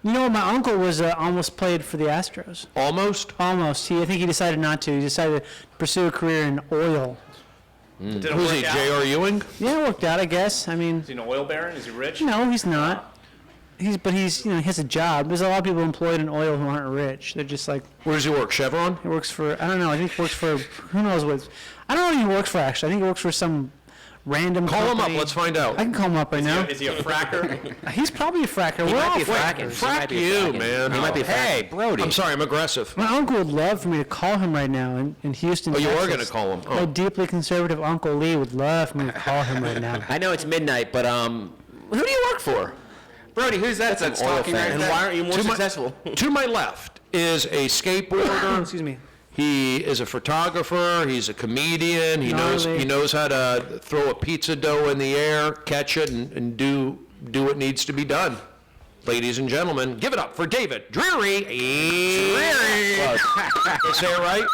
You know, my uncle was almost played for the Astros. Almost? Almost. I think he decided not to. He decided to pursue a career in oil. Who's he, J.R. Ewing? Yeah, it worked out, I guess. I mean, Is he an oil baron? Is he rich? no, he's not. He has a job. There's a lot of people employed in oil who aren't rich. They're just like, Where does he work, Chevron? he works for, I don't know, I think he works for, who knows what, I don't know what he works for, actually. I think he works for some random Call him up, company. let's find out. I can call him up right now. Is he a fracker? He's probably a fracker. He We're might all be frackers. Frack you, man. He might be Hey, Brody. I'm sorry, I'm aggressive. My uncle would love for me to call him right now in Houston, Oh, you Texas. are going to call him? My Oh. deeply conservative Uncle Lee would love for me to call him right now. I know it's midnight, but who do you work for? Brody, who's that that's oil talking fan. right And there? why aren't you more successful? To my left is a skateboarder. Excuse me. He is a photographer. He's a comedian. He Gnarly. knows how to throw a pizza dough in the air, catch it, and do what needs to be done. Ladies and gentlemen, give it up for David Dreary. Dreary. Say it right?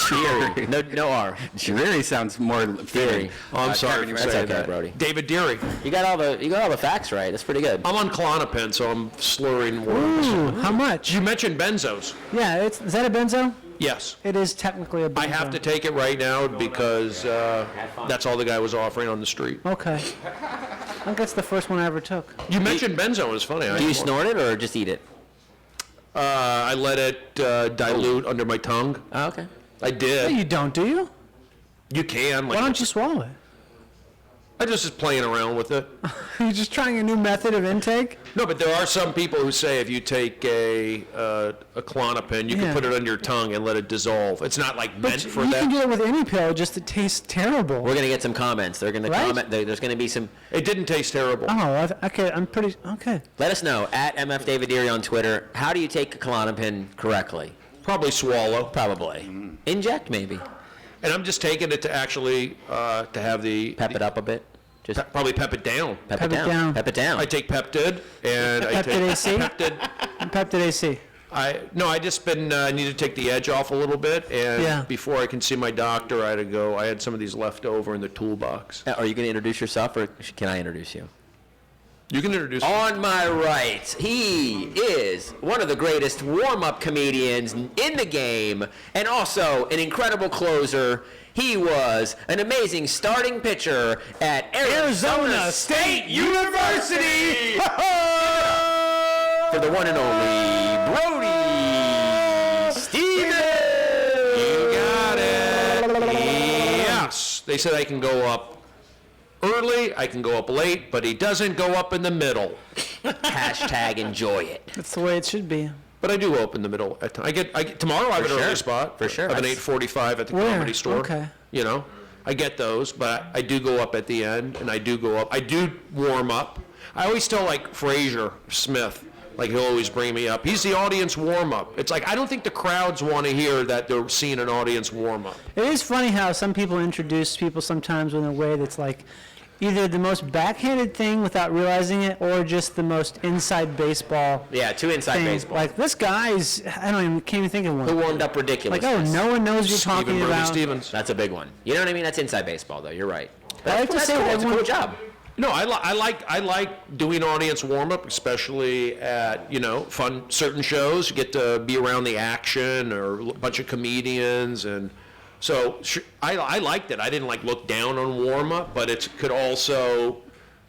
Cheery. No R. Dreary sounds more Theory. Oh, I'm sorry for That's saying okay, that. Brody. David Deary. You got all the facts right. That's pretty good. I'm on Klonopin, so I'm slurring words. Ooh, how much? You mentioned benzos. Yeah, is that a benzo? Yes. It is technically a benzo. I have to take it right now because that's all the guy was offering on the street. Okay. I think that's the first one I ever took. You mentioned benzo. It was funny. Do you snort it or just eat it? I let it dilute under my tongue. Oh, okay. I No, did. you don't, do you? You can. Why don't you swallow it? I just is playing around with it. Are you just trying a new method of intake? No, but there are some people who say if you take a Klonopin, you Yeah. can put it under your tongue and let it dissolve. It's not like But meant for you that. can do it with any pill, just it tastes terrible. We're gonna get some comments. They're gonna Right? comment. There's gonna be some. It didn't taste terrible. Oh, okay, I'm pretty, okay. Let us know at MF David Deary on Twitter. How do you take a Klonopin correctly? Probably swallow. Probably. Inject maybe. And I'm just taking it to actually to have the Pep it up a bit. Just probably pep it down. pep Pep it it down. down. Pep it down. I take Peptid and I Peptid take AC? Peptid. Peptid AC. I just been need to take the edge off a little bit, and Yeah. before I can see my doctor, I had to go. I had some of these left over in the toolbox. Are you gonna introduce yourself, or can I introduce you? You can introduce. On my right, he is one of the greatest warm-up comedians in the game, and also an incredible closer. He was an amazing starting pitcher at Arizona State University for the one and only Brody Stevens. You got it. Yes, they said I can go up early, I can go up late, but he doesn't go up in the middle. Hashtag enjoy it. That's the way it should be. But I do go up in the middle at times. I get tomorrow. I have an sure. early spot. For sure. I have an That's- 8:45 at the Where? Comedy Store. Okay. You know, I get those, but I do go up at the end, and I do go up. I do warm up. I always tell like Fraser Smith, like he'll always bring me up. He's the audience warm up. It's like I don't think the crowds want to hear that they're seeing an audience warm up. It is funny how some people introduce people sometimes in a way that's like either the most backhanded thing without realizing it or just the most inside baseball Yeah, too inside thing. baseball. Like this guy's, can't even think of Who one. warmed up ridiculous? Like, oh, no one knows what you're talking Stephen Brody about. Stevens. That's a big one. You know what I mean? That's inside baseball, though. You're right. I like to That's say cool. that It's a everyone- cool job. No, I like doing audience warm up, especially at fun certain shows. You get to be around the action or a bunch of comedians, and so I liked it. I didn't like look down on warm up, but it could also,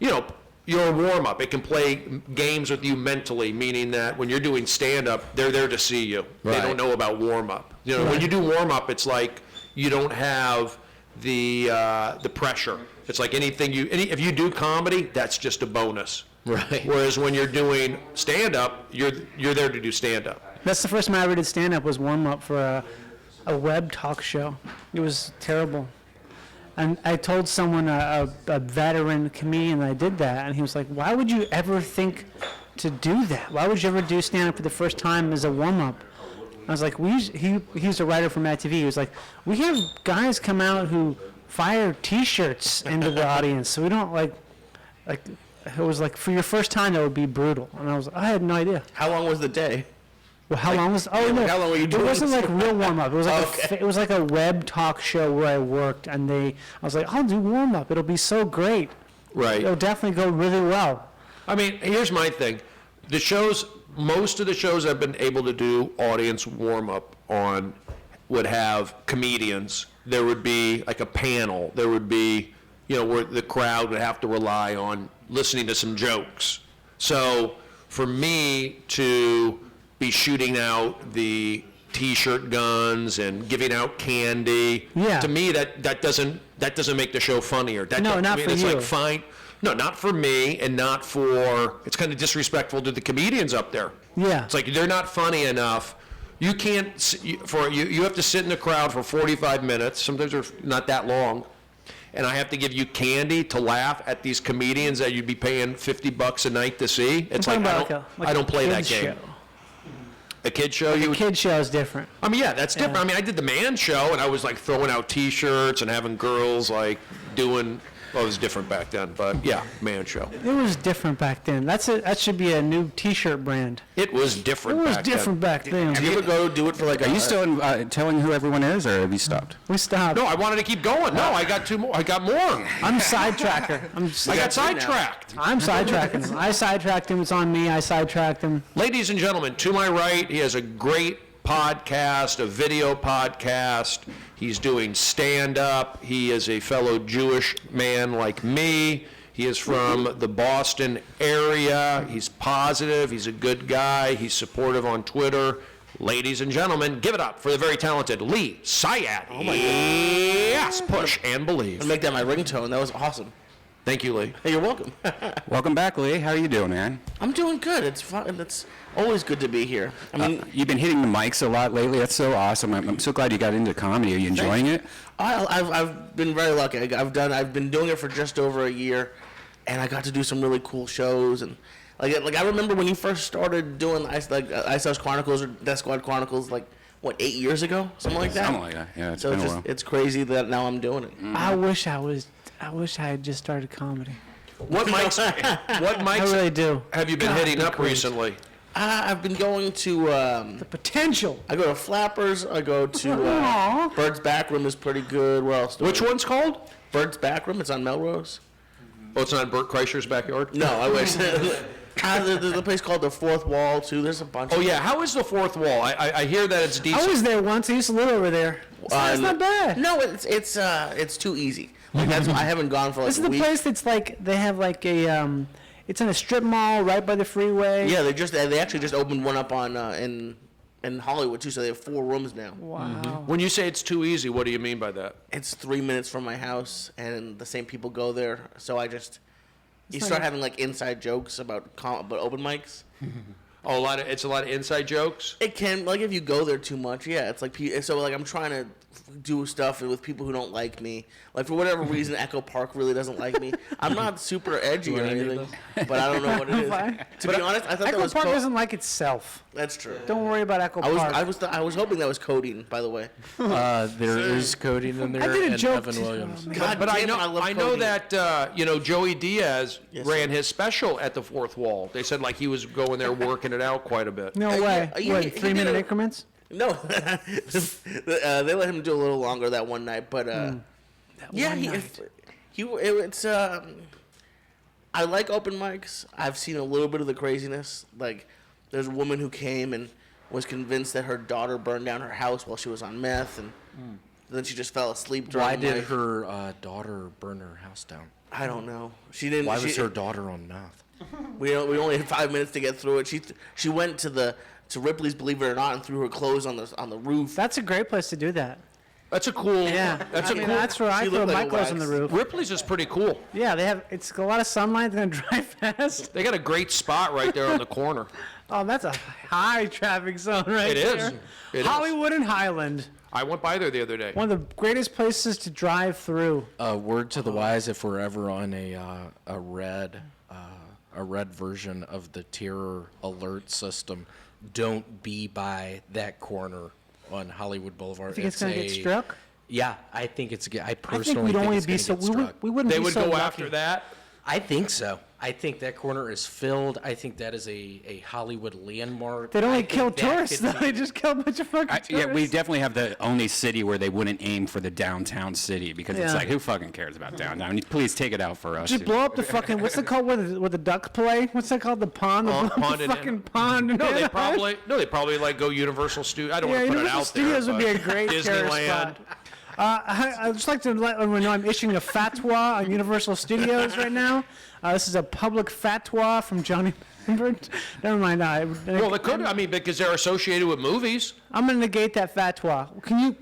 you're a warm up. It can play games with you mentally, meaning that when you're doing stand up, they're there to see you. They Right. don't know about warm up. When you do warm up, it's like you don't have the pressure. It's like if you do comedy, that's just a bonus. Right. Whereas when you're doing stand-up, you're there to do stand-up. That's the first time I ever did stand-up was warm-up for a web talk show. It was terrible. And I told someone, a veteran comedian, that I did that, and he was like, why would you ever think to do that? Why would you ever do stand-up for the first time as a warm-up? I was like, he was a writer from Mad TV. He was like, we have guys come out who fire T-shirts into the audience, so we don't like it was like for your first time that would be brutal. And I had no idea. How long was the day? Well, how long was? Oh no, how long were you it doing wasn't this? like real warm up. It was like it was like a web talk show where I worked, and I was like, I'll do warm up. It'll be so great. Right. It'll definitely go really well. I mean, here's my thing. The shows, most of the shows I've been able to do audience warm-up on would have comedians. There would be like a panel. There would be, where the crowd would have to rely on listening to some jokes. So for me to be shooting out the T-shirt guns and giving out candy, Yeah. to me that doesn't make the show funnier. No, not for it's you. like fine. No, not for me, and not for. It's kind of disrespectful to the comedians up there. Yeah. It's like they're not funny enough. You can't you have to sit in the crowd for 45 minutes. Sometimes they're not that long, and I have to give you candy to laugh at these comedians that you'd be paying $50 a night to see. It's I'm like talking about I don't play that kid's game. show. A kid show, you would. Kid show is different. I mean, yeah, that's different. I mean, I did the man show, and I was like throwing out T-shirts and having girls like doing. Well, it was different back then, but yeah, man show. It was different back then. That should be a new T-shirt brand. It was It different. was back different back then. Have you ever go do it for like? Are you still telling who everyone is, or have you stopped? We stopped. No, I wanted to keep going. No, I got two more. I got more. I'm sidetracker. I got sidetracked. I'm sidetracking him. I sidetracked him. It's on me. I sidetracked him. Ladies and gentlemen, to my right, he has a great podcast, a video podcast. He's doing stand-up. He is a fellow Jewish man like me. He is from the Boston area. He's positive. He's a good guy. He's supportive on Twitter. Ladies and gentlemen, give it up for the very talented Lee Syed. Oh my God. Yes, push and believe. I'll make that my ringtone. That was awesome. Thank you, Lee. Hey, you're welcome. Welcome back, Lee. How are you doing, man? I'm doing good. It's fun. It's always good to be here. I mean, You've been hitting the mics a lot lately. That's so awesome. I'm so glad you got into comedy. Are you enjoying it? I've been very lucky. I've been doing it for just over a year, and I got to do some really cool shows. And like I remember when you first started doing Ice House Chronicles or Deathsquad Chronicles, like what, 8 years ago, something like that. Something like that. Yeah, it's So been it's a while. it's crazy that now I'm doing it. I wish I had just started comedy. What mics I really do. have you been God, hitting they're up great. recently? I've been going to. The potential. I go to Flappers. I go to Aw. Bird's Back Room is pretty good. Where else? Which one's called? Bird's Back Room. It's on Melrose. Oh, it's not Burt Kreischer's backyard? No, I wish. There's a place called the Fourth Wall too. There's a bunch. Oh, of yeah. How is the fourth wall? I hear that it's decent. I was there once. I used to live over there. It's not bad. No, it's too easy. Like that's why I haven't gone for like This is a the week. place that's like they have like a it's in a strip mall right by the freeway. Yeah, they actually just opened one up on in Hollywood too. So they have 4 rooms now. Wow. When you say it's too easy, what do you mean by that? It's 3 minutes from my house, and the same people go there. So you not start a- having like inside jokes about open mics. Oh, it's a lot of inside jokes? It can, like, if you go there too much, yeah. It's like, so, like, I'm trying to do stuff with people who don't like me. Like, for whatever reason, Echo Park really doesn't like me. I'm not super edgy or anything, but I don't know what it is. Fine. To be honest, I thought that Echo was Park doesn't like itself. That's true. Don't worry about Echo Park. I was hoping that was codeine, by the way. There is codeine in there, I did a and joke. Evan Williams. God But I damn it, know love I know codeine. that Joey Diaz Yes, ran sir. his special at the fourth wall. They said like he was going there working it out quite a bit. No yeah, way. he- What, he 3 did minute a- increments? No, they let him do a little longer that one night, but yeah, one he, night. it's I like open mics. I've seen a little bit of the craziness. Like, there's a woman who came and was convinced that her daughter burned down her house while she was on meth, and then she just fell asleep during Why the did mic. her daughter burn her house down? I don't know. She didn't. Why she, was her daughter on meth? We only had 5 minutes to get through it. She went to Ripley's, believe it or not, and threw her clothes on the roof. That's a great place to do that. That's a cool. Yeah. That's I a mean, cool. that's where I She throw looked like my a clothes on the wax. roof. Ripley's is pretty cool. Yeah, it's a lot of sunlight. They're gonna drive fast. They got a great spot right there on the corner. Oh, that's a high traffic zone right It is. there. It is. Hollywood and Highland. I went by there the other day. One of the greatest places to drive through. Word to the wise: if we're ever on a red version of the terror alert system, don't be by that corner on Hollywood Boulevard. Think it's gonna get struck? Yeah, I think it's. I I think personally we'd think only it's be gonna so get struck. we wouldn't They be would so go lucky. after that. I think so. I think that corner is filled. I think that is a Hollywood landmark. They don't I only kill think that tourists, could though. be- They just kill a bunch of fucking tourists. Yeah, we definitely have the only city where they wouldn't aim for the downtown city because it's Yeah. like, who fucking cares about downtown? Please take it out for us. Just blow up the fucking, what's it called where the ducks play? What's that called? The pond? Pond- Blow up pond the in fucking Anaheim. pond. in No, they Anaheim? probably like go Universal Studios. I don't Yeah, want to put it Universal out Studios there. would be a but great terrorist Disneyland. spot. I'd just like to let everyone know I'm issuing a fatwa on Universal Studios right now. This is a public fatwa from Johnny. Never mind. Well, they could. I mean, because they're associated with movies. I'm going to negate that fatwa.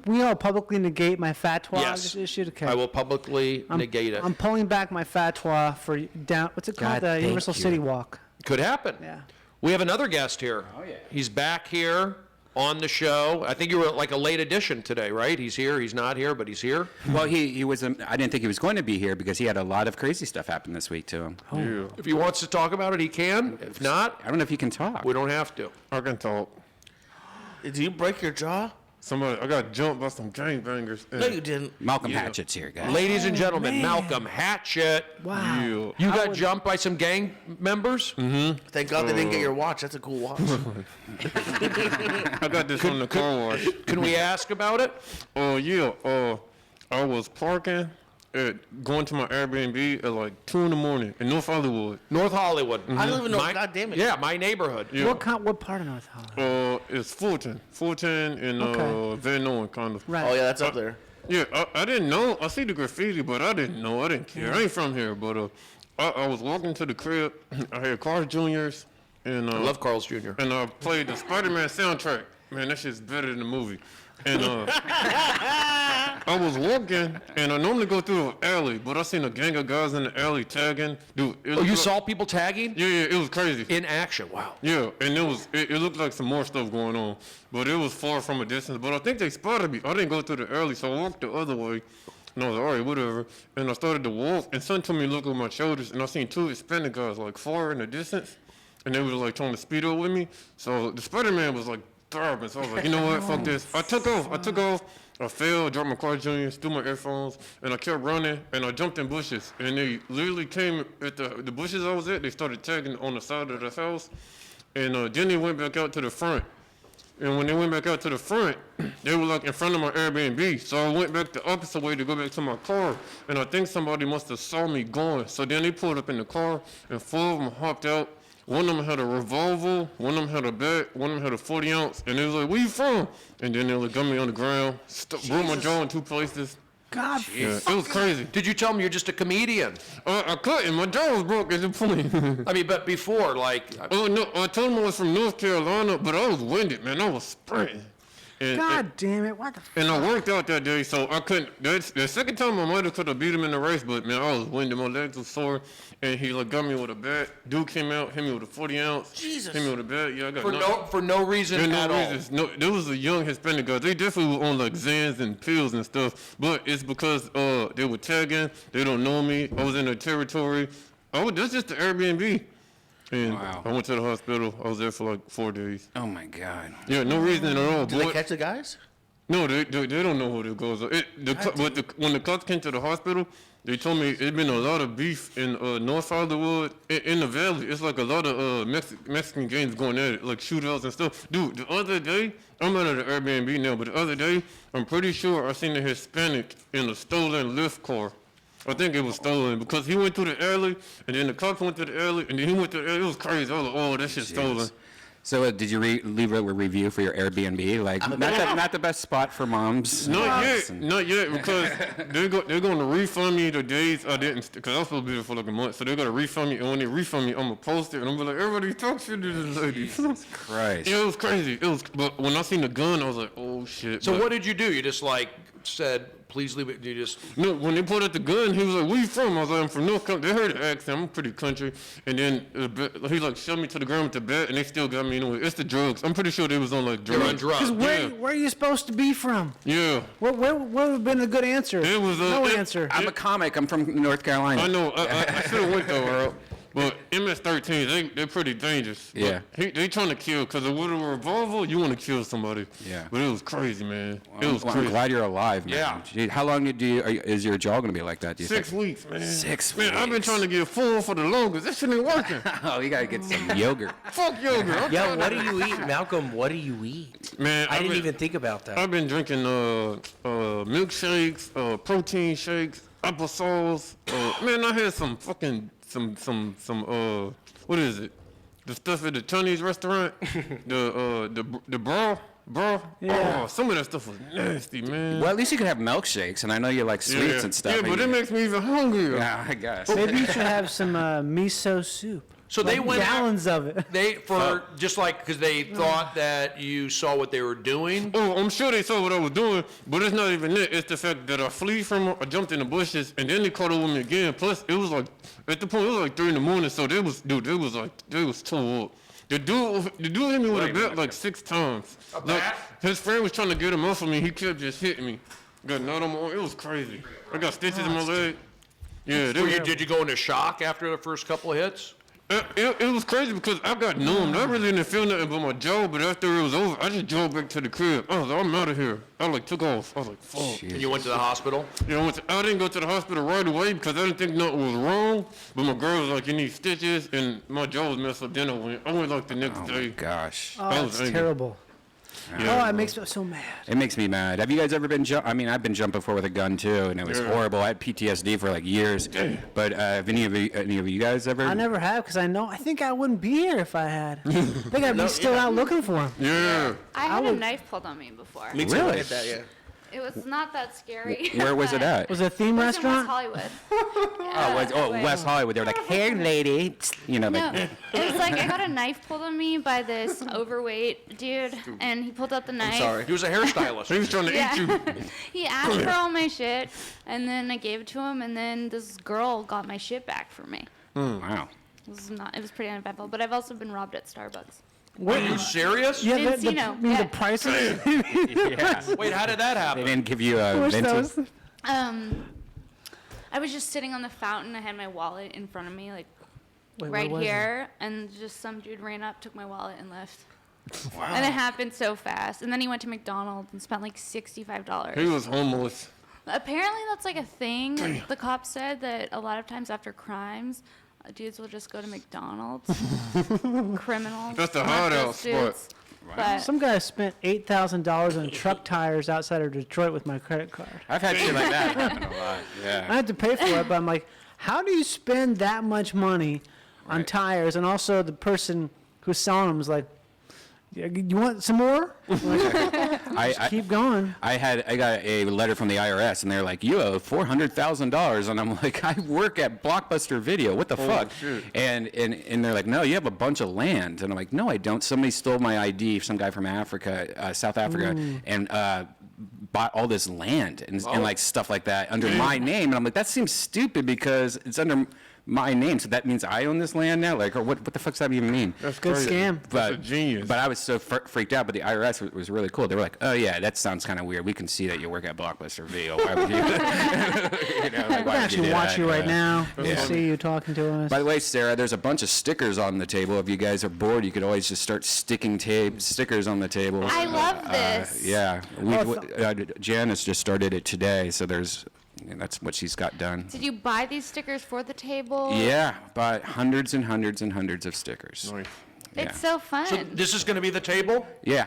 We all publicly negate my fatwa I Yes. just issued? Okay. I will publicly negate it. I'm pulling back my fatwa for down. What's it called? God, The thank Universal you. City Walk. Could happen. Yeah. We have another guest here. Oh, yeah. He's back here on the show. I think you were like a late addition today, right? He's here. He's not here, but he's here. Well, he was. I didn't think he was going to be here because he had a lot of crazy stuff happen this week to him. If he wants to talk about it, he can. If not, I don't know if he can talk. we don't have to. I can talk. Did you break your jaw? I got jumped by some gangbangers. No, you didn't. Malcolm Hatchett's here, guys. Ladies and gentlemen, Malcolm Hatchett. Wow. Yeah. You got jumped by some gang members? Thank God they didn't get your watch. That's a cool watch. I got this from the car wash. Can we ask about it? I was parking going to my Airbnb at like 2 in the morning in North Hollywood. North Hollywood. I don't even know. God damn it. Yeah, my neighborhood. Yeah. What part of North Hollywood? It's Fulton and Okay. Van Nuys, kind of. Right. Oh yeah, that's up there. Yeah, I didn't know. I see the graffiti, but I didn't know. I didn't care. I ain't from here, but I was walking to the crib. I had Carl Jr.'s, and I love Carl's Jr. and I played the Spider-Man soundtrack. Man, that shit's better than the movie. And I was walking, and I normally go through an alley, but I seen a gang of guys in the alley tagging. Dude, Oh, you saw people tagging? Yeah, it was crazy. In action. Wow. Yeah, and it looked like some more stuff going on, but it was far from a distance. But I think they spotted me. I didn't go through the alley, so I walked the other way. And I was like, all right, whatever. And I started to walk, and something told me to look over my shoulders, and I seen two Hispanic guys like far in the distance, and they were like trying to speed up with me. So the Spider-Man was like thriving. So I was like, you know what, fuck this. I took off. I fell, dropped my car Jr., threw my earphones, and I kept running, and I jumped in bushes. And they literally came at the bushes I was at. They started tagging on the side of the house, and then they went back out to the front. And when they went back out to the front, they were like in front of my Airbnb. So I went back the opposite way to go back to my car. And I think somebody must have saw me going. So then they pulled up in the car, and 4 of them hopped out. One of them had a revolver, one of them had a bat, one of them had a 40 ounce. And they was like, where you from? And then they like got me on the ground, broke my jaw in 2 places. God. Yeah, it was crazy. Did you tell them you're just a comedian? I couldn't. My jaw was broke at the point. I mean, but before, like, Oh, no. I told them I was from North Carolina, but I was winded, man. I was sprinting. And, God damn it. What the And I worked out that day, so I couldn't. That's the second time I might have could have beat him in the race, but man, I was winded. My legs were sore, and he like got me with a bat. Dude came out, hit me with a 40 ounce. Jesus. Hit me with a bat. Yeah, I got for no reason for no at all. reasons. No, there was a young Hispanic guy. They definitely were on like Xans and pills and stuff, but it's because they were tagging. They don't know me. I was in their territory. That's just the Airbnb. And Wow. I went to the hospital. I was there for like 4 days. Oh my God. Yeah, no reason at all. Did they boy. catch the guys? No, they don't know who the goes. When the cops came to the hospital, they told me it'd been a lot of beef in North Hollywood, in the valley. It's like a lot of Mexican gangs going at it, like shootouts and stuff. Dude, the other day, I'm out of the Airbnb now, but the other day, I'm pretty sure I seen a Hispanic in a stolen Lyft car. I think it was stolen because he went through the alley, and then the cops went to the alley, and then he went to the alley. It was crazy. I was like, oh, that shit's stolen. So did you leave a review for your Airbnb? Like, not the best spot for moms. Not yet, because they're going to refund me the days I didn't, because I was supposed to be there for like a month, so they're going to refund me, and when they refund me, I'm going to post it, and I'm going to be like, everybody talk shit to this lady. Christ. Yeah, it was crazy. But when I seen the gun, I was like, oh shit. So But- what did you do? You just like said, please leave it. You just No, when they pulled out the gun, he was like, where you from? I was like, I'm from North Carolina. They heard the accent. I'm pretty country. And then he like shoved me to the ground with the bat, and they still got me anyway. It's the drugs. I'm pretty sure they was on like drugs. you're on drugs. Because Yeah. where are you supposed to be from? Yeah. What would have been a good answer? It was no it- answer. I'm a comic. I'm from North Carolina. I know. I should have went that route. But MS-13s, they're pretty dangerous. But Yeah. they trying to kill, because with a revolver, you want to kill somebody. Yeah. But it was crazy, man. It was Well, crazy. I'm glad you're alive, man. Yeah. Gee, how long is your jaw going to be like that, do you 6 think? weeks, man. 6 Man, I've been weeks. trying to get full for the longest. This shit ain't working. Oh, you got to get some yogurt. Fuck yogurt. I'm Yo, trying what to- do you eat, Malcolm? What do you eat? Man, I I've didn't been- even think about that. I've been drinking milkshakes, protein shakes, applesauce. Man, I had some fucking what is it? The stuff at the Chinese restaurant. the bro. Yeah. Oh, some of that stuff was nasty, man. Well, at least you could have milkshakes, and I know you like sweets yeah. and stuff. Yeah, but it makes me even hungrier. Yeah, I guess. Maybe you should have some miso soup. So they Like went gallons of it. They just like because they thought that you saw what they were doing. Oh, I'm sure they saw what I was doing, but it's not even it. It's the fact that I jumped in the bushes, and then they caught up with me again. Plus, it was like, at the point, it was like 3 in the morning, so they was too up. The dude hit me with a bat like 6 times. bat? His friend was trying to get him off of me. He kept just hitting me. Got nut on my arm. It was crazy. I got stitches in my leg. Yeah, Did you go into shock after the first couple of hits? It was crazy because I got numb. I really didn't feel nothing but my jaw, but after it was over, I just drove back to the crib. I was like, I'm out of here. I like took off. I was like, fuck. And you went to the hospital? Yeah, I didn't go to the hospital right away because I didn't think nothing was wrong. But my girl was like, you need stitches, and my jaw was messed up. Then I went like the next Oh, my day. gosh. Oh, I was that's angry. terrible. Yeah. Oh, it makes me so mad. It makes me mad. Have you guys ever been I mean, I've been jumped before with a gun, too, and it was Yeah. horrible. I had PTSD for, like, years. But have any of you guys ever? I never have because I think I wouldn't be here if I had. I think I'd be still out looking for him. Yeah. I had a would- knife pulled on me before. Me too. Really? I get that, yeah. It was not that scary. Where was it at? Was it a theme It was in West restaurant? Hollywood. West Hollywood. They were like, hey, lady. You know, No, like, it was like I got a knife pulled on me by this overweight dude, and he pulled out the knife. Sorry. He was a hairstylist. He was trying to eat Yeah. you. He asked for all my shit, and then I gave it to him, and then this girl got my shit back for me. wow. It was pretty uneventful, but I've also been robbed at Starbucks. Are you serious? Yeah, the Encino, the yeah. prices. Yeah. Wait, how did that They happen? didn't give you a Wish venti? those. I was just sitting on the fountain. I had my wallet in front of me, like Wait, right what was it? here, and just some dude ran up, took my wallet, and left. Wow. And it happened so fast. And then he went to McDonald's and spent like $65. He was homeless. Apparently, that's like a thing. The cops said that a lot of times after crimes, dudes will just go to McDonald's. Criminals. That's the not hideout just dudes. spot. But Some guy spent $8,000 on truck tires outside of Detroit with my credit card. I've had shit like that happen a lot. I Yeah. had to pay for it, but I'm like, how do you spend that much money on Right. tires? And also the person who's selling them is like, "Yeah, you want some more? I Keep going. I got a letter from the IRS, and they're like, "You owe $400,000," and I'm like, "I work at Blockbuster Video. What the fuck?" shit. And they're like, "No, you have a bunch of land," and I'm like, "No, I don't. Somebody stole my ID. Some guy from Africa, South Africa, and bought all this land and like stuff like that under my name." And I'm like, "That seems stupid because it's under my name, so that means I own this land now. Like, or what the fuck does that even mean?" That's Good crazy. scam. That's a genius. But I was so freaked out. But the IRS was really cool. They were like, "Oh yeah, that sounds kind of weird. We can see that you work at Blockbuster Video. Why would you?" You know, like, I why can would you actually do watch that? you right Yeah. now. We Yeah. see you talking to us. By the way, Sarah, there's a bunch of stickers on the table. If you guys are bored, you could always just start sticking stickers on the table. I love this. Yeah, Janice just started it today, so that's what she's got done. did you buy these stickers for the table? Yeah, bought hundreds and hundreds and hundreds of stickers. Nice. It's so fun. So this is going to be the table? Yeah.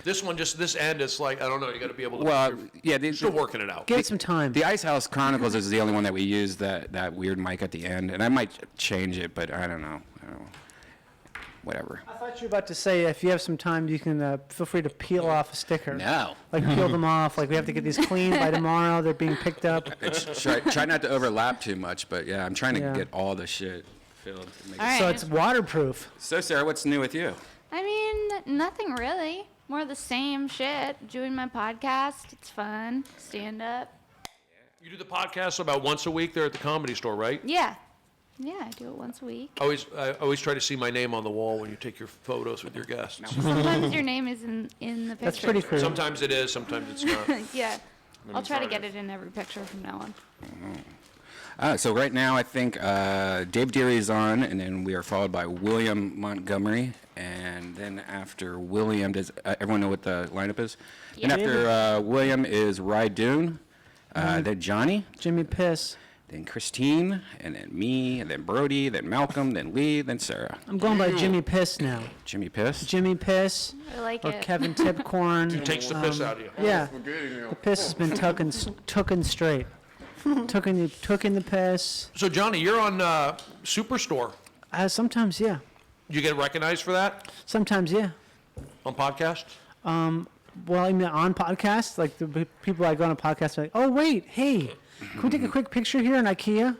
This one, just this end, it's like, I don't know, you got to be able to. Well, yeah, You're still working it out. Give it some time. The Ice House Chronicles is the only one that we use, that weird mic at the end, and I might change it, but I don't know. Whatever. I thought you were about to say if you have some time, you can feel free to peel off a sticker. No. Like peel them off. Like we have to get these clean by tomorrow. They're being picked up. Try not to overlap too much, but yeah, I'm trying to Yeah. get all the shit filled. To make All it- right. So it's waterproof. So Sarah, what's new with you? I mean, nothing really. More of the same shit. Doing my podcast. It's fun. Stand up. You do the podcast about once a week there at the Comedy Store, right? Yeah. Yeah, I do it once a week. I always try to see my name on the wall when you take your photos with your guests. Sometimes your name is in the picture. That's pretty cool. Sometimes it is, sometimes it's not. Yeah. I'll try to get it in every picture from now on. So right now, I think Dave Deary is on, and then we are followed by William Montgomery, and then after William, does everyone know what the lineup is? And after William is Rydoon, then Johnny, Jimmy Piss. then Christine, and then me, and then Brody, then Malcolm, then Lee, then Sarah. I'm going by Jimmy Piss now. Jimmy Piss. Jimmy Piss I like or it. Kevin Tipcorn. Takes the piss out of you. Yeah, the piss has been tooken straight. Tooken the piss. So Johnny, you're on Superstore. Sometimes, yeah. You get recognized for that Sometimes, yeah. on podcasts? Well, I mean, on podcasts, like the people I go on a podcast are like, oh, wait, hey, can we take a quick picture here in IKEA?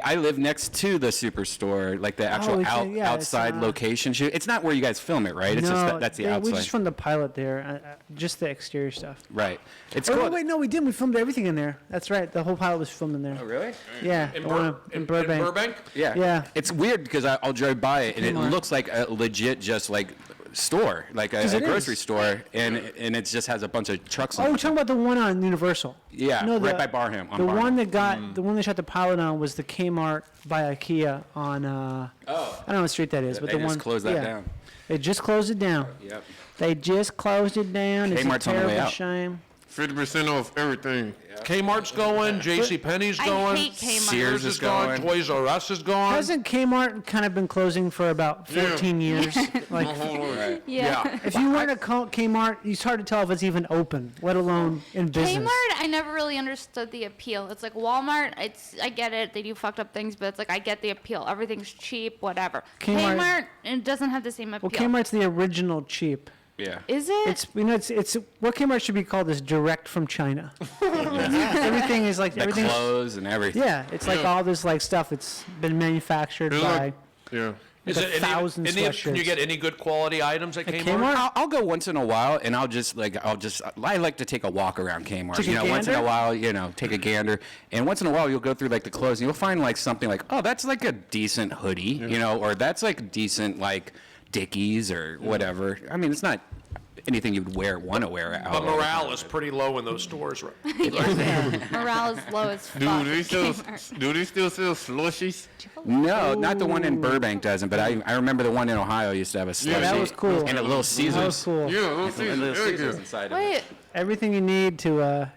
I live next to the Superstore, like the actual it's outside location shoot. It's not where you guys film it, right? It's just that's the outside. We just filmed the pilot there, just the exterior stuff. Right. It's Oh, cool. wait, no, we didn't. We filmed everything in there. That's right. The whole pilot was filmed in there. Oh, really? Yeah. In, the one in Burbank. Burbank? Yeah. Yeah. It's weird because I'll drive by it and it Kmart. looks like a legit just like store, like a 'Cause it grocery is. store, and it just has a bunch of trucks. Oh, on we're it. talking about the one on Universal. Yeah, No, right by Barham. On The Barham. one that got the one they shot the pilot on was the Kmart by IKEA on. I don't know what street that is, but They the just one. closed that yeah. down. They just closed it down. Yep. They just closed it down. It's a Kmart's on the way terrible out. shame. 50% off everything. Kmart's going, JCPenney's I going. hate Kmart. Sears is gone, going. Toys R Us is gone. Hasn't Kmart kind of been closing for about 14 years? Like, Right. Yeah. if you went to Kmart, it's hard to tell if it's even open, let alone in business. Kmart, I never really understood the appeal. It's like Walmart, I get it, they do fucked up things, but it's like I get the appeal. Everything's cheap, whatever. Kmart- It doesn't have the same appeal. Well, Kmart's the original cheap. Yeah. Is it? It's what Kmart should be called is direct from China. Everything is like The everything. clothes and everything. Yeah, it's like all this like stuff that's been manufactured It's by. like, yeah. Is like it any, 1,000 can you sweatshirts. get any good quality items at Kmart? Kmart? I'll go once in a while, and I like to take a walk around Kmart. Take a Once in a gander? while, take a gander, and once in a while you'll go through like the clothes, and you'll find like something like, oh, that's like a decent hoodie, or that's like decent like Dickies or whatever. I mean, it's not anything you'd want to wear out. But all the morale time. is pretty low in those stores, right? Morale is low as fuck. Do they still sell slushies? No, not the one in Burbank doesn't, but I remember the one in Ohio used to have a slushie. Yeah, that was cool. And a Little Caesars. That was cool. Yeah, we'll see. And Little Very Caesars good. inside of it. Wait, Everything you need to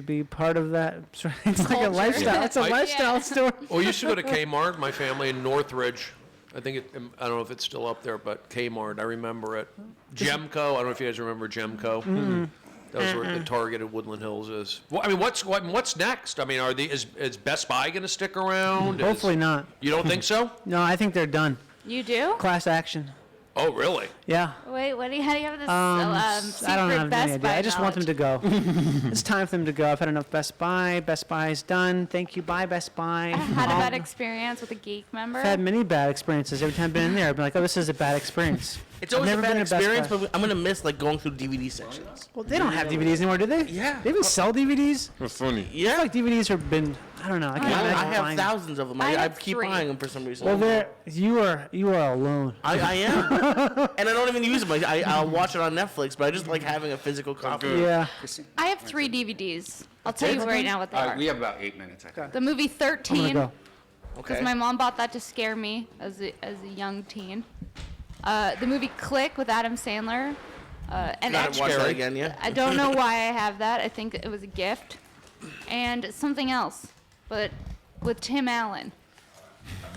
be part of that. It's like a Culture. lifestyle. It's a I- lifestyle Yeah. store. Well, we used to go to Kmart, my family in Northridge. I don't know if it's still up there, but Kmart, I remember it. Gemco, I don't know if you guys remember Gemco. That was where the Target at Woodland Hills is. Well, I mean, what's next? I mean, is Best Buy going to stick around? Hopefully not. You don't think so? No, I think they're done. you do? Class action. Oh, really? Yeah. Wait, how do you have this I don't secret have Best any idea. Buy I just want them to go. It's time for them to go. I've had enough Best Buy. Best Buy's done. Thank you. Bye, Best Buy. I had a bad experience with a geek member. I've had many bad experiences. Every time I've been in there, I've been like, oh, this is a bad experience. It's always I've a never bad been to Best experience, Buy. but I'm gonna miss like going through DVD sections. Well, they don't have DVDs anymore, do they? Yeah. They even sell DVDs? That's funny. I feel like DVDs have been, I don't know. I can't I imagine have buying them. thousands of them. I I have keep 3. buying them for some reason. Well, you are alone. I am, and I don't even use them. I'll watch it on Netflix, but I just like having a physical copy. Yeah. I have 3 DVDs. I'll tell you right now what they are. We have about 8 minutes, I think. The movie I'm gonna 13, go. because Okay. my mom bought that to scare me as a young teen. The movie Click with Adam Sandler. And Gotta watch that scary. again, yeah. I don't know why I have that. I think it was a gift. And something else, but with Tim Allen.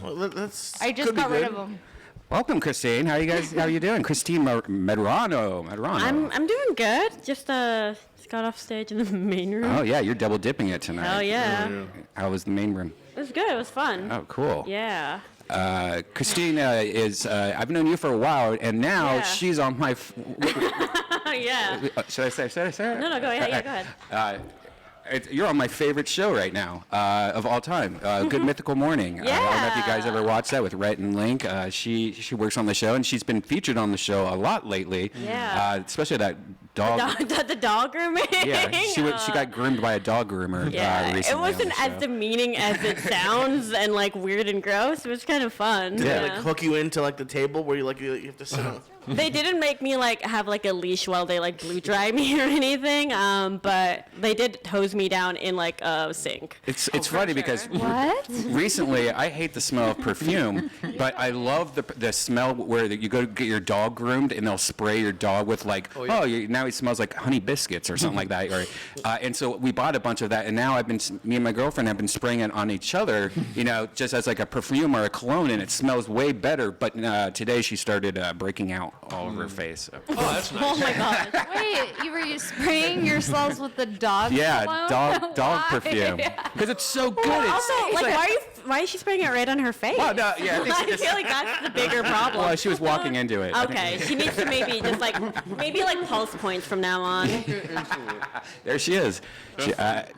Well, that's I just could be got rid good. of him. Welcome, Christine. How are you doing? Christine Medrano. I'm doing good. Just got off stage in the main room. Oh, yeah, you're double dipping it tonight. Hell yeah. How was the main room? It was good. It was fun. Oh, cool. Yeah. Christine is, I've known you for a while, and now Yeah. she's on my, Yeah. should I say? No, go ahead. Yeah, go ahead. You're on my favorite show right now of all time, Good Mythical Morning. I don't know if you guys ever watched that with Rhett and Link. She works on the show, and she's been featured on the show a lot lately. Yeah. Especially that dog. The dog grooming. Yeah, she got groomed by a dog groomer Yeah, recently. it on wasn't the as show. demeaning as it sounds and like weird and gross. It was kind of fun. Yeah. Like hook you into like the table where you have to sit on. They didn't make me like have like a leash while they like blue dry me or anything. But they did hose me down in like a sink. It's funny because What? recently I hate the smell of perfume, but I love the smell where you go to get your dog groomed and they'll spray your dog with like, now he smells like honey biscuits or something like that. Or, and so we bought a bunch of that, and now me and my girlfriend have been spraying it on each other, just as like a perfume or a cologne, and it smells way better. But today she started breaking out all over her face. So. Oh, that's nice. Oh my god. Wait, were you spraying yourselves with the dog Yeah, cologne? dog Why? perfume. Because it's so good. Also, like, why is she spraying it right on her face? Well, no, yeah, I think she I just- feel like that's the bigger problem. Well, she was walking into it. I think- Okay, she needs to maybe just like pulse points from now on. There she is.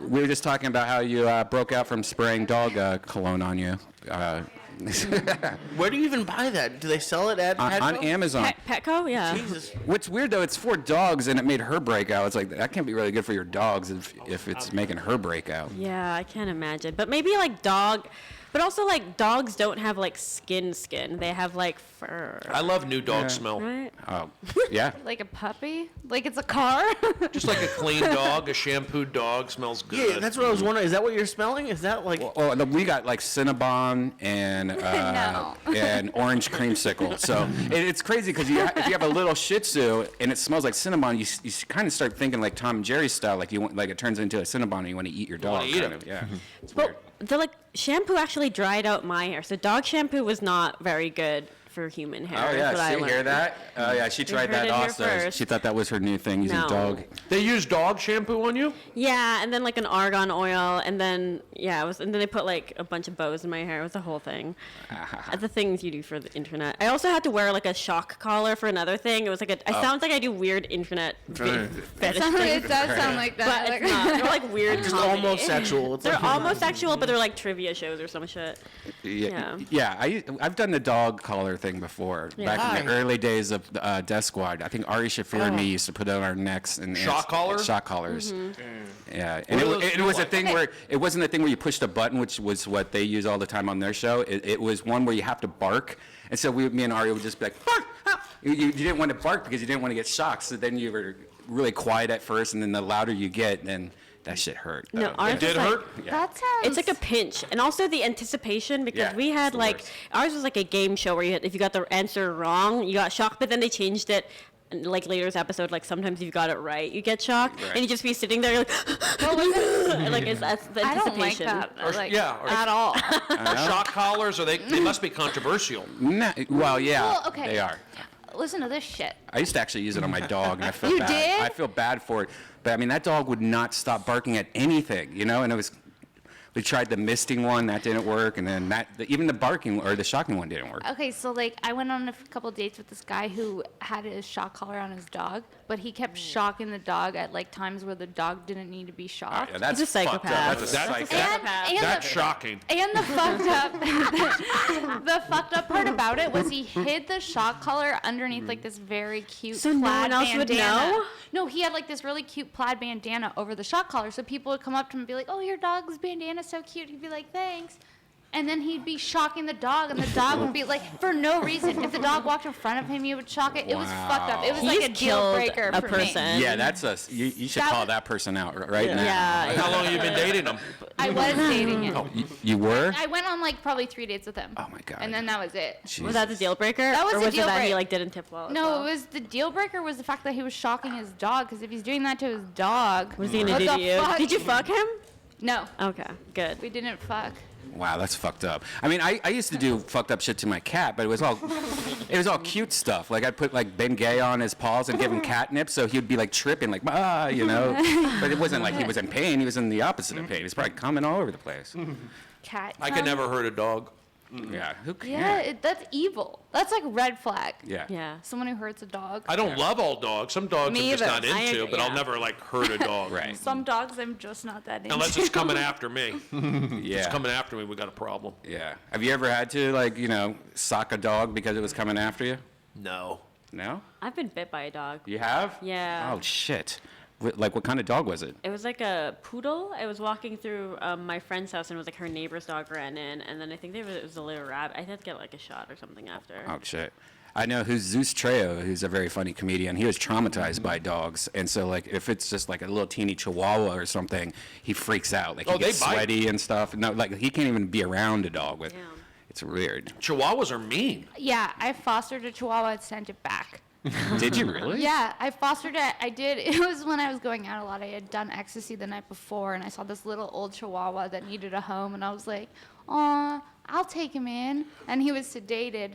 We were just talking about how you broke out from spraying dog cologne on you. Where do you even buy that? Do they sell it at on Petco? Amazon. Petco, yeah. Jesus. What's weird though, it's for dogs and it made her break out. It's like that can't be really good for your dogs if it's making her break out. Yeah, I can't imagine. But maybe like dog, but also like dogs don't have like skin. They have like fur. I love new dog smell. Right? Oh, yeah. Like a puppy? Like it's a car? Just like a clean dog, a shampooed dog smells good. Yeah, that's what I was wondering. Is that what you're smelling? Is that like? Well, we got like Cinnabon and No. and orange creamsicle. So it's crazy because if you have a little Shih Tzu and it smells like Cinnabon, you kind of start thinking like Tom and Jerry style, like it turns into a Cinnabon and you want to eat your dog. wanna eat kind it. of, yeah. It's weird. But the like shampoo actually dried out my hair. So dog shampoo was not very good for human hair. Oh is yeah, what I see, hear learned. that? Oh yeah, she tried heard that it here also. first. She thought that was her new thing, using No. dog. They use dog shampoo on you? Yeah, and then like an argan oil, and then and then they put like a bunch of bows in my hair. It was a whole thing. The things you do for the internet. I also had to wear like a shock collar for another thing. It was like it sounds like I do weird internet fetish It things, does sound like that. but it's not. They're like weird. Just comedy. almost sexual. It's They're like, almost sexual, but they're like trivia shows or some shit. Yeah, Yeah. I've done the dog collar thing before. Yeah. Back in the early days of Deathsquad. I think Ari Shafir and me used to put it on our necks and Shock collar? Shock collars. Mm-hmm. Yeah, and do those it feel was a like? thing where it wasn't a thing where you pushed a button, which was what they use all the time on their show. It was one where you have to bark, and so me and Ari would just be like, bark! Ah! You didn't want to bark because you didn't want to get shocked. So then you were really quiet at first, and then the louder you get, then that shit hurt. No, ours It did was, like, hurt? That sounds. It's like a pinch, and also the anticipation because Yeah, we it's had the like worst. ours was like a game show where if you got the answer wrong, you got shocked. But then they changed it, and, like later's episode. Like sometimes if you got it right, you get shocked, Right. and you just be sitting there like, and, like that's the I don't like anticipation. that. Like, or- at all. Shock collars, or they must be controversial. Well, yeah, Well, okay. they are. Listen to this shit. I used to actually use it on my dog, and I feel You bad. did? I feel bad for it, but I mean that dog would not stop barking at anything, and it was. We tried the misting one, that didn't work, and then even the barking or the shocking one didn't work. Okay, so like I went on a couple dates with this guy who had his shock collar on his dog, but he kept shocking the dog at like times where the dog didn't need to be shocked. Yeah, that's He's a fucked up. psychopath. That's a That- psychopath. And That's the, shocking. and the fucked up, the fucked up part about it was he hid the shock collar underneath like this very cute So no plaid one else would bandana. know? No, he had like this really cute plaid bandana over the shock collar, so people would come up to him and be like, "Oh, your dog's bandana's so cute." He'd be like, "Thanks." And then he'd be shocking the dog, and the dog would be like, for no reason. If the dog walked in front of him, he would shock it. It was fucked up. It was like He's a deal killed breaker a for person. me. Yeah, that's us. You should That call was- that person out right now. Yeah. How long have you been dating them? I was dating him. You were? I went on like probably 3 dates with him. Oh my God. And then that was it. Was that the deal breaker? That was or the was deal it that he break- like didn't tip well? as No, well? it was the deal breaker was the fact that he was shocking his dog. Because if he's doing that to his dog, Was he gonna what do the to you? fuck? Did you fuck him? No, Okay, good. we didn't fuck. Wow, that's fucked up. I mean, I used to do fucked up shit to my cat, but it was all cute stuff. Like I'd put like Bengay on his paws and give him catnip, so he'd be like tripping, like But it wasn't like he was in pain. He was in the opposite of pain. He was probably coming all over the place. Cat. I could never hurt a dog. Yeah. Who can? Yeah, that's evil. That's like red flag. Yeah. Yeah. Someone who hurts a dog. I don't love all dogs. Some dogs Me I'm just either. not I into, agree, but I'll yeah. never like hurt a dog. Right. Some dogs I'm just not that into. Unless it's coming after me. If Yeah. it's coming after me, we got a problem. Yeah. Have you ever had to like sock a dog because it was coming after you? No. No. I've been bit by a dog. You have? Yeah. Oh shit. Like what kind of dog was it? It was like a poodle. I was walking through my friend's house and it was like her neighbor's dog ran in, and then I think it was a little rabbit. I had to get like a shot or something after. Oh shit. I know who's Zeus Trejo, who's a very funny comedian. He was traumatized by dogs, and so like if it's just like a little teeny Chihuahua or something, he freaks out. Like he gets they bite. sweaty and stuff. No, like he can't even be around a dog with. Damn. It's weird. Chihuahuas are mean. Yeah, I fostered a Chihuahua and sent it back. Did you really? Yeah, I fostered it. I did. It was when I was going out a lot. I had done ecstasy the night before, and I saw this little old Chihuahua that needed a home, and I was like, "Aw, I'll take him in." And he was sedated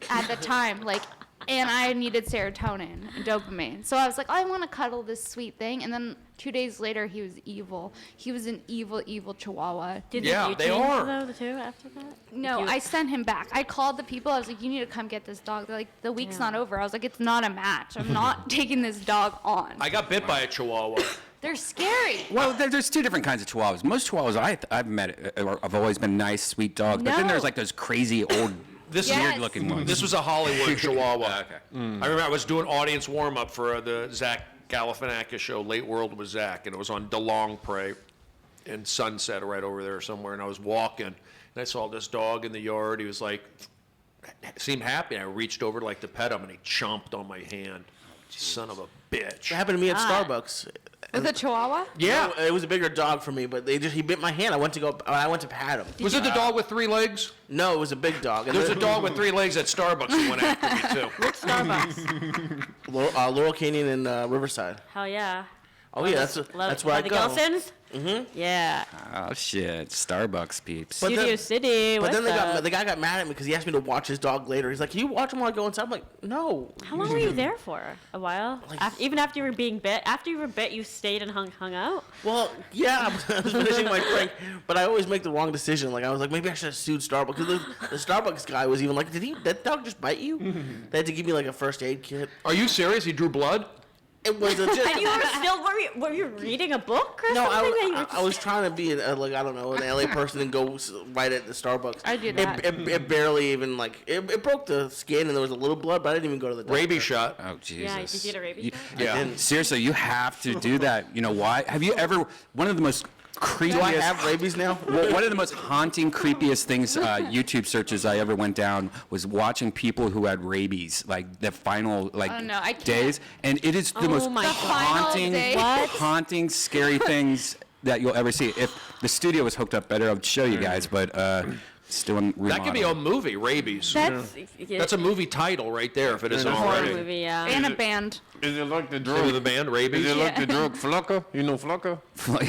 at the time, like, and I needed serotonin and dopamine. So I was like, I want to cuddle this sweet thing. And then 2 days later, he was evil. He was an evil, evil Chihuahua. Did Yeah, you they change are. though too after that? No, I sent him back. I called the people. I was like, you need to come get this dog. They're like, the week's not over. I was like, it's not a match. I'm not taking this dog on. I got bit by a Chihuahua. They're scary. Well, there's two different kinds of Chihuahuas. Most Chihuahuas I've met have always been nice, sweet dogs. But then No. there's like those crazy old, This Yes. weird-looking ones. This was a Hollywood Chihuahua. Okay. I remember I was doing audience warm-up for the Zach Galifianakis show, Late World with Zach, and it was on DeLong Prairie in Sunset right over there somewhere, and I was walking, and I saw this dog in the yard. He was like, seemed happy, and I reached over to like to pet him, and he chomped on my hand. Son of a bitch. It happened to me at Starbucks. With a Chihuahua? Yeah. It was a bigger dog for me, but he bit my hand. I went to pat him. Was it the dog with 3 legs? No, it was a big dog. And There was a then- dog with 3 legs at Starbucks that went after me, too. Which Starbucks? Laurel Canyon in Riverside. Hell yeah. Oh yeah, that's where I the go. Gelsons? Mm-hmm. Yeah. Oh shit, Starbucks peeps. But Studio then- City. But What's then up? the guy got mad at me because he asked me to watch his dog later. He's like, "Can you watch him while I go inside?" I'm like, "No." How long were you there for? A while? Like- Even after you were being bit? After you were bit, you stayed and hung out? Well, yeah, I was finishing my drink, but I always make the wrong decision. Like I was like, maybe I should have sued Starbucks because the Starbucks guy was even like, "Did that dog just bite you?" They had to give me like a first aid kit. Are you serious? He drew blood? It was a just. And you were still, were you reading a book or No, something? that you were I was trying to be like I don't know an LA person and go right at the Starbucks. I do that. It barely even like it broke the skin and there was a little blood, but I didn't even go to the doctor. Rabies shot. Oh Jesus. Yeah, did you get a rabies You- shot? Yeah. And Seriously, you have to do that. You know why? Have you ever? One of the most creepiest. do I have rabies now? One of the most haunting, creepiest things YouTube searches I ever went down was watching people who had rabies, like the final like Oh, no, I can't. days, and it is the Oh most my God. The final haunting, day. What? haunting, scary things that you'll ever see. If the studio was hooked up better, I would show you guys, but still in remodel. That could be a movie, Rabies. That's a movie title right there if it isn't horror already. movie, yeah. And a band. Is it like the Name drug? of the band, Rabies? Is it like the drug Flocka? You know Flocka?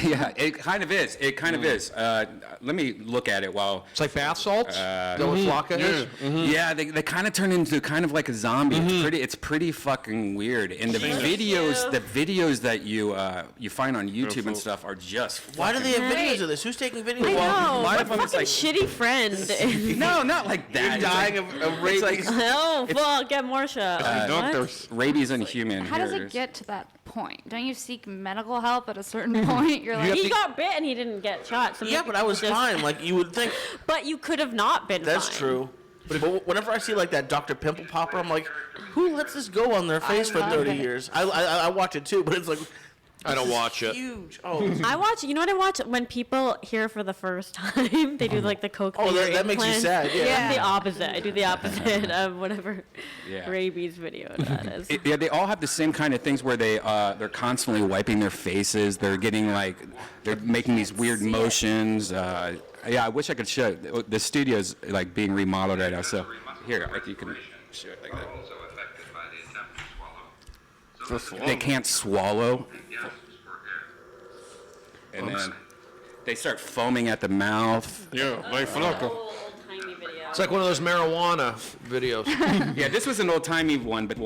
Yeah, it kind of is. It kind of is. Let me look at it while. It's like bath salts? Is that what Flocka is? Yeah, they kind of turn into kind of like a zombie. It's pretty fucking weird. And the videos that you find on YouTube and stuff are just. Why do they have Right. videos of this? Who's taking videos? I know. a lot What of them it's fucking shitty friend. No, not like that. You're It's dying like- of rabies. it's like Oh, well, get more shot. Doctors. rabies in human. How does Here it is. get to that point? Don't you seek medical help at a certain point? You're like, He got bit and he didn't get shot. So Yeah, maybe but I was just- fine. Like you would think. But you could have not been That's fine. true. But whenever I see like that Dr. Pimple Popper, I'm like, who lets this go on their face for love 30 it. years? I watch it too, but it's like I don't watch it. huge. Oh, I watch. You know what I watch when people hear for the first time? They do like the coke. Oh, finger that makes you implants. sad, yeah. I'm the opposite. I do the opposite of whatever Yeah. rabies video that is. Yeah, they all have the same kind of things where they're constantly wiping their faces. They're getting like they're making these weird motions. Yeah, I wish I could show it. The studio's like being remodeled right now. So here, like you can show it like that. They can't swallow, and then they start foaming at the mouth. Yeah, like Flocka. Old-timey video. It's like one of those marijuana videos. Yeah, this was an old timey one, but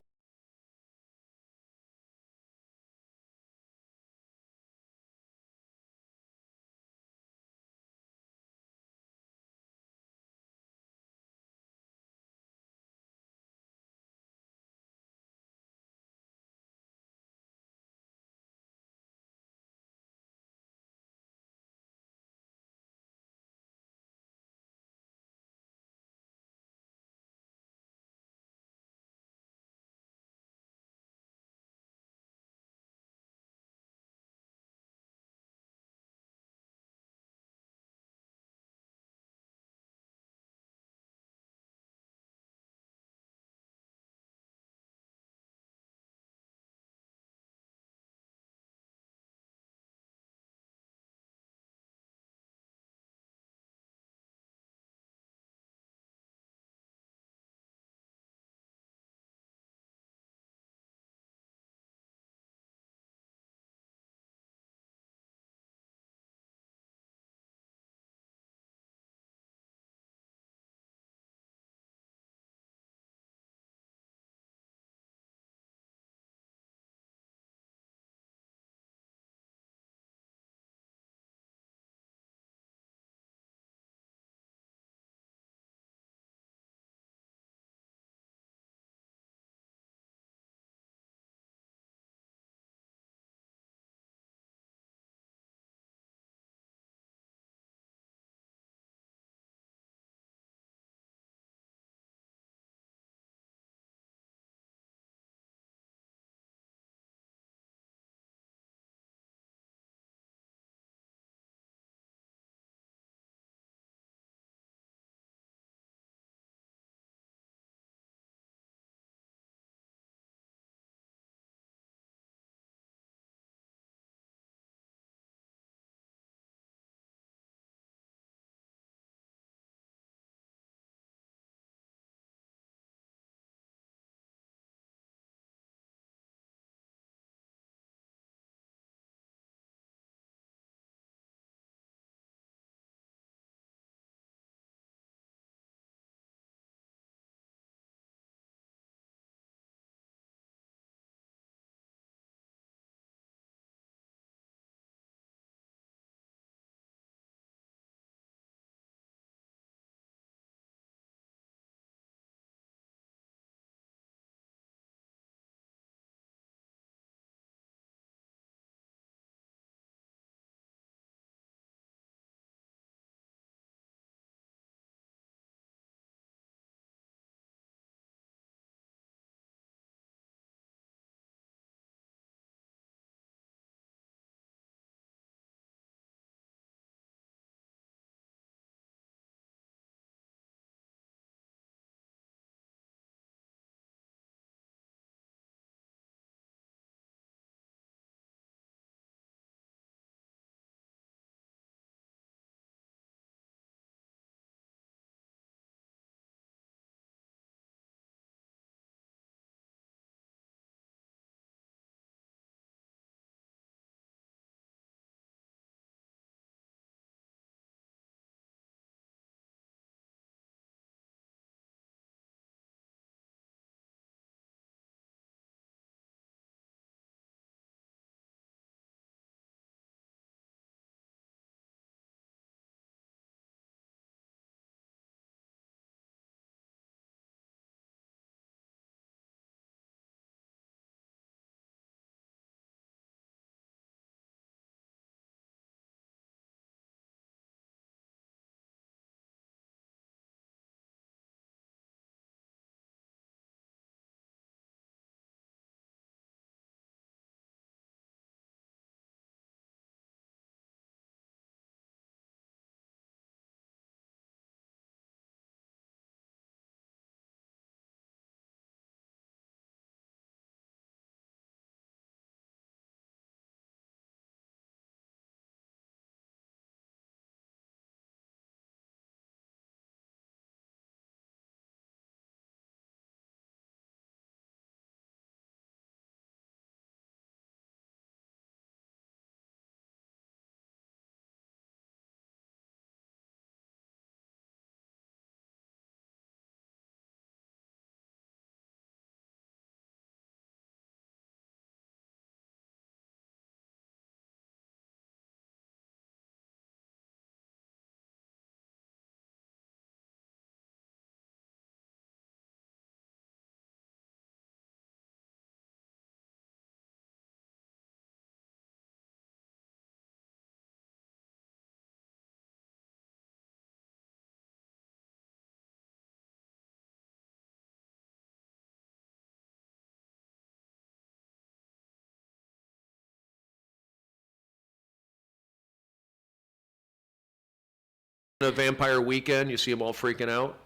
a vampire weekend, you see them all freaking out.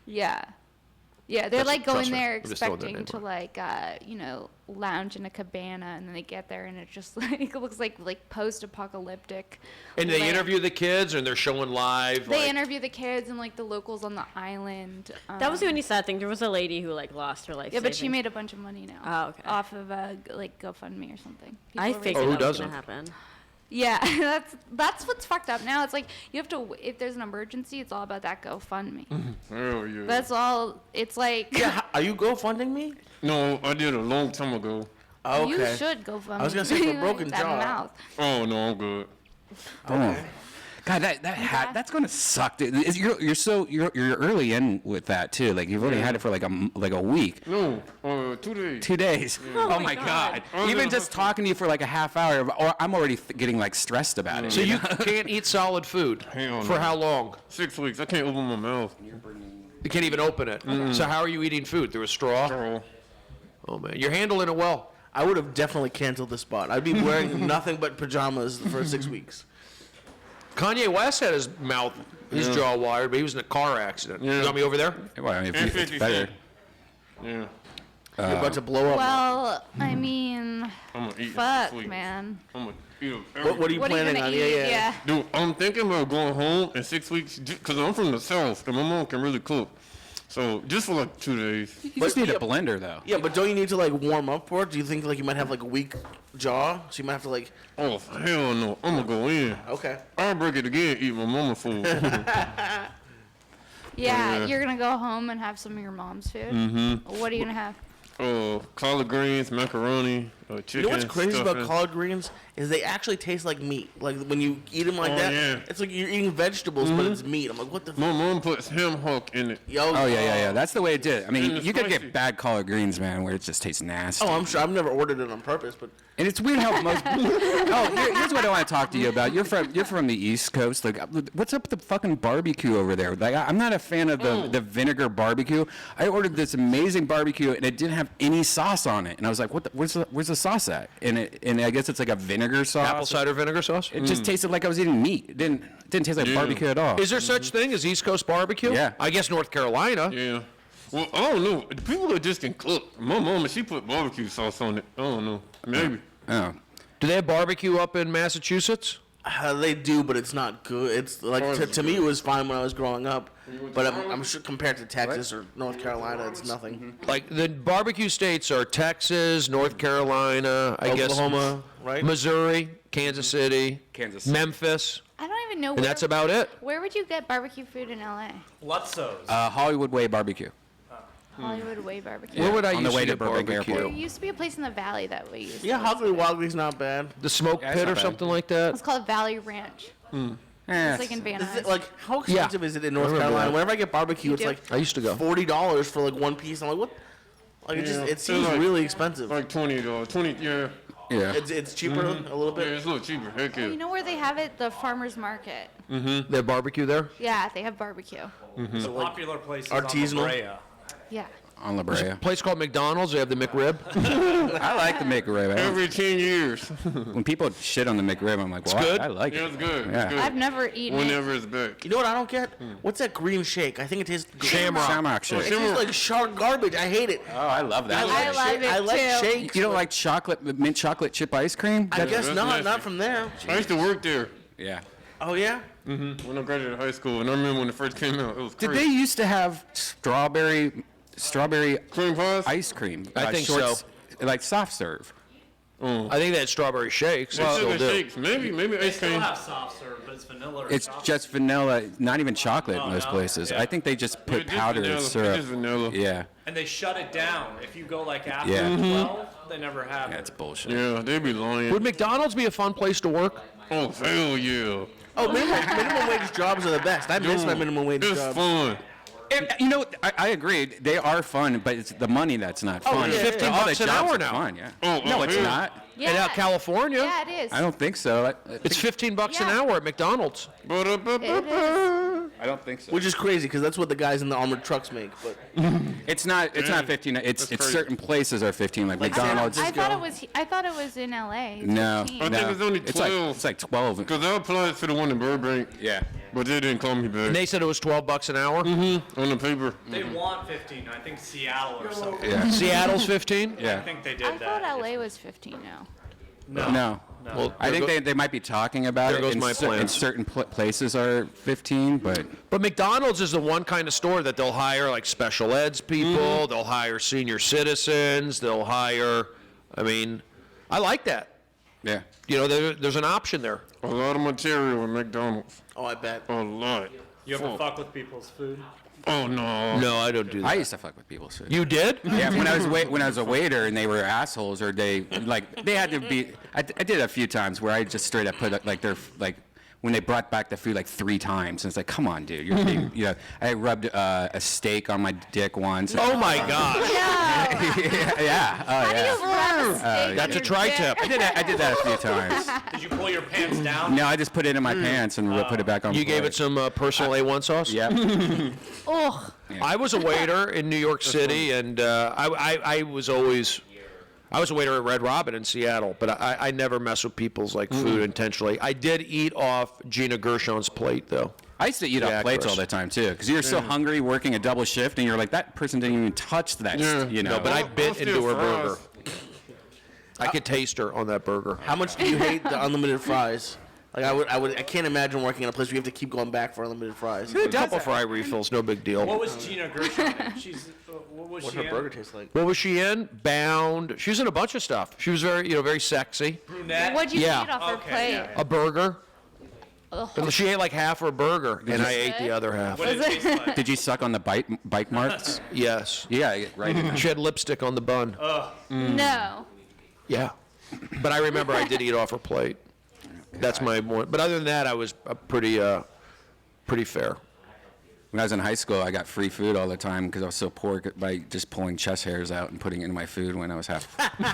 Yeah. Yeah, they're That's- like going trust me, there I'm just throwing that expecting to name lounge in a cabana, and then they get there and it just like looks like post-apocalyptic. And they land. interview the kids, and they're showing live. They like, interview the kids and like the locals on the island. That was the only sad thing. There was a lady who like lost her life. Yeah, but she savings. made a bunch of money now. Oh, okay. Off of like GoFundMe or something. I People are figured who that was doesn't? gonna happen. Yeah, that's what's fucked up now. It's like you have to if there's an emergency, it's all about that GoFundMe. Hell yeah. That's all. It's like Are you GoFunding me? No, I did a long time ago. Oh, you okay. should GoFundMe. I was gonna say for a broken That jaw. mouth. Oh, no, I'm good. Oh. God, that hat, that's gonna suck, dude. You're early in with that too. Like you've only had it for like a week. No, 2 days. 2 days. Oh my God. Even just talking to you for like a half hour, or I'm already getting like stressed about it. So you can't eat solid food Hell for no. how long? 6 weeks. I can't open my mouth. You can't even open it. So how are you eating food? Through a straw? Oh, Oh man, you're handling it well. I would have definitely canceled the spot. I'd be wearing nothing but pajamas for 6 weeks. Kanye West had his mouth, his jaw wired, but he was in a car accident. You want me over there? Well, I mean, and it's 50 better. Cent. Yeah. You're about to blow up. Well, I mean, I'm gonna eat fuck, sweets. man. I'm gonna eat them. What are you What are you planning gonna on? eat? Yeah. Dude, I'm thinking about going home in 6 weeks because I'm from the South and my mom can really cook. So just for like 2 days. You just need a blender though. Yeah, but don't you need to like warm up for it? Do you think like you might have like a weak jaw, so you might have to like? Oh, hell no. I'm gonna go in. Okay. I'll break it again, eat my mama food. Yeah, you're gonna go home and have some of your mom's food. Mm-hmm. What are you gonna have? Collard greens, macaroni, chicken. You know what's crazy about stuffing. collard greens is they actually taste like meat. Like when you eat them like Oh, that, yeah. it's like you're eating vegetables, but it's meat. I'm like, what the? My mom puts ham hock in it. Yo. Oh yeah. That's the way it did. I mean, And it's you could spicy. get bad collard greens, man, where it just tastes nasty. Oh, I'm sure. I've never ordered it on purpose, but And it's weird how most. Here's what I want to talk to you about. You're from the East Coast. Like, what's up with the fucking barbecue over there? Like, I'm not a fan of the vinegar barbecue. I ordered this amazing barbecue and it didn't have any sauce on it. And I was like, where's the sauce at? And I guess it's like a vinegar sauce. Apple cider vinegar sauce? It just tasted like I was eating meat. It didn't taste like Yeah. barbecue at all. Is there such thing as East Coast barbecue? Yeah. I guess North Carolina. Yeah. Well, I don't know. The people that just can cook. My mama, she put barbecue sauce on it. I don't know. Maybe. Oh. Do they have barbecue up in Massachusetts? they do, but it's not good. It's like to me, it was fine when I was growing up, but I'm sure compared to Texas or North Carolina, it's nothing. Like the barbecue states are Texas, North Carolina, I guess Oklahoma, right? Missouri, Kansas City, Kansas City. Memphis, I don't even know and where. that's about it. Where would you get barbecue food in LA? Lutzo's. Hollywood Way Barbecue. Hollywood Way Barbecue. Where would I on the used way to to get Burbank barbecue? There Airport. used to be a place in the valley that we used. Yeah, to Hockley Wogley's not bad. The smoke Yeah, it's pit not or bad. something like It's that. called Valley Ranch. It's like in Van Is it, Nuys. like, how expensive is it in North remember Carolina? that. Whenever I get barbecue, You it's do? like I used to go. $40 for like one piece. I'm like, what? Like Yeah, it seems like- really expensive. Like $20. 20, yeah. Yeah. It's cheaper a little Yeah, bit. it's a little cheaper. Heck yeah. You know where they have it? The farmers market. They have barbecue there. Yeah, they have barbecue. The popular place is artisanal? on La Brea. Yeah. On La Brea. Place called McDonald's. They have the McRib. I like the McRib. Every 10 years. When people shit on the McRib, I'm like, well, good. I like Yeah, it. it's good. Yeah. It's good. I've never eaten it. Whenever it's back. You know what I don't get? What's that green shake? I think it tastes Shamrock shake. It tastes like shark garbage. I hate it. Oh, I love that. I love it I like too. shakes. You don't like mint chocolate chip ice cream? I guess That's not. nasty. Not from there. I used to work there Yeah. Oh yeah. when I graduated high school, and I remember when it first came out. It was Did crazy. they used to have strawberry cream pies? ice cream? I think shorts, like soft serve. I think they had strawberry shakes. They Well, still do. shakes. Maybe They ice still cream. have soft serve, but it's vanilla or It's chocolate. just vanilla, not even chocolate in most no? places. Yeah. I think they just put It's just powdered vanilla. It's syrup. just vanilla. Yeah. And they shut it down. If you go like after Yeah. 12, they never have That's it. bullshit. Yeah, they be lying. Would McDonald's be a fun place to work? Oh, hell yeah. Oh, minimum wage jobs are the best. I miss my Dude, minimum wage It's jobs. fun. You know, I agree. They are fun, but it's the money that's not fun. yeah, yeah. 15 All the bucks an jobs hour are now. Fun, yeah. Oh, No, oh, it's yeah. not. Yeah. In California, Yeah, it is. I don't think so. it's 15 bucks an Yeah. hour at McDonald's. It is. I don't think so. Which is crazy because that's what the guys in the armored trucks make. But It's not 15. It's crazy. certain places are 15, like Like San McDonald's. Francisco. I thought it was in LA. It's No, 15. I think it's only 12. It's like 12. Because I applied to the one in Burbank, Yeah. but they didn't call me back. And they said it was $12 an hour. On the paper. They want 15. I think Seattle or something. Yeah. Seattle's 15. I Yeah. think they did I that. thought LA was 15 now. No. Well, I think they might be talking about There it. goes in my in plans. certain places are 15, but But McDonald's is the one kind of store that they'll hire like special eds people. They'll hire senior citizens. They'll hire. I mean, I like that. yeah. You know, there's an option there. A lot of material at McDonald's. oh, I bet. A lot. You ever fuck with people's food? Oh, no. No, I don't do that. I used to fuck with people's food. You did? Yeah, when I was a waiter and they were assholes or they had to be. I did it a few times where I just straight up put like their like when they brought back the food like 3 times and it's like, come on, dude, you're being, you know. I rubbed a steak on my dick once. Oh my gosh. yeah. Oh How do yeah. you rub a steak That's in a your tri-tip. dick? I did that a few times. Did you pull your pants down? No, I just put it in my pants and put it back on. You the gave plate. it some personal A1 sauce? Yeah. Ugh. I was a waiter in New York City, and I was always. I was a waiter at Red Robin in Seattle, but I never mess with people's like food intentionally. I did eat off Gina Gershon's plate, though. I used to eat Yeah, off plates Chris. all the time too, because you're so hungry working a double shift, and you're like, that person didn't even touch that. You know. No, but I bit still into her fries. burger. I could taste her on that burger. How much do you hate the unlimited fries? Like I can't imagine working in a place where you have to keep going back for unlimited fries. A couple fry refills, no big deal. What was Gina Gershon in? She's what was What's she her in? burger taste like? What was she in? Bound. She was in a bunch of stuff. She was very sexy. Brunette. What'd you Yeah. eat off her Okay, plate? yeah. A burger. Ugh. And she ate like half her burger, and I ate the good? other half. What did it taste like? Did you suck on the bike marks? Yes. Yeah, right. In there. She had lipstick on the bun. No. Yeah. But I remember I did eat off her plate. That's my one. But other than that, I was pretty fair. When I was in high school, I got free food all the time because I was so poor by just pulling chest hairs out and putting it in my food when I was half.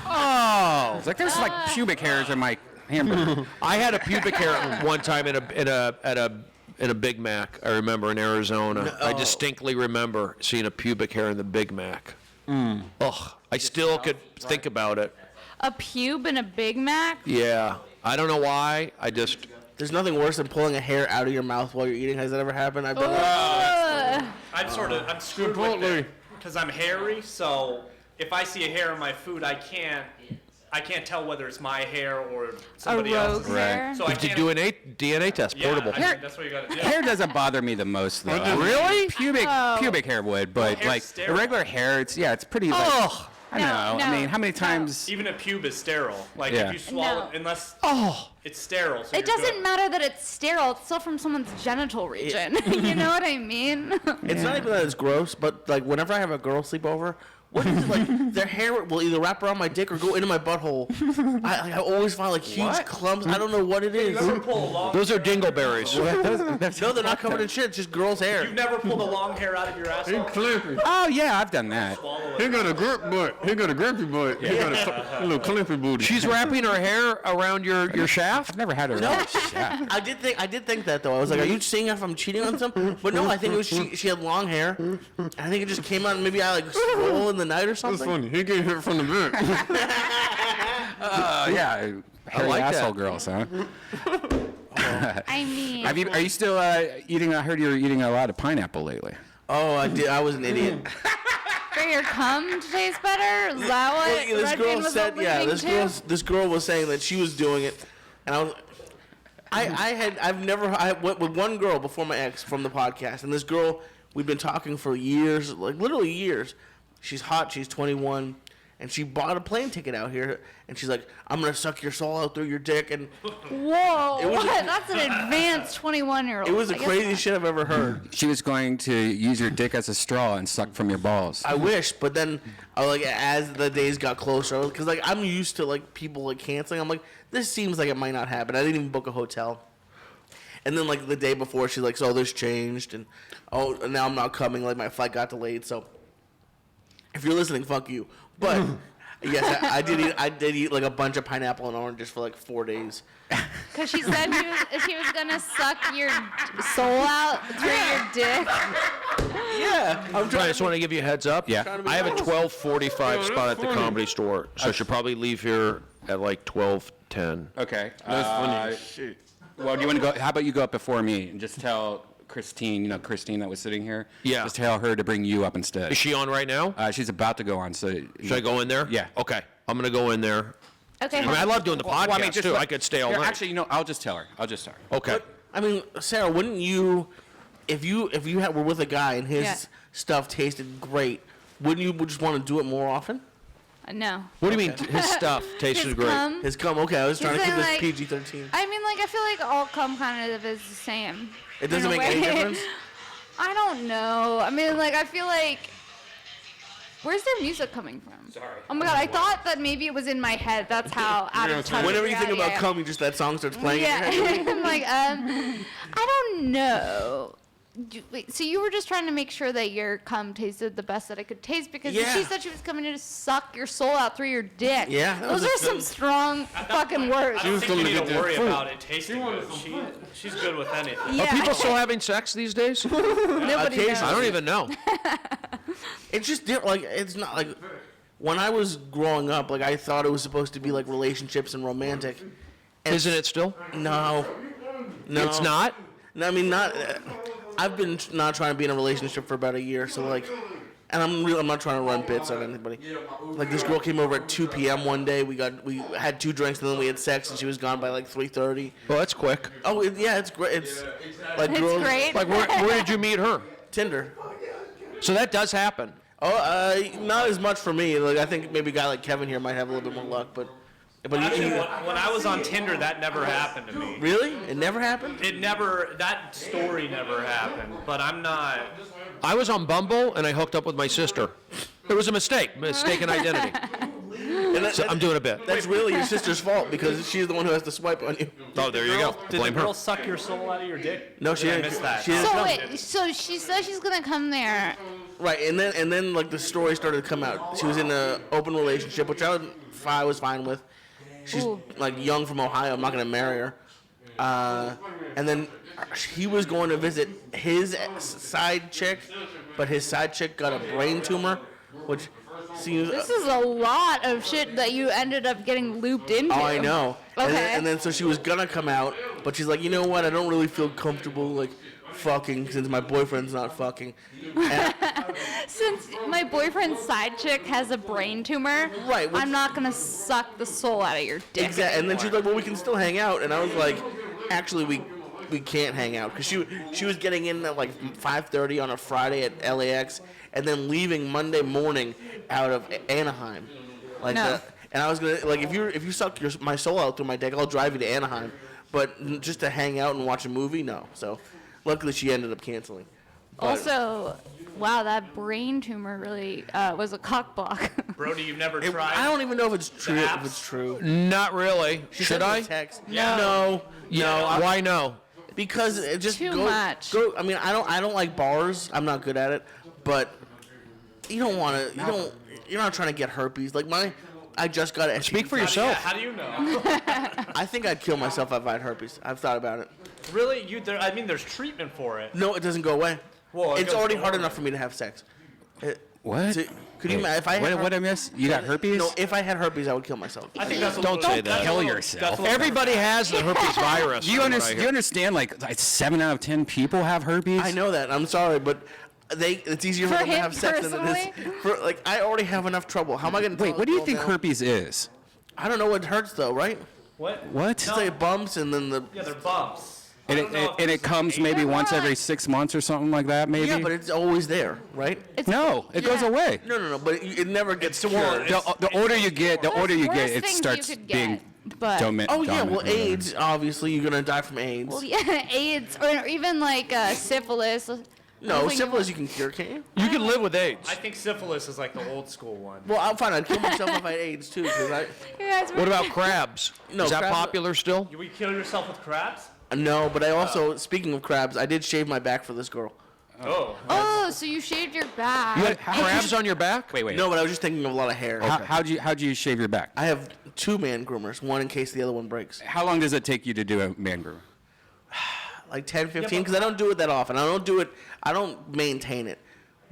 Oh. It's like there's like pubic hairs in my hamburger. I had a pubic hair one time in a Big Mac. I remember in Arizona. I distinctly remember seeing a pubic hair in the Big Mac. Ugh. I still could think about it. A pube and a Big Mac? Yeah. I don't know why. I just. There's nothing worse than pulling a hair out of your mouth while you're eating. Has that ever happened? I've done that. Ugh. I'm screwed with it because I'm hairy. So if I see a hair in my food, I can't tell whether it's my hair or A somebody rogue else's. hair? So I To can't do a DNA test, yeah, portable. I mean, that's what you got to do. Hair doesn't bother me the most though. Really? Pubic hair would, but hair's like sterile. irregular hair, it's pretty. Like, Ugh. I don't know. No, I mean, how many no. times? Even a pube is sterile. Like Yeah. if you swallow, No. unless Oh. it's sterile. So It you're doesn't good. matter that it's sterile. It's still from someone's genital region. You know what I mean? It's not even that it's gross, but like whenever I have a girl sleep over, what is it like? Their hair will either wrap around my dick or go into my butthole. I always find like huge clumps. I don't know what it is. You ever pull a long Those are hair out of your dingleberries. No, they're not covered in shit. It's just girls' hair. You've never pulled a long hair out of your He asshole? clippy. Oh yeah, I've done that. Swallow He it. got a grip butt. He got a grippy butt. He got a little clippy booty. She's wrapping her hair around your shaft? I've never had a. No, Yeah. I did think that though. I was like, are you seeing if I'm cheating on some? But no, I think it was she had long hair. I think it just came out and maybe I like swole in the night or That's something. funny. He get hit from the back. Yeah. Hairy like that. asshole girls, huh? I mean, Are you still eating? I heard you're eating a lot of pineapple lately. Oh, I did. I was an idiot. for your cum to taste better? Is that what Well, this Red girl Bean was said, yeah, alluding to? this girl was saying that she was doing it, and I went with one girl before my ex from the podcast, and this girl, we've been talking for years, like literally years. She's hot, she's 21, and she bought a plane ticket out here, and she's like, I'm gonna suck your soul out through your dick, and Whoa, It was a- what? That's an advanced 21-year-old. it was the craziest shit I've ever heard. She was going to use your dick as a straw and suck from your balls. I wish, but then as the days got closer, because like I'm used to like people like canceling, I'm like, this seems like it might not happen. I didn't even book a hotel. And then like the day before, she's like, so this changed, and now I'm not coming. Like my flight got delayed, so if you're listening, fuck you. But Yes, I did eat like a bunch of pineapple and oranges for like 4 days. Because she said she was gonna suck your soul out through your dick. Yeah, I'm I trying. just want to give you a heads up. Yeah. I have a 12:45 spot at the Comedy Store, so I should probably leave here at like 12:10. Okay. That's funny. Well, do you want to go? How about you go up before me and just tell Christine, Christine that was sitting here? Yeah. Just tell her to bring you up instead. Is she on right now? She's about to go on, so. Should I go in there? Yeah. Okay, I'm gonna go in there. Okay. I mean, I love doing the podcast Well, I mean, just too. let- I could stay all Here, night. Actually, I'll just tell her. Okay. I mean, Sarah, wouldn't you, if you were with a guy and his Yeah. stuff tasted great, wouldn't you just want to do it more often? No. What do you mean his stuff tasted His great? cum. His cum. Okay, I was trying to Is keep it this like- PG-13. I mean, like, I feel like all cum kind of is the same. It doesn't in a make any way. difference. I don't know. I mean, like, I feel like. Where's their music coming from? Sorry. Oh my god, I thought that maybe it was in my head. That's how out of touch. Whenever you with think reality about I am. cum, you just that song starts playing. Yeah. In your head. I'm like, I don't know. Wait, so you were just trying to make sure that your cum tasted the best that it could taste because Yeah. she said she was coming in to suck your soul out through your dick. Yeah, that was Those a- are some strong fucking words. I don't think you gonna need get to that worry food. about it tasting good. She's good with anything. Yeah. Are people still having sex these days? Nobody knows. I don't even know. It's just different. Like it's not like when I was growing up. Like I thought it was supposed to be like relationships and romantic. And Isn't it still? No. It's not? No, I mean not. I've been not trying to be in a relationship for about a year, so like, and I'm not trying to run bits on anybody. Like this girl came over at 2 p.m. one day. We had 2 drinks and then we had sex, and she was gone by like 3:30. Well, that's quick. Oh yeah, it's great. It's like It's girls great. Like, where did you meet her? Tinder. So that does happen. Oh, not as much for me. Like I think maybe a guy like Kevin here might have a little bit more luck, but Actually, when I was on Tinder, that never happened to me. really, it never happened. That story never happened, but I'm not. I was on Bumble and I hooked up with my sister. It was a mistaken identity. And So I'm doing a bit. That's really your sister's fault because she's the one who has to swipe on you. Oh, there you go. Did Blame the her. girl suck your soul out of your dick? No, she Did I didn't. miss that. She didn't So come. wait, so she says she's gonna come there. Right, and then like the story started to come out. She was in an open relationship, which I was fine with. She's Ooh. like young from Ohio. I'm not gonna marry her. And then he was going to visit his side chick, but his side chick got a brain tumor, which seems. This is a lot of shit that you ended up getting looped into. Oh, I know. Okay. And then so she was gonna come out, but she's like, you know what? I don't really feel comfortable like fucking since my boyfriend's not fucking. And, Since my boyfriend's side chick has a brain tumor, Right, which- I'm not gonna suck the soul out of your dick. exactly. And then she's anymore. like, well, we can still hang out. And I was like, actually, we can't hang out because she was getting in at like 5:30 on a Friday at LAX, and then leaving Monday morning out of Anaheim. Like, No. and I was gonna like if you suck my soul out through my dick, I'll drive you to Anaheim. But just to hang out and watch a movie, no. So, luckily she ended up canceling. But- Also, wow, that brain tumor really was a cock block. Brody, you've never It- tried. I don't even know if it's true. If apps? it's true. Not really. She Should sent me I? a text. Yeah. No. Yeah. Why no? Because it just Too go, much. Go. I mean, I don't like bars. I'm not good at it. But you don't want to. You're not trying to get herpes. Like I just got it. Speak for Yeah, yourself. how do you know? I think I'd kill myself if I had herpes. I've thought about it. Really? I mean, there's treatment for it. No, it doesn't go away. Well, it It's goes already away. hard enough for me to have sex. What? Could you imagine if I had What I miss? You got herpes? No, if I had herpes, I would kill myself. I think that's a Don't little, say that's that. a Kill little- yourself. that's a little- Everybody has the herpes virus. Do you, from what I do you hear. understand? Like 7 out of 10 people have herpes. I know that. I'm sorry, but it's easier for For them to him have sex than it is. For like, I already have enough trouble. How am I going to? Wait, what do you think herpes is? I don't know what hurts though, right? What? What? It's like bumps and then the. Yeah, they're bumps. And I don't know if it it's comes AIDS. maybe once not. every 6 months or something like that, maybe. Yeah, but it's always there, right? No, it goes Yeah. away. No, but it never gets It's the one- cured. The older you get, Worst it things starts you could being get, but dominant. Oh yeah, well AIDS, obviously you're gonna die from AIDS. well, yeah, AIDS or even like syphilis. No, Like, syphilis you can cure, can't you? You can live with AIDS. I think syphilis is like the old school one. Well, I'm fine. I'd kill myself if I had AIDS too, because I. You guys were- What about crabs? No, Is that crabs- popular still? You would kill yourself with crabs? No, but I also, speaking of crabs, I did shave my back for this girl. Oh, so you shaved your back. You had crabs on your back? Wait. No, but I was just thinking of a lot of hair. How'd you shave your back? I have 2 man groomers, one in case the other one breaks. How long does it take you to do a man groomer? Like 10, 15, because I don't do it that often. I don't maintain it.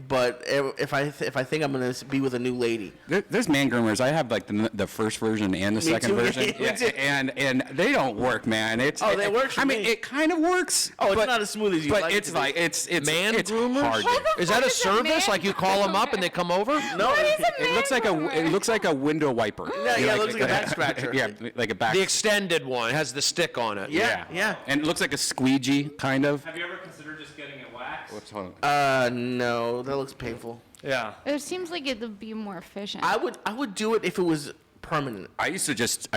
But if I think I'm gonna be with a new lady, There's man groomers. I have like the first version and the second too. version, Me too. and they don't work, man. They work for I mean, me. it kind of works. Oh, it's but, not as smooth as you but like it it's to be. like it's Man it's groomers? hard. What the Is that fuck a is service? man Like you call them up and they come over? no, It looks like a window wiper. Yeah, it looks like a back scratcher. Yeah, like a back. The extended one has the stick on it. yeah. And it looks like a squeegee, kind of. Have you ever considered just getting it waxed? What's on? No, that looks painful. Yeah. It seems like it would be more efficient. I would do it if it was permanent. I used to this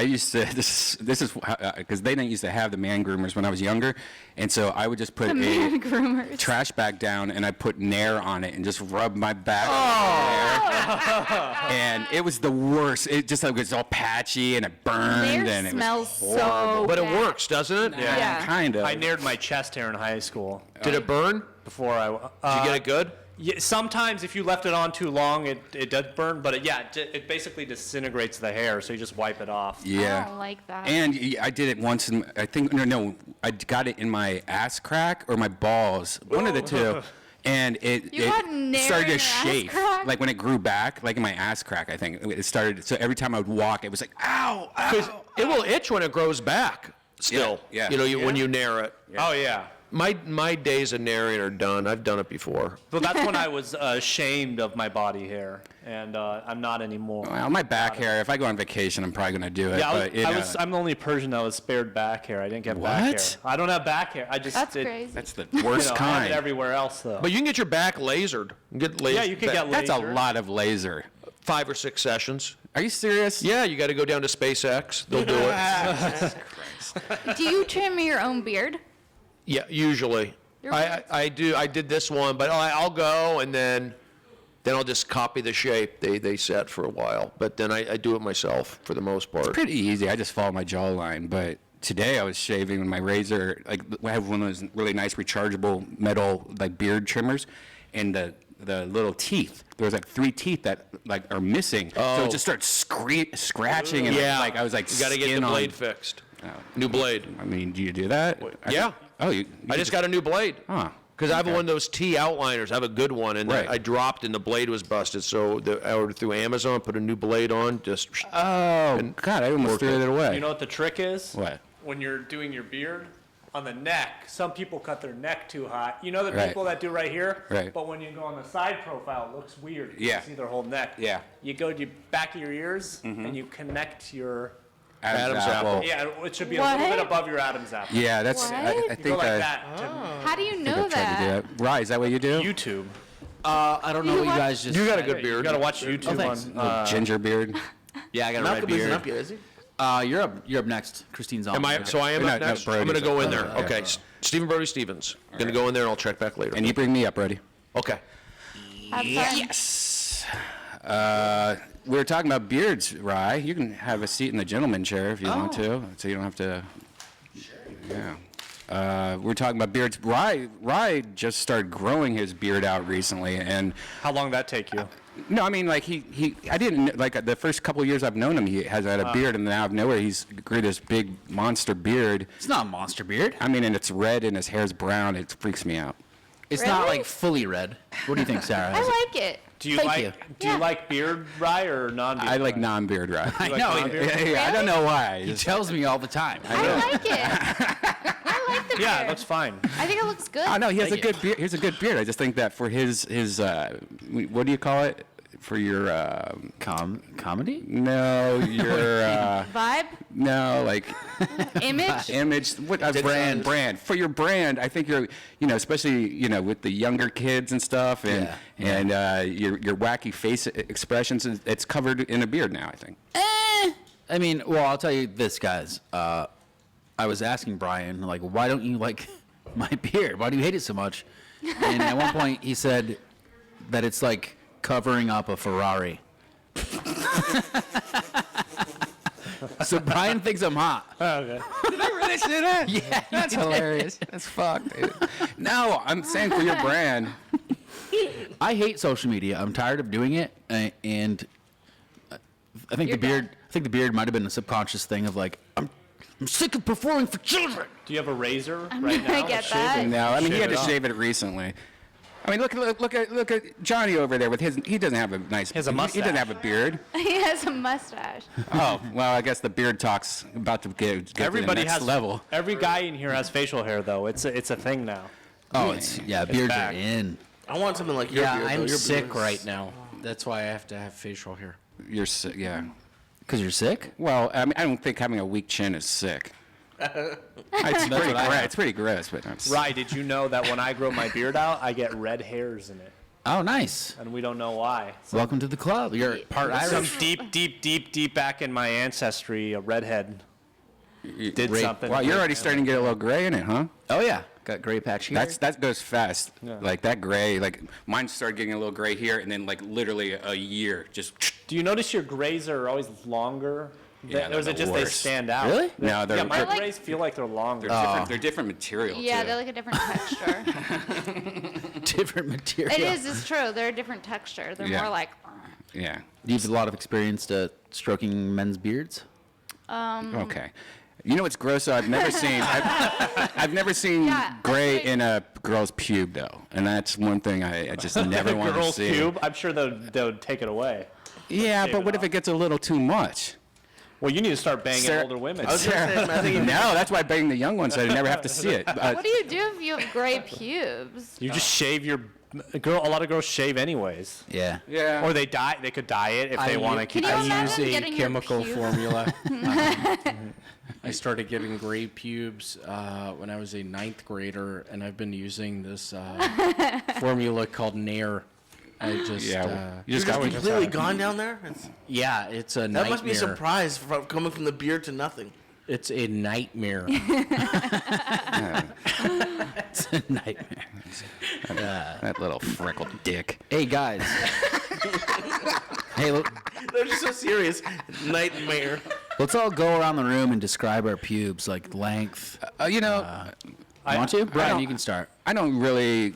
is because they didn't used to have the man groomers when I was younger, and so I would just put The man groomers. trash bag down and I put Nair on it and just rub my back. And it was the worst. It just like was all patchy and it burned Nair and it smells was horrible. so But it bad. works, doesn't it? Yeah. Kind of. I nared my chest hair in high school. Did it burn? Before I. Did you get it good? Yeah, sometimes if you left it on too long, it does burn. But it basically disintegrates the hair, so you just wipe it off. Yeah. I don't like that. And I did it once, and I think no, I got it in my ass crack or my balls, one of the two, and You got it Nair started in to your ass chafe, crack? like when it grew back, like in my ass crack. I think it started. So every time I would walk, it was like, ow, Because ow. it will itch when it grows back. Still, Yeah. You know, when you nair it. Oh yeah. My days of nairing are done. I've done it before. So that's when I was ashamed of my body hair, and I'm not anymore. Well, my back hair. If I go on vacation, I'm probably gonna do it. Yeah, but, you know, I'm the only Persian that was spared back hair. I didn't get back hair. What? I don't have back hair. I just That's did, crazy. that's the You worst know, I have it kind. everywhere else though. But you can get your back lasered. You can get laser. Yeah, you can get That's a laser. lot of laser. 5 or 6 sessions. Are you serious? Yeah, you got to go down to SpaceX. They'll do it. Do you trim your own beard? Yeah, usually. I do. I did this one, but I'll go and then I'll just copy the shape they set for a while. But then I do it myself for the most part. Pretty easy. I just follow my jawline. But today I was shaving with my razor. Like I have one of those really nice rechargeable metal like beard trimmers, and the little teeth. There was like 3 teeth that like are missing. So it just starts scratching and Yeah, like I was like you got to get the skin blade on. fixed. New blade. I mean, do you do that? Yeah. Oh, you I just got a new blade. Huh. Because I have one of those T outliners. I have a good one, and Right. I dropped and the blade was busted. So I ordered through Amazon, put a new blade on. Just Oh God, I almost threw it away. You know what the trick is? What? When you're doing your beard, on the neck, some people cut their neck too high. You know the Right. people that do right here? Right. But when you go on the side profile, it looks weird. You Yeah. can see their whole neck. Yeah. You go to the back of your ears, and you connect your... Adam's apple. Yeah, it should be a little What? bit above your Adam's apple. Yeah, that's. What? I You go think like I that to How do you think know I tried to do that? that. Right? Is that what you do? YouTube. I don't know what you what? guys just. You got a said. good beard. You gotta watch YouTube thanks. on... Ginger beard. Yeah, I got a red Malcolm isn't beard. up yet, is he? You're up next. Christine's on. Am I? So I am No, up no, next. I'm Brody's going to go up. in there. Oh, Okay. Stephen Brody Stevens. Going to go in there, and I'll check back later. And you bring me up, Brody. Okay. Have fun. Yes. We were talking about beards, Rye. You can have a seat in the gentleman chair if you want to, so you don't have to. Yeah. We're talking about beards. Rye just started growing his beard out recently, and How long did that take you? no, I mean like I didn't like the first couple of years I've known him. He has had a beard, and then out of nowhere he's grew this big monster beard. It's not a monster beard. I mean, and it's red, and his hair's brown. It freaks me out. It's not Really? like fully red. What do you think, Sarah? I like it. Do you Thank like you. Do you Yeah. like beard rye or non-beard? I like rye? non-beard Rye. I like know. non-beard? I don't know why. He tells me all the time. I like it. I like the beard. Yeah, it looks fine. I think it looks good. Oh no, he has a Thank good beard. He has a good beard. I just think that for his what do you call it? For your Comedy? no, your Vibe, no, like image. image. What brand for your brand? I think you're especially with the younger kids and stuff, and Yeah. and your wacky face expressions. It's covered in a beard now. I think. I mean, well, I'll tell you this, guys. I was asking Brian, like, why don't you like my beard? Why do you hate it so much? And at one point, he said that it's like covering up a Ferrari. So Brian thinks I'm hot. Okay. Did I really say that? Yeah, That's hilarious. That's fucked, dude. No, I'm saying for your brand. I hate social media. I'm tired of doing it, and I think the beard. I think the beard might have been a subconscious thing of like I'm sick of performing for children. Do you have a razor I right mean, now? I get that. No, I mean he had to Shave it shave it recently. I mean, look at Johnny over there with his. He doesn't have a nice. He has a He doesn't mustache. have a beard. He has a mustache. Oh well, I guess the beard talk's about to get to Everybody the next has level. Every guy in here has facial hair, though. It's a thing now. Oh, it's beards back. are in. I want something like your Yeah, beard, though. I'm Your sick beard is- right now. That's why I have to have facial hair. You're sick, yeah. Because you're sick? Well, I mean, I don't think having a weak chin is sick. It's pretty gross, but not sick. Rye, did you know that when I grow my beard out, I get red hairs in it, Oh, nice. and we don't know why. Welcome to the club. You're part Some Irish. deep back in my ancestry, a redhead did something. Wow, you're already starting to get a little gray in it, huh? Oh, yeah. Got gray patch here. That goes fast. Yeah. Like that gray, like mine started getting a little gray here, and then like literally a year just. Do you notice your grays are always longer? Yeah, Or is they're it the just they worst. stand out? Really? No, they're, Yeah, my they're, like- grays feel like they're longer. they're different material Yeah, too. they're like a different texture. different material. It is. It's true. They're a different texture. They're Yeah. more like. Yeah. Do you have a lot of experience stroking men's beards? Okay. You know what's gross? Though? I've never seen. I've never seen Yeah, gray that's right. in a girl's pube though, and that's one thing I just never want to Girls' see. cube. I'm sure they'll take it away. Yeah, Shave but it what if off. it gets a little too much? Well, you need to start banging Sarah- older women. I was gonna say, I think No, that's why I bang the young ones so I never have to see it. What do you do if you have gray pubes? You just shave your girl. A lot of girls shave anyways, Yeah. Yeah. or they dye. They could dye it if they want to Can keep. you it. imagine use a getting your chemical pubes- formula. I started getting gray pubes when I was a 9th grader, and I've been using this formula called Nair. I just Yeah. You're You just just got completely gone down there? yeah, it's a That nightmare. must be a surprise from coming from the beard to nothing. It's a nightmare. It's a nightmare. that little freckled dick. Hey, guys. Hey, They're just so serious. Nightmare. let's all go around the room and describe our pubes, like length. You know, Want to? Brian, don't- you can start. I don't really.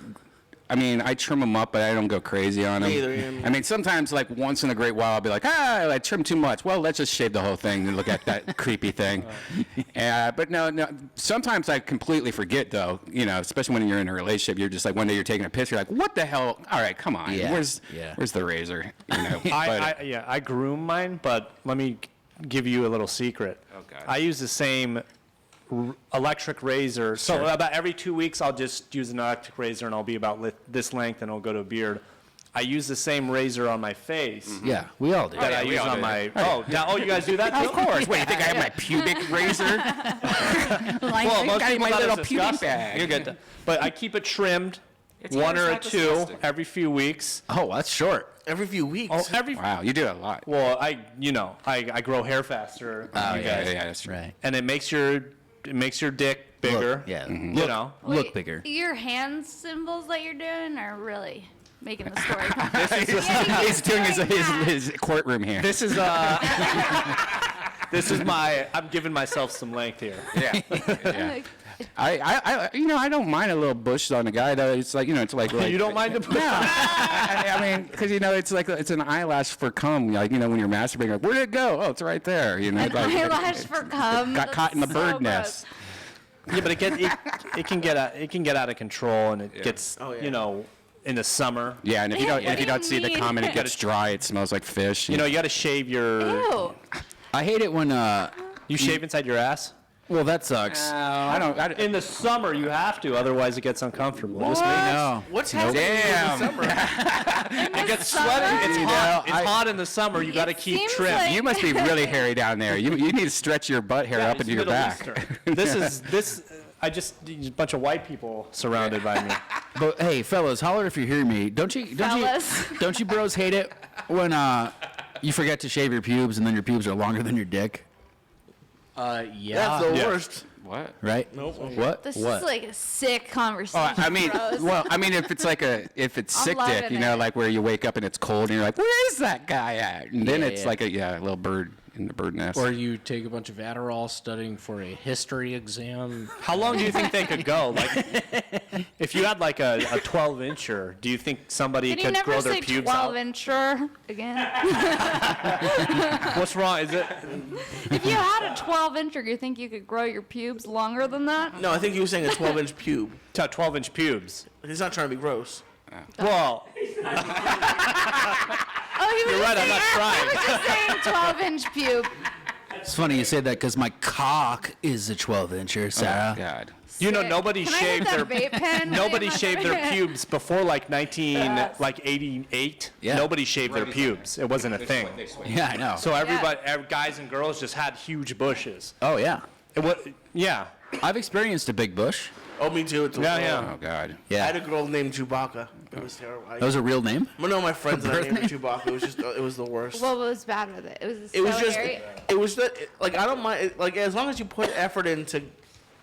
I mean, I trim them up, but I don't go crazy on them. Me either, yeah. I mean, sometimes, like once in a great while, I'll be like, I trimmed too much. Well, let's just shave the whole thing and look at that creepy thing. But no. Sometimes I completely forget, though. You know, especially when you're in a relationship, you're just like one day you're taking a piss, you're like, what the hell? All right, come on. Yeah, Where's yeah. the razor? You know. I groom mine, but let me give you a little secret. Okay. I use the same electric razor. So about every 2 weeks, I'll just use an electric razor, and I'll be about this length, and it'll go to a beard. I use the same razor on my face Yeah, we all do. that I we use all on do. my. Oh, you guys do that too? Of course. Wait, you think I have my pubic razor? Well, most got people my thought it little was pubic disgusting. bag. You're good. But I keep it trimmed, one or two every few weeks. Oh, that's short. Every few weeks. Oh, every. Wow, you do a lot. Well, I grow hair faster than you guys, Yeah, that's right. and it makes your dick bigger. Look, yeah. You know. Look Wait, bigger. Your hand symbols that you're doing are really making the story come. He's doing his courtroom here. This is I'm giving myself some length here. Yeah. I don't mind a little bush on the guy though. It's like it's like You don't mind the push? I mean, because it's like it's an eyelash for cum. Like when you're masturbating, like where did it go? Oh, it's right there. An like, eyelash for cum. got caught in the That's so bird nest. Yeah, but it can get out of control, and it gets Oh, yeah. In the summer. Yeah, and if you What don't do if you you don't see the mean? cum and it gets dry, it smells like fish. You got to shave your. Ew. I hate it when, You shave inside your ass. well, that sucks. I don't. In the summer, you have to, otherwise it gets uncomfortable. Just me. No. What's happening in the Damn. summer? It gets sweaty. It's hot. It's hot in the summer. You got to It keep seems trim. like- You must be really hairy down there. You need to stretch your butt hair up It's into your Middle back. Eastern. This. I just a bunch of white people surrounded by me. But hey, fellas, holler if you hear me. Don't you bros hate it when you forget to shave your pubes and then your pubes are longer than your dick? Yeah. That's the Yeah. worst. What? right? Nope. What? This What? is like a sick conversation. Oh, I mean, bros. well, I mean, if it's I'm sick loving dick, you know, it. like where you wake up and it's cold and you're like, where is that guy at? And then Yeah, it's yeah. like a little bird in the bird nest. Or you take a bunch of Adderall studying for a history exam. How long do you think they could go? Like, if you had like a 12-incher, do you think somebody Can you could never grow their say pubes out? 12-incher again? What's wrong? Is it? If you had a 12-incher, you think you could grow your pubes longer than that? No, I think he was saying a 12-inch pube. 12-inch pubes. He's not trying to be gross. Well, Oh, he was You're just right, I'm not saying, trying. He was just saying 12-inch pube. It's funny you say that because my cock is a 12-incher, Sarah. Oh, God. you know, Sick. nobody Can I shaved hit their that vape pen? nobody shaved their pubes before like 88. Yeah. Nobody shaved their pubes. It wasn't a thing. Yeah, I know. So everybody, guys and girls, just had huge bushes. Oh, yeah. It was, yeah. I've experienced a big bush. Oh, me too. Yeah. Oh, God. I had Yeah. a girl named Chewbacca. It was terrible. That was a real name? No, my friends and I birth named her Chewbacca. It was just, it was the worst. What was bad with it? It was It was so just, hairy. it was that, like, I don't mind, like, as long as you put effort into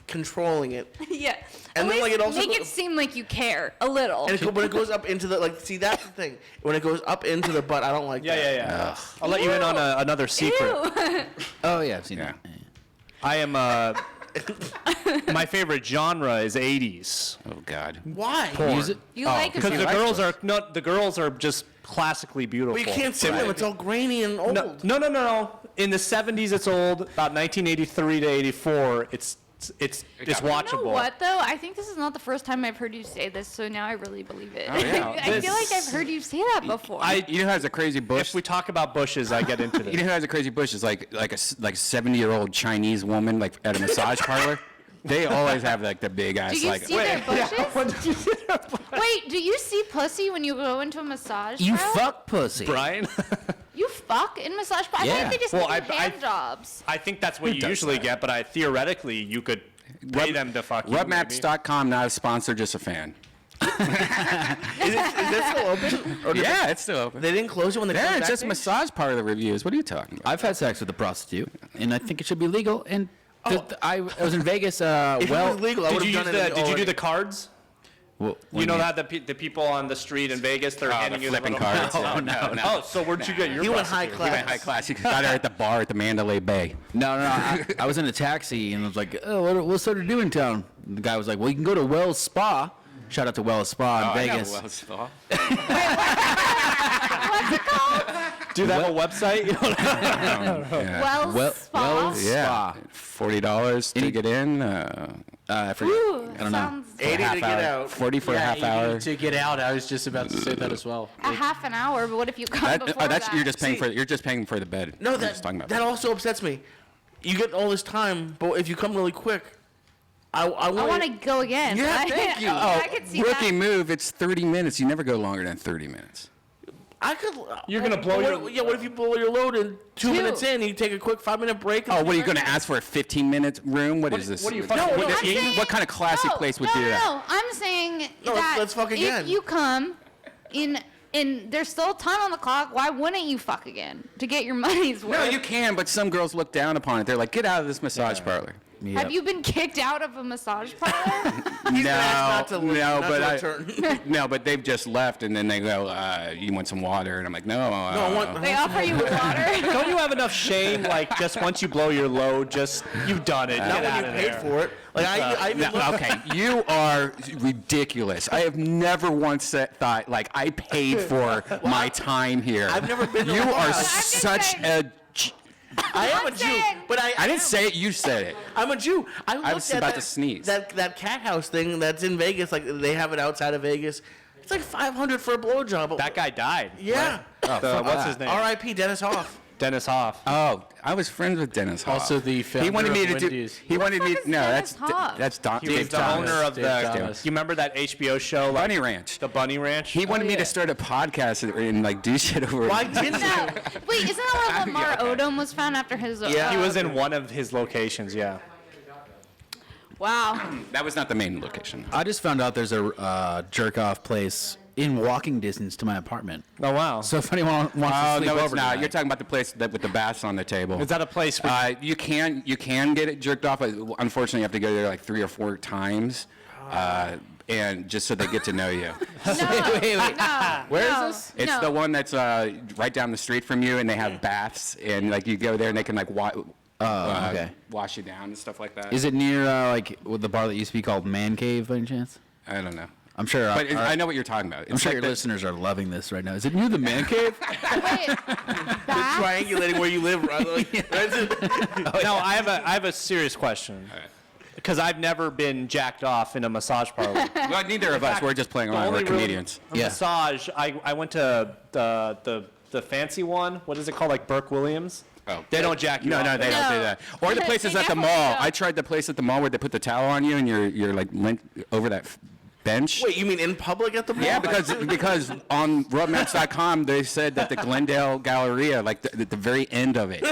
controlling it. Yeah. And At then, like, least it also make go- it seem like you care a little. And when it goes up into the, like, see, that's the thing. When it goes up into the butt, I don't like that. Yeah. I'll let you in on another secret. Ew. Oh, yeah, I've seen Yeah. that. I am, my favorite genre is 80s. Oh, God. Why? Music? You like it Because too the much. girls are just classically beautiful. But you can't see them. It's all grainy and old. No. In the 70s, it's old. About 1983 to 84, it's watchable. You know what though? I think this is not the first time I've heard you say this, so now I really believe it. yeah. I feel like I've heard you say that before. You know who has a crazy bush? If we talk about bushes, I get into You know this. who has a crazy bush? Is like a 70-year-old Chinese woman like at a massage parlor. They always have like the big ass do you like. see their bushes? Wait, do you see pussy when you go into a massage You parlor? fuck pussy. Brian? You fuck in massage parlor? I Yeah. think they just Well, give you I- hand jobs. I think that's what you does usually that? get, but theoretically, you could pay them to fuck you. maybe. Rubmaps.com, not a sponsor, just a fan. Is that still open? Or did Yeah, it's still open. They didn't close it when they Yeah, closed it's back just there? massage parlor reviews. What are you talking about? I've had sex with a prostitute, and I think it should be legal. And I was in Vegas. If it was legal, I Did would you have use done it. the Did you do the cards? well, You know that the people on the street in Vegas, they're handing you the flipping little cards. No. Oh, so where'd you get your? He went high prostitute? class. He went high class. He got her at the bar at the Mandalay Bay. No. I was in a taxi, and I was like, "Oh, what sort of do in town?" And the guy was like, "Well, you can go to Wells Spa." Shout out to Wells Spa in Vegas. Do they have a website? Wells Spa. Wells Yeah, Spa. $40 to get in. I forget. Ooh, I don't know. sounds 80 to get out. 40 for a half hour. To get out, I was just about to say that as well. a half an hour, but what if you come before that? You're just paying for the bed. No, I'm just talking about that also upsets me. You get all this time, but if you come really quick, I I want to go again. Yeah, thank you. I could see rookie that. move. It's 30 minutes. You never go longer than 30 minutes. I could. You're gonna blow your- Yeah, what if you blow your load in 2 Two. minutes in? You take a quick 5-minute break. Oh, what are you going to ask for a 15-minute room? What is this? what are you What- fucking- what- No, I'm saying- what kind of classy no, place would no, do that? No, I'm saying No, that let's fuck again. if you come in there's still time on the clock, why wouldn't you fuck again to get your money's worth? No, you can, but some girls look down upon it. They're like, get out of this massage parlor. Have you been kicked out of a massage parlor? No, but they've just left, and then they go, you want some water? And I'm like, no. They offer you water. Don't you have enough shame? Like, just once you blow your load, you've done it. Not Get when out you of paid there. for it. Like I even No, okay, you are ridiculous. I have never once thought, like, I paid for my time here. I've never been to You a are bar. such saying- I am a I'm Jew, saying- but I didn't say it, you said it. I'm a Jew. I was looked at about that, to sneeze. That cat house thing that's in Vegas. Like they have it outside of Vegas. It's like $500 for a blowjob. That guy died. Yeah. What's his name? R.I.P. Dennis Hoff. Dennis Hoff. Oh, I was friends with Dennis Hoff. Also the founder he wanted me of to do. Wendy's. He wanted me. fuck is No, Dennis that's Hoff? that's Don, He was Dave the Thomas. owner of Dave the. Thomas. You remember that HBO show, like Bunny Ranch. the Bunny Ranch? He wanted me to start a podcast and like do shit over. Why didn't No. you? Wait, isn't that where Lamar Odom was found after his? Yeah. He was in one of his locations. Yeah. Wow. That was not the main location. I just found out there's a jerk off place in walking distance to my apartment. Oh, wow. So if anyone wants to sleep no, over it's not. tonight- You're talking about the place with the baths on the table. Is that a place where You can get it jerked off. But unfortunately, you have to go there like 3 or 4 times, and just so they get to know you. No. Where is no, this? It's no. the one that's right down the street from you, and they have baths, and like you go there, and they can like okay. wash you down and stuff like that. Is it near like with the bar that used to be called Man Cave by any chance? I don't know. I'm sure. But I know what you're talking about. I'm sure your listeners are loving this right now. Is it near the Man Cave? Wait, baths? Triangulating where you live, right? No, I have a serious question. Because I've never been jacked off in a massage parlor. Well, neither of us. We're just playing The around. We're only room- comedians. a massage. I went to the fancy one. What is it called? Like Burke Williams. Oh. They don't jack you No, off. no, they don't No. do that. Or the They places at the definitely mall. don't. I tried the place at the mall where they put the towel on you and you're like linked over that bench. Wait, you mean in public at the mall? Yeah, because on rubmaps.com they said that the Glendale Galleria, like at the very end of it,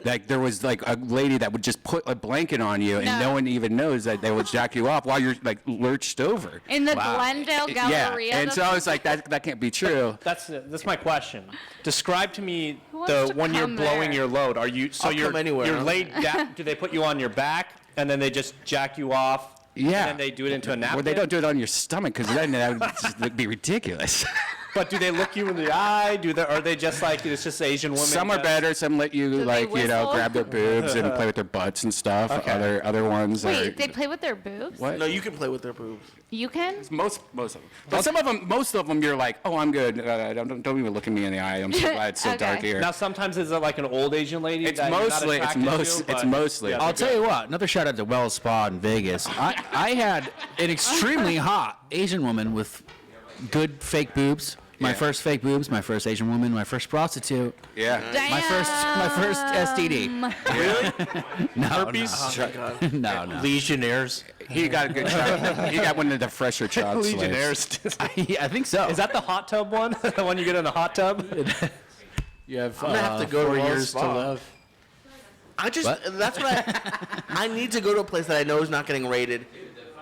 like there was like a lady that would just put a blanket on you and no one even knows that they would jack you off while you're like lurched over. In the Glendale Galleria? Yeah, and so I was like, that can't be true. That's my question. Describe to me Who wants to when you're come blowing there? your load. Are you I'll come anywhere. You're laid down? Do they put you on your back and then they just jack you off? Yeah. And then they do it into a napkin. Well, they don't do it on your stomach because then that would be ridiculous. But do they look you in the eye? Or are they just like it's just Asian women? Some are better. Some let you they like whistle? grab their boobs and play with their butts and stuff. Okay. Other ones are. Wait, they play with their boobs? What? No, you can play with their boobs. You can? Most of them. But most of them, you're like, oh, I'm good. Don't even look at me in the eye. I'm so glad it's so Okay. dark here. Now sometimes is it like an old Asian lady? It's that you're not mostly- it's attracted most- to, it's but- mostly. Yeah, I'll they're tell you what. Another shout out to Wells Spa in Vegas. I had an extremely hot Asian woman with good fake boobs. My Yeah. first fake boobs. My first Asian woman. My first prostitute. Yeah. My first STD. No, Herpes? no, no. Legionnaires. He got a good shot. He got one of the fresher chops. Legionnaires. I think so. Is that the hot tub one? The one you get in the hot tub? You have I'm gonna have to go to 4 Wells years to Spa. live. That's what I need to go to a place that I know is not getting raided.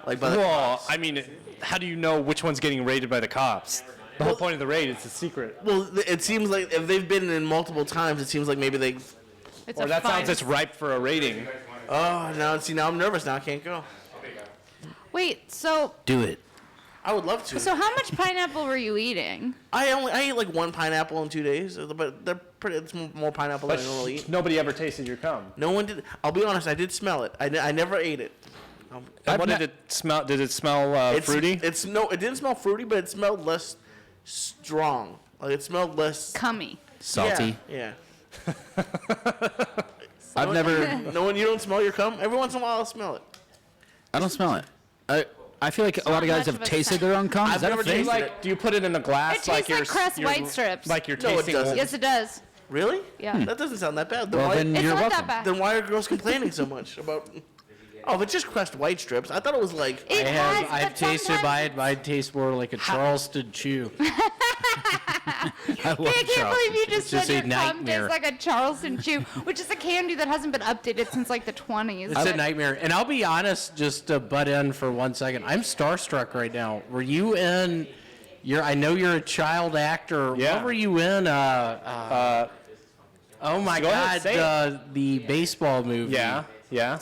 Like by the Well, cops. I mean, how do you know which one's getting raided by the cops? The whole point of the raid is a secret. Well, it seems like if they've been in multiple times, it seems like maybe they. It's Or a that fun. sounds it's ripe for a raiding. Oh, now I'm nervous. Now I can't go. Wait, so Do it. I would love to. how much pineapple were you eating? I ate like one pineapple in 2 days, but they're pretty. It's more pineapple than I normally eat. Nobody ever tasted your cum. No one did. I'll be honest. I did smell it. I never ate it. And what did it smell? Did it smell fruity? It didn't smell fruity, but it smelled less strong. Like it smelled less Cummy. Salty. Yeah. I've never. No one. You don't smell your cum. Every once in a while, I'll smell it. I don't smell it. I feel like a lot of guys much have of a tasted their own cum. Is I've that a never thing? tasted Do you put it in a glass It tastes like Crest you're- White Strips. Like you're No, it tasting. doesn't. Yes, it does. Really? Yeah. That doesn't sound that bad. Then Well, why, then It's you're not welcome. that bad. then why are girls complaining so much about? Oh, but just Crest White Strips. I thought it was like. It has, I've but tasted sometimes- mine tastes more like a Charleston chew. I love I can't believe you just It's said just your a cum nightmare. tastes like a Charleston Chew, which is a candy that hasn't been updated since like the 20s. It's a nightmare. And I'll be honest, just to butt in for 1 second. I'm starstruck right now. Were you in? I know you're a child actor. Yeah. What were you in? Oh my Go ahead, God, say the baseball movie. Yeah, yeah,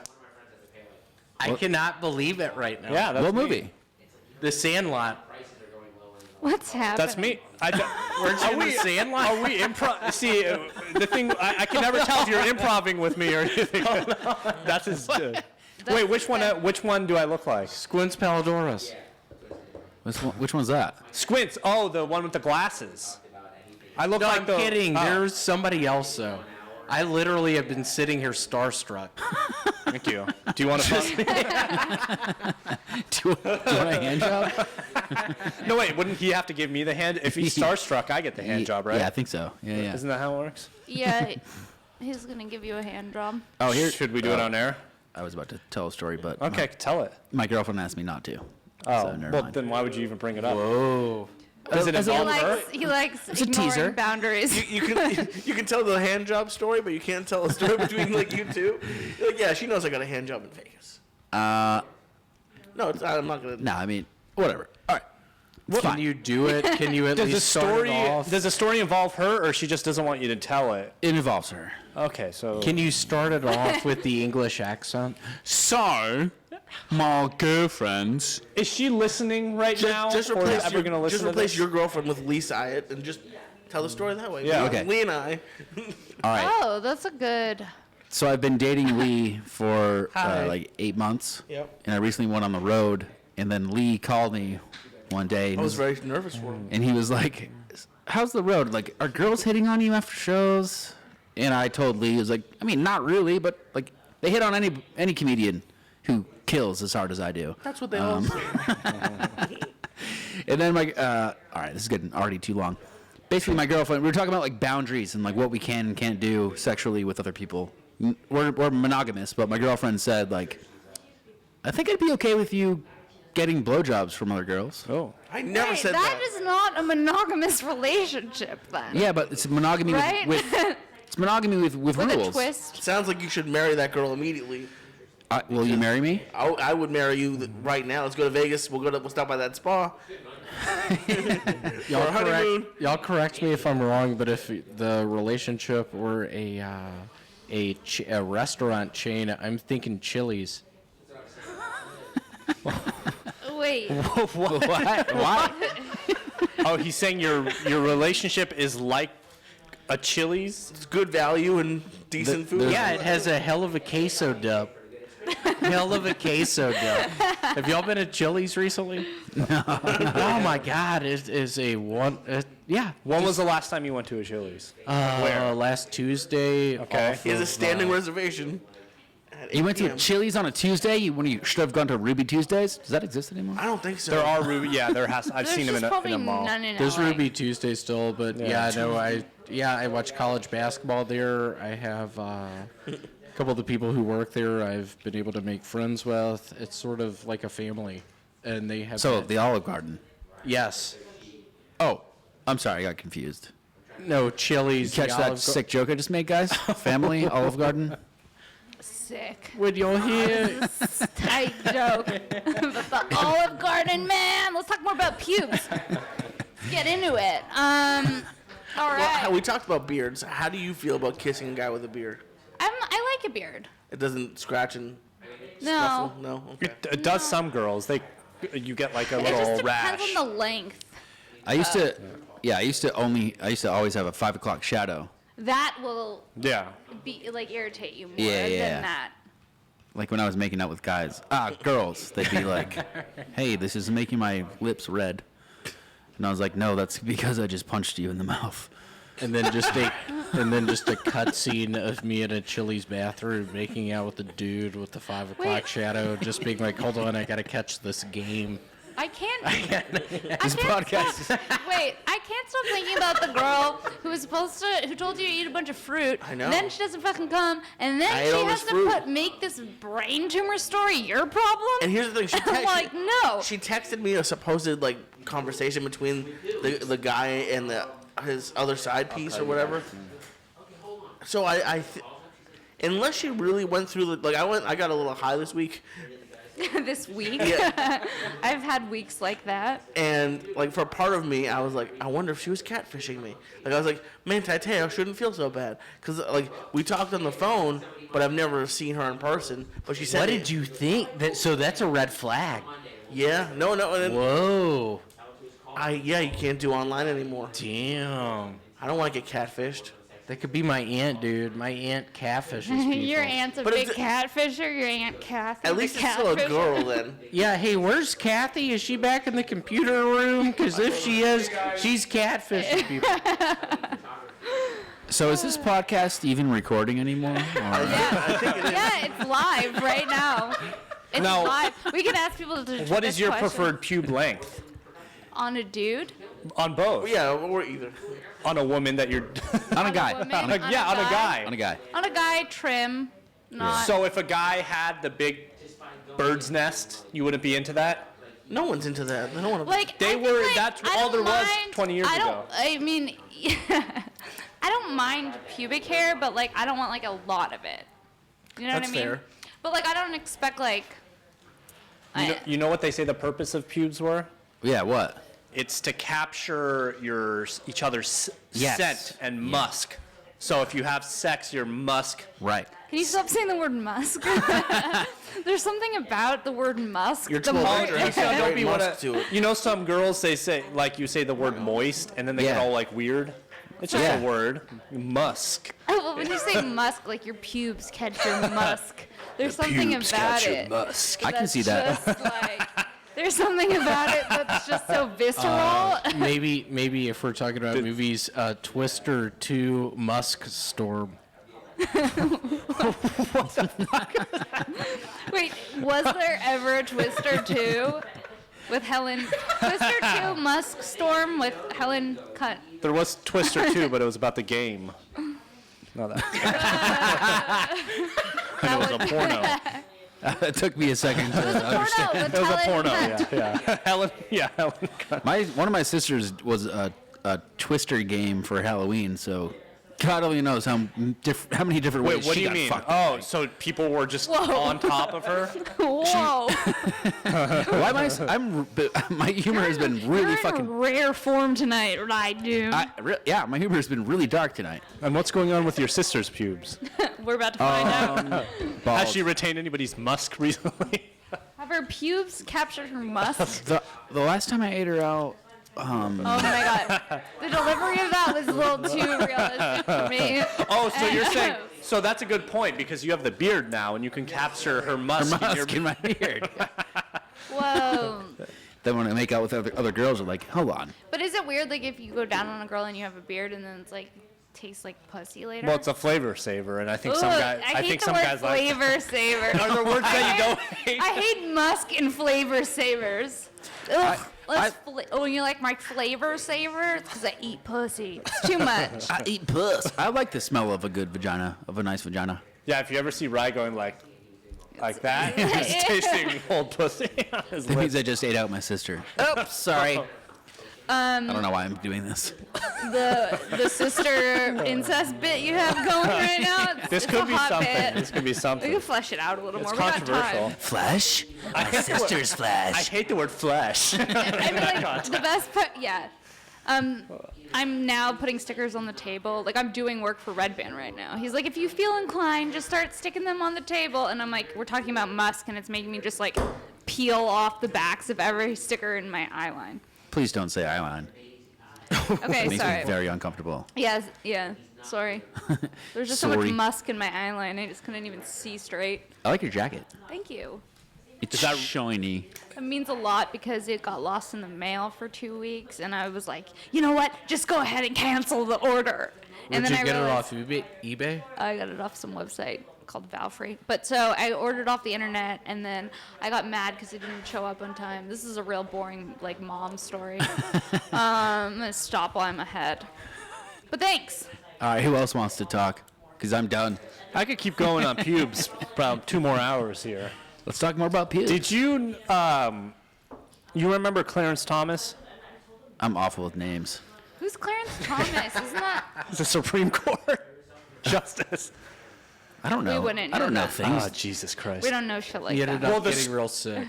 I cannot believe it right now. yeah. That's What me. movie? The Sandlot. What's happening? That's me. Weren't you in the Sandlot? Are we improv? See, the thing I can never tell if you're improving with me or anything. That's his. Wait, which one? Which one do I look like? Squints Paladoras. Which one's that? Squints. Oh, the one with the glasses. I look No, like I'm the. kidding. Oh, There's somebody else though. I literally have been sitting here starstruck. Thank you. Do you want to? Do you want a hand job? No, wait. Wouldn't he have to give me the hand? If he's starstruck, I get the hand job, right? Yeah, I think so. Yeah. Isn't that how it works? Yeah, he's gonna give you a hand job. Oh, here. Should we do it on air? I was about to tell a story, but Okay, tell it. my girlfriend asked me not to. Oh, so never well, mind. then why would you even bring it up? Whoa. Does it As a- involve her? He likes a ignoring teaser. boundaries. You can tell the hand job story, but you can't tell a story between like you two. You're like, yeah, she knows I got a hand job in Vegas. No, I'm not gonna. No, I mean, whatever. All right. Can you do it? Can you at Does the least start story it off? does the story involve her, or she just doesn't want you to tell it? It involves her. Okay, so Can you start it off with the English accent? So, my girlfriends. is she listening right now? Just or replace, ever gonna listen just to replace this? your girlfriend with Lisa Hyatt and just tell the story that way. Yeah. Lee, Okay. Lee and I. All right. Oh, that's a good. So I've been dating Lee for Hi. like 8 months. Yep. And I recently went on the road, and then Lee called me one day. And I was very nervous for him. And he was like, how's the road? Like, are girls hitting on you after shows? And I told Lee, he was like, I mean, not really, but like, they hit on any comedian who kills as hard as I do. That's what they all say. And then all right, this is getting already too long. Basically, my girlfriend, we were talking about like boundaries and like what we can and can't do sexually with other people. We're monogamous, but my girlfriend said like, I think I'd be okay with you getting blowjobs from other girls. Oh. I never Wait, said that that. is not a monogamous relationship then. Yeah, but it's monogamy Right? with it's monogamy with With rules. a twist. Sounds like you should marry that girl immediately. Will you marry me? I would marry you right now. Let's go to Vegas. We'll stop by that spa. Y'all For a honeymoon. Y'all correct me if I'm wrong, but if the relationship were a restaurant chain, I'm thinking Chili's. Wait. Why? Oh, he's saying your relationship is like a Chili's? It's good value and decent food. Yeah, it has a hell of a queso dip. Hell of a queso dip. Have y'all been at Chili's recently? No. Oh my God, it is a one. Yeah. When was the last time you went to a Chili's? Last Tuesday. Okay. off He has a of, standing reservation. at You 8 went to p.m. Chili's on a Tuesday? When you should have gone to Ruby Tuesdays? Does that exist anymore? I don't think so. There are Ruby. Yeah, there has. I've There's seen them just in probably a mall. none in There's LA. Ruby Tuesday still, but yeah, no, I watch college basketball there. I have a couple of the people who work there I've been able to make friends with. It's sort of like a family, and they have. So, that- the Olive Garden. yes, Oh, I'm sorry, I got confused. no Chili's. Catch the that Olive Gar- sick joke I just made, guys? Family, Olive Garden. Sick. When you're here, Tight joke. But the Olive Garden, man. Let's talk more about pubes. Let's get into it. All right. Well, we talked about beards. How do you feel about kissing a guy with a beard? I like a beard. It doesn't scratch and No. scuffle? No? Okay. It does some girls. You get like a It little just rash. depends on the length. I used to always have a 5 o'clock shadow. That will Yeah. be like irritate you more Yeah. than that. Like when I was making out with guys. girls. They'd be like, hey, this is making my lips red. And I was like, no, that's because I just punched you in the mouth. and then just a cut scene of me in a Chili's bathroom making out with a dude with the 5 o'clock Wait. shadow, just being like, hold on, I gotta catch this game. I can't. This podcast is... Wait, I can't stop thinking about the girl who told you to eat a bunch of fruit. I know. And then she doesn't fucking come, and then I ate she all has this to fruit. make this brain tumor story your problem. And here's the thing. She I'm like, no. She texted me a supposed like conversation between the guy and his other side piece or whatever. So unless she really went through I got a little high this week, This week, Yeah. I've had weeks like that. and like for part of me, I was like, I wonder if she was catfishing me. Like I was like, man, Tateo shouldn't feel so bad because like we talked on the phone, but I've never seen her in person. But she said, What did you think? So that's a red flag. Yeah, no, and then Whoa. you can't do online anymore. Damn. I don't want to get catfished. That could be my aunt, dude. My aunt catfishes people. Your aunt's a But big it's- catfisher. Your aunt Kathy. At least it's still a catfisher. girl then. Yeah, hey, where's Kathy? Is she back in the computer room? Because if she is, she's catfishing people. So is this podcast even recording anymore? Or- Yeah, it's live right now. It's No. live. We can ask people to. What is this your question. preferred pube length? On a dude? On both. Yeah, or either. On a woman that you're. On a guy. woman? On a, On a yeah, on a guy? guy. on a guy. On a guy, trim. Not. So if a guy had the big bird's nest, you wouldn't be into that? No one's into that. They don't want to. Like They I think, were- like, that's I all don't there was mind- 20 years I don't. ago. I mean, I don't mind pubic hair, but like I don't want like a lot of it. You know That's what I mean? fair. But like I don't expect like. You know what they say the purpose of pubes were? Yeah, what? It's to capture each other's Yes. scent and musk. So if you have sex, your musk. Right. Can you stop saying the word musk? There's something about the word musk. You're the too more- old to have Don't be musk wanna- to it. You know, some girls they say like you say the word moist, and then they get Yeah. all like weird. It's just Yeah. a word, musk. Oh, well, when you say musk, like your pubes catch your musk. There's something about it. musk. I can that's see that. just, like, there's something about it that's just so visceral. Maybe if we're talking about movies, Twister 2 Musk Storm. Wait, was there ever a Twister 2 with Helen? Twister 2 Musk Storm with Helen Cunt. There was Twister 2, but it was about the game. No, that. That It was a porno. It took me a second to understand. Porno with It was a Helen porno. Cunt. Yeah. Helen Cunt. One of my sisters was a Twister game for Halloween, so God only knows how many different ways Wait, what she do you got mean? fucked. Oh, so people were just on top of her? Whoa. Why am my humor has been You're really in fucking. rare form tonight, right, dude? Yeah, my humor has been really dark tonight. And what's going on with your sister's pubes? We're about to find out. Has she retained anybody's musk recently? Have her pubes captured her musk? The last time I ate her out, Oh my god. The delivery of that was a little too realistic for me. Oh, so you're saying, so that's a good point because you have the beard now and you can capture her musk, in my beard. Whoa. Then when I make out with other girls, I'm like, hold on. But is it weird, like, if you go down on a girl and you have a beard and then it's like, tastes like pussy later? Well, it's a flavor saver, and I think Ugh, some guys. I hate think the some word guys like. flavor saver. Are there words that you don't hate? I hate musk and flavor savers. Ugh. Oh, you like my flavor saver? It's because I eat pussy. It's too much. I eat puss. I like the smell of a good vagina, of a nice vagina. Yeah, if you ever see Rye going like that, he's tasting old pussy on his That means lips. I just ate out my sister. Oops, sorry. I don't know why I'm doing this. The sister incest bit you have going right now. This it's could a be hot something. bit. This could be We something. can flesh it out a little It's more. We got controversial. time. Flesh? My sister's I flesh. hate the word flesh. I mean, like, the best part, yeah. I'm now putting stickers on the table. Like, I'm doing work for Red Band right now. He's like, if you feel inclined, just start sticking them on the table. And I'm like, we're talking about musk, and it's making me just, like, peel off the backs of every sticker in my eyeline. Please don't say eyeline. Okay, It makes sorry. me very uncomfortable. Yeah, sorry. There's just so much Sorry. musk in my eyeline, I just couldn't even see straight. I like your jacket. Thank you. It's shiny. It means a lot because it got lost in the mail for 2 weeks, and I was like, you know what? Just go ahead and cancel the order. And Where'd then you I get it realized off eBay? I got it off some website called Valfrey. But so I ordered off the internet, and then I got mad because it didn't show up on time. This is a real boring, like, mom story. I'm gonna stop while I'm ahead. But thanks. All right, who else wants to talk? Because I'm done. I could keep going on pubes about 2 more hours here. Let's talk more about pubes. Did you you remember Clarence Thomas? I'm awful with names. Who's Clarence Thomas? Isn't that? The Supreme Court justice. I don't know. wouldn't I don't know know that. things. Oh, Jesus Christ. We don't know shit like He that. ended up Well, this- getting real sick.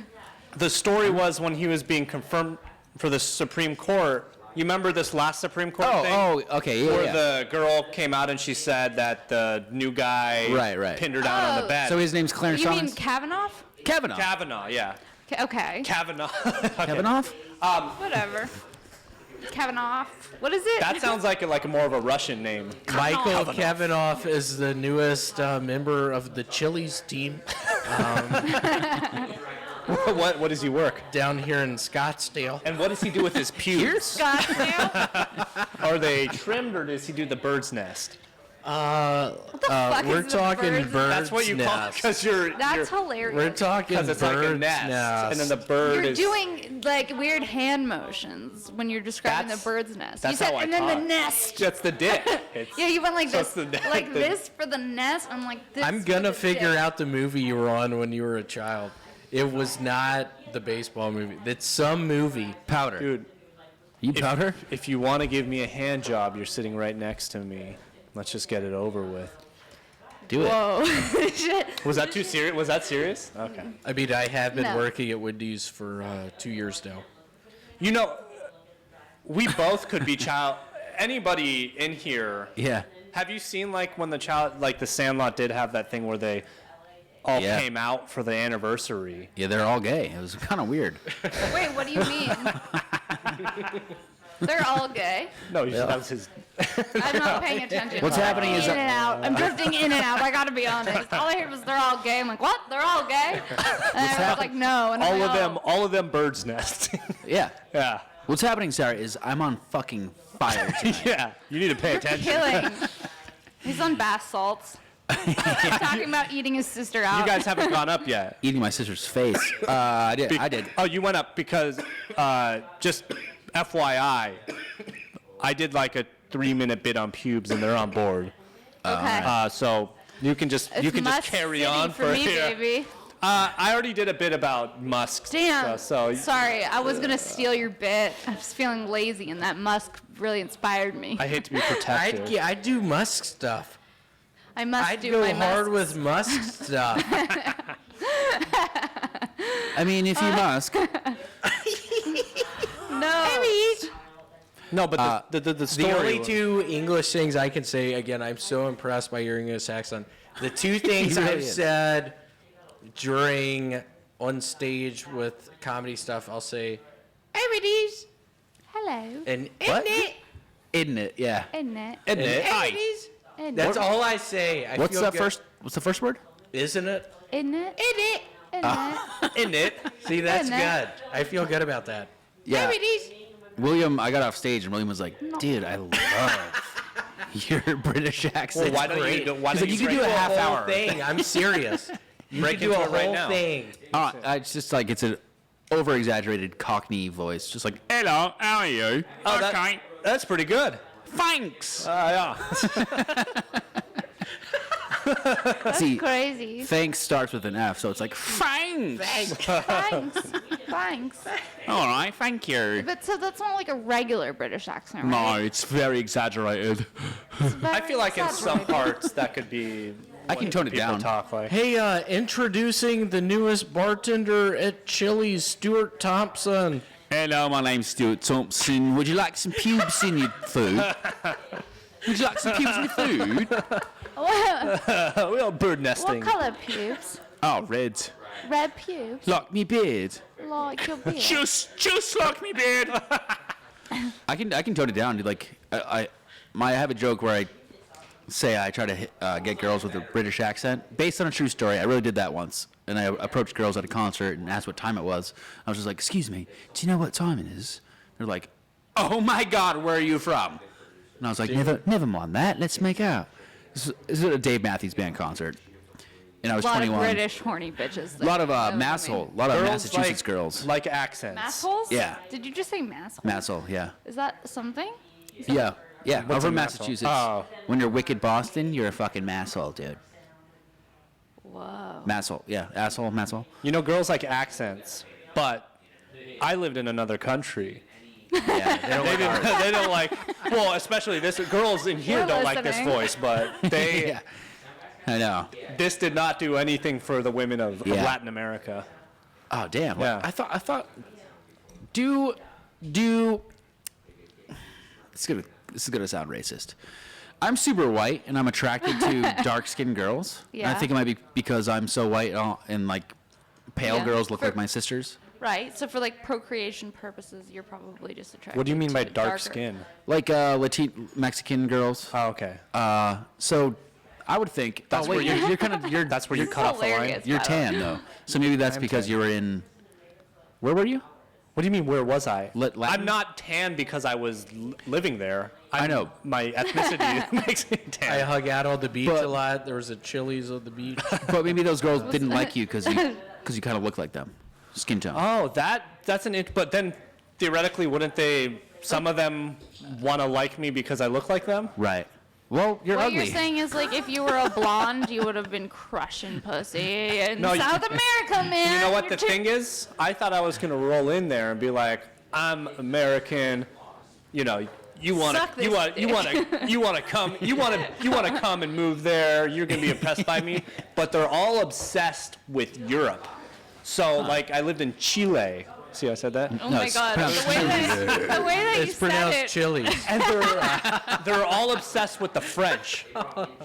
The story was when he was being confirmed for the Supreme Court. You remember this last Supreme Court thing? Oh, okay, yeah, Where yeah. the girl came out and she said that the new guy Right. pinned her down on Oh. the bed. So his name's Clarence You mean Thomas? Kavanaugh? Kavanaugh. Kavanaugh, yeah. Okay. Kavanaugh. Okay. Kavanaugh? Whatever. Kavanaugh. What is it? That sounds like a more of a Russian name. Michael Kavanaugh is the newest member of the Chili's team What does he work? down here in Scottsdale. And what does he do with his pubes? Scottsdale? Are they trimmed or does he do the bird's nest? fuck We're is the talking bird's bird's That's what you call it nest. because you're. That's hilarious. We're talking Because it's bird's like a nest, nest. and then the bird You're is. doing like weird hand motions when you're describing That's- the bird's nest. that's you said, how I and then talk. the nest. That's the dick. It's, Yeah, you went like So this, it's the- like the- this for the nest. I'm like this. I'm for gonna the figure dick. out the movie you were on when you were a child. It was not the baseball movie. It's some movie. Powder. Dude, You powder? if you want to give me a hand job, you're sitting right next to me. Let's just get it over with. Do it. Whoa. Shit. Was that too serious? Was that serious? Okay. I mean, I have been No. working at Wendy's for 2 years now. You know, we both could be child. Anybody in here? Yeah. Have you seen like when the child, like the Sandlot did have that thing where they all Yeah. came out for the anniversary? Yeah, they're all gay. It was kind of weird. Wait, what do you mean? They're all gay. No, that was his. I'm not paying attention. What's happening is in and out. I'm drifting in and out. I gotta be honest. All I heard was they're all gay. I'm like, what? They're all gay? And I was like, no. And I'm All like, of them, oh. all of them birds' nests. Yeah. Yeah. What's happening, Sarah, is I'm on fucking fire tonight. Yeah. You need to pay You're attention. killing. He's on bath salts. He's talking about eating his sister out. You guys haven't gone up yet. Eating my sister's face. I did. Oh, you went up because, just FYI, I did like a 3-minute bit on pubes and they're on board. Okay. So you can just It's carry Musk on City for me, here. baby. I already did a bit about Musk. Damn. So Sorry, I was gonna steal your bit. I was feeling lazy, and that Musk really inspired me. I hate to be protective. I do Musk stuff. I must I'd do go my hard Musk. with Musk stuff. I mean, if you Musk. No. No, but the story. The only two English things I can say, again, I'm so impressed by your English accent. The two things He really I've is. said during on stage with comedy stuff, I'll say, "Everybody's Hello. and What? isn't it?" Isn't it? Yeah. Isn't it? And And Hi. everybody's. Isn't That's it? all I say. I What's feel that good. first? What's the first word? Isn't it? Isn't it? Isn't it? Isn't it? Isn't it? See, that's Isn't it? good. I feel good about that. Yeah. Everybody's. William, I got off stage and William was like, "Dude, I love your British accent." Well, why don't you? Why He's don't like, you you could do a break- half whole hour. thing. I'm serious. You Break could do a into it right whole now. thing. It's just like it's an over-exaggerated Cockney voice, just like, "Hello, how are you?" Oh, Okay, that's pretty good. thanks. Yeah. See, Crazy. thanks starts with an F, so it's like thanks. Thanks. Thanks. All right, thank you. But so that's not like a regular British accent, right? No, it's very exaggerated. It's I very feel like in some exaggerated. parts that could be. I can tone it people down. talk like. Hey, introducing the newest bartender at Chili's, Stuart Thompson. Hello, my name's Stuart Thompson. Would you like some pubes in your food? Would you like some pubes in your food? We are bird nesting. What color pubes? Oh, red. Red pubes. Like me beard. Like your beard. Just like me beard. I can tone it down, dude. Like I have a joke where I say I try to get girls with a British accent based on a true story. I really did that once, and I approached girls at a concert and asked what time it was. I was just like, "Excuse me, do you know what time it is?" They're like, "Oh my God, where are you from?" And I was like, "Never mind that. Let's make out." This is at a Dave Matthews Band concert, and I was A lot 21. of British horny bitches. A lot of Know what I masshole, mean. a lot of Girls Massachusetts girls. like accents. Massholes? Yeah. Did you just say masshole? Masshole, yeah. Is that something? Yeah, yeah. What's Over a in masshole? Massachusetts, Oh. when you're wicked Boston, you're a fucking masshole, dude. Whoa. Masshole, yeah. Asshole, masshole. You know, girls like accents, but I lived in another country. Yeah, they don't They like ours. didn't. They don't like. Well, especially this. Girls in here We're don't like this listening. voice, but they. Yeah. I know. This did not do anything for the women of Yeah. Latin America. Oh, damn. Yeah. I thought. Do. This is gonna sound racist. I'm super white and I'm attracted to dark-skinned girls. And I Yeah. think it might be because I'm so white and like pale Yeah. girls look For- like my sisters. Right. So for like procreation purposes, you're probably just attracted. What do you mean by to dark darker. skin? Like Latin Mexican girls. Oh, okay. So I would think. That's oh, wait, where you're kind of you're. That's where you cut off the line. hilarious. You're by the tan though. So maybe that's I'm because tan. you were in. Where were you? What do you mean? Where was I? Latin? I'm not tan because I was living there. I know. My ethnicity makes me I tan. hung out on the beach But- a lot. There was a Chili's on the beach. But maybe those girls didn't like you because you kind of look like them, skin tone. Oh, that's an. But then theoretically, wouldn't they? Some of them want to like me because I look like them. Right. Well, you're What ugly. you're saying is like if you were a blonde, you would have been crushing pussy in No, South America, man. You know what You're the too- thing is? I thought I was gonna roll in there and be like, I'm American. You know, you want Suck to, you this want, you dick. want to, you want to come, you want to come and move there. You're gonna be impressed by me. But they're all obsessed with Europe. So like, I lived in Chile, See, I said that. Oh my God! The way that you It's said pronounced it. Chili's. And they're all obsessed with the French.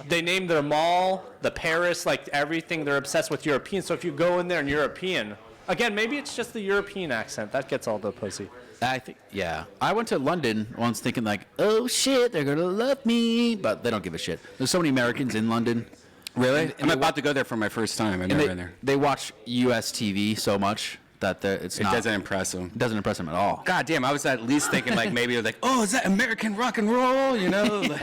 They name their mall, the Paris, like everything. They're obsessed with European. So if you go in there and European, again, maybe it's just the European accent that gets all the pussy. I think, yeah. I went to London once thinking like, oh shit, they're gonna love me, but they don't give a shit. There's so many Americans in London. Really? I'm about to go there for my first time. I've never been there. They watch U.S. TV so much that It doesn't impress them. It doesn't impress them at all. God damn, I was at least thinking like maybe like, oh, is that American rock and roll? You know,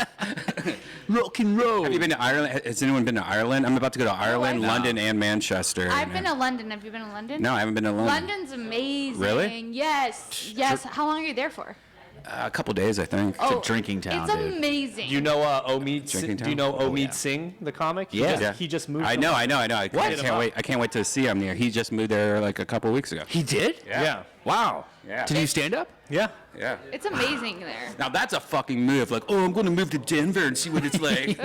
Rock and roll. Have you been to Ireland? Has anyone been to Ireland? I'm about to go to Ireland, No. London, and Manchester. I've been to London. Have you been to London? No, I haven't been to London. London's amazing. Really? Yes. Yes. How long are you there for? A couple days, I think. It's a drinking town, It's dude. amazing. Do you know Omid? Drinking Do you town? know Oh, Omid yeah. Singh, the comic? Yeah. He just moved. I know. I What? can't wait. I can't wait to see him there. He just moved there like a couple weeks ago. He did? Yeah. Wow. Yeah. Did you stand up? Yeah. Yeah. It's amazing there. Now that's a fucking move. Like, oh, I'm going to move to Denver and see what it's like.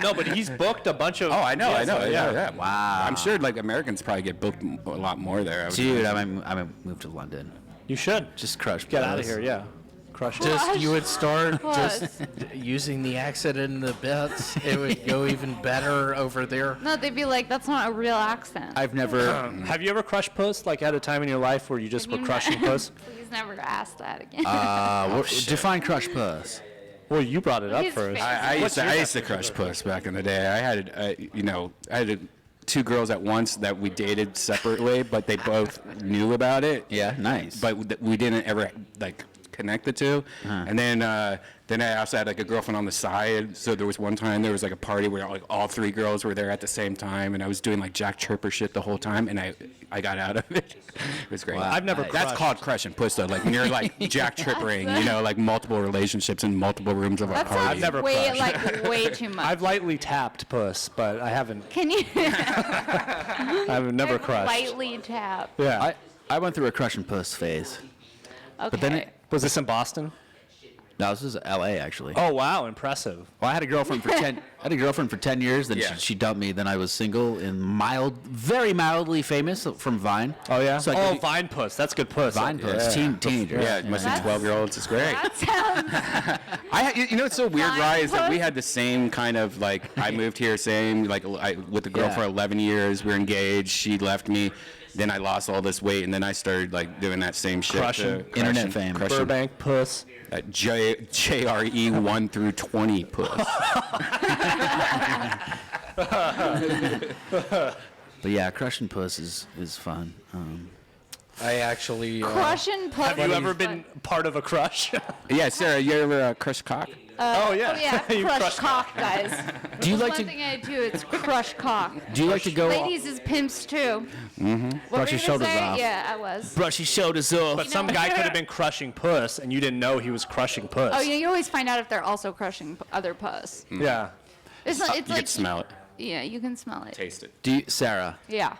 No, but he's booked a bunch of. Oh, I know. Yeah. Yeah. Wow. I'm sure like Americans probably get booked a lot more there. I would Dude, imagine. I might move to London. You should Just crush. get out of bros. here. Yeah. Crush it. Just you would start Plus. just using the accent in the bits. It would go even better over there. No, they'd be like, that's not a real accent. I've never. Have you ever crushed puss? Like at a time in your life where you just were you crushing ne- puss? Please never ask that again. Define crush puss. Well, you brought it up His first. face. I used to crush puss back in the day. I had two girls at once that we dated separately, but they both knew about it. Yeah, nice. But we didn't ever like connect the two. And then I also had like a girlfriend on the side. So there was one time there was like a party where like all three girls were there at the same time, and I was doing like Jack Chirper shit the whole time, and I got out of it. It was great. Wow. I've never That's crushed. called crushing puss though. Like when you're like Jack Chippering, you know, like multiple relationships in multiple rooms of a That party. sounds never way crushed. way too much. I've lightly tapped puss, but I haven't. Can you? I've never I've crushed. lightly tap. Yeah. I went through a crush and puss phase. Okay. then it- Was this in Boston? No, this is L.A. actually. Oh wow, impressive. Well, I had a girlfriend for 10. I had a girlfriend for 10 years. Then Yeah. she dumped me. Then I was single and very mildly famous from Vine. Oh yeah. So I oh, could- Vine puss. That's good puss. Vine puss. Teenagers. Yeah, mostly That's- 12-year-olds. It's great. That sounds. You know what's so weird, Fine Rye, is that we puss. had the same kind of like I moved here same like with the girl Yeah. for 11 years. We were engaged. She left me. Then I lost all this weight, and then I started like doing that same shit. Crushing. Internet fame. Crushing. Burbank puss. JRE 1 through 20 puss. But yeah, crush and puss is fun. I actually Crushing puss. Have you ever been part of a crush? Yeah, Sarah, you ever crush cock? oh yeah. Oh yeah, You crush crushed- cock, guys. Do you That's like one to thing I do. It's crush cock. do you like to go Ladies is pimps too. Mm-hmm. Brush your shoulders off. Yeah, I was. brush your shoulders off? But some guy could have been crushing puss, and you didn't know he was crushing puss. Oh, yeah, you always find out if they're also crushing other puss. Yeah. It's not. It's You like can smell it, Yeah, you can smell it. taste it. Do you, Sarah? Yeah.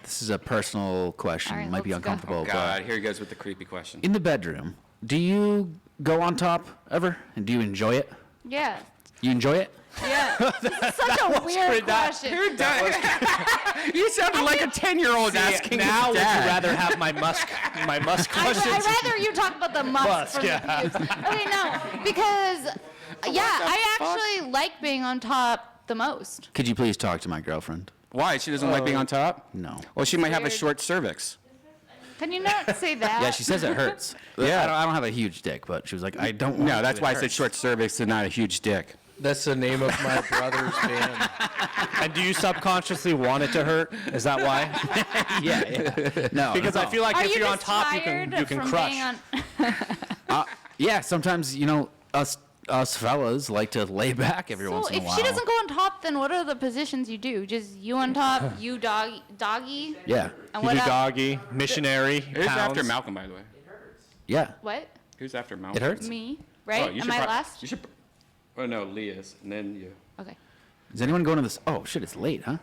This is a personal question. All right, Might be let's go. uncomfortable. God, here he goes with the creepy question. But in the bedroom, do you go on top ever? And do you enjoy it? Yeah. You enjoy it? Yeah. This is such a weird question. You sounded like a 10-year-old asking now, his would you dad. rather have my musk questions? I'd rather you talk about the musk Musk, from yeah. the views. Okay, no, because I actually like being on top the most. Could you please talk to my girlfriend? Why? She doesn't like being on top? No. Well, she might have a Weird. short cervix. Can you not say that? Yeah, she says it hurts. Yeah. I don't have a huge dick, but she was like, I don't. want No, to, that's it why I said hurts. short cervix and not a huge dick. that's the name of my brother's band. And do you subconsciously want it to hurt? Is that why? Yeah. No. Because I feel like Are if you you're on just top, you tired can from crush. being on? Yeah, sometimes us fellas like to lay back every So once in a if while. she doesn't go on top, then what are the positions you do? Just you on top, you doggy, Yeah. and You what do else? doggy, missionary, Who's after pounds. Malcolm, by the way? Yeah. What? Who's after Malcolm? It hurts. Me, Oh, right? you Am should I prob- last? You should. Oh no, Leah's, and then you. Okay. Is anyone going to this? Oh shit, it's late, huh?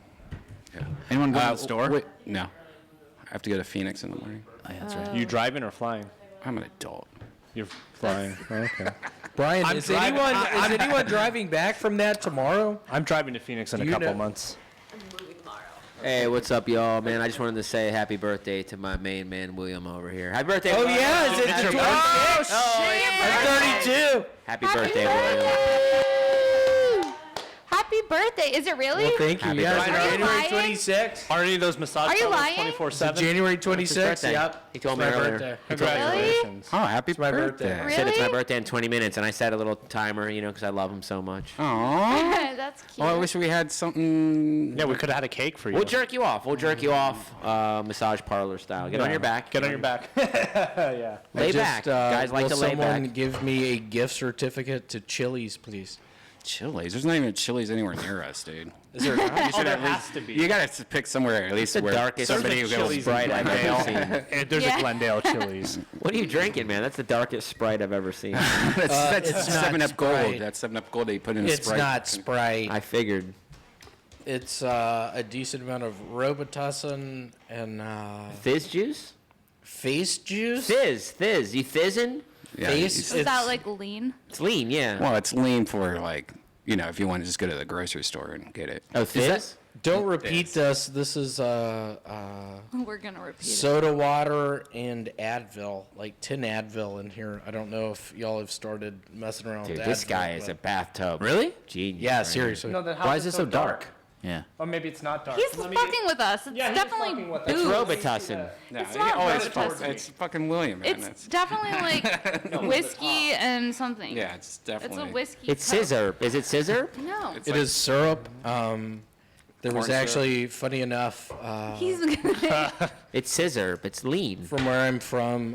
Yeah. Anyone going to the store? Wait, no. I have to go to Phoenix in the morning. Oh, yeah, that's right. You driving or flying? I'm an adult. You're flying. Okay. Brian, I'm is driving- anyone driving back from that tomorrow? I'm driving to Phoenix in a You couple know- months. Hey, what's up, y'all? Man, I just wanted to say happy birthday to my main man, William, over here. Happy birthday, Oh, William. yeah, it's Happy your birthday. I'm 32. Happy birthday, William. Happy birthday. Is it really? Well, thank you. Happy Yeah, birthday. Are you January lying? 26th. Are any of those massage Are you parlors lying? 24/7? January It's his 26th. birthday. Yep. He told It's me my earlier. birthday. Congratulations. Oh, happy my birthday. birthday. He said it's my Really? birthday in 20 minutes, and I set a little timer, because I love him so much. Aw. That's cute. Oh, I wish we had something. Yeah, we could have had a cake for you. We'll jerk you off. Massage parlor style. Get on your back. Get on your back. Yeah. Lay back. Guys like will to lay someone back. give me a gift certificate to Chili's, please? Chili's. There's not even Chili's anywhere near us, dude. Is there not? You should there at has least. to be. You gotta pick somewhere at least the where darkest somebody who goes Chili's bright in I've Glendale. ever seen. And there's Yeah. a Glendale Chili's. What are you drinking, man? That's the darkest Sprite I've ever seen. That's it's not 7-Up Gold. Sprite. That's 7-Up Gold they put in a It's Sprite. not Sprite. I figured. It's a decent amount of Robitussin and Fizz juice? face juice. Fizz. You fizzing? Yeah, Face. it's- Is that like lean? It's lean, yeah. Well, it's lean for like, if you want to just go to the grocery store and get it. Oh, Fizz? Don't repeat this. This is We're gonna repeat it. soda water and Advil, like 10 Advil in here. I don't know if y'all have started messing around Dude, with this Advil, guy is a but- bathtub. Really? Genius. Yeah, right seriously. No, then Why is it so dark? Yeah. Or maybe it's not dark. He's fucking with us. It's Yeah, he's definitely fucking with us. It's booze. Robitussin. No, It's not it's, Robitussin. it's fucking William, man. It's definitely like whiskey and something. yeah, it's It's definitely. a whiskey. It's Coke. scissor. Is it scissor? No. It is syrup. There was Corn syrup. actually, funny enough, He's gonna. It's scissor. It's lean. from where I'm from,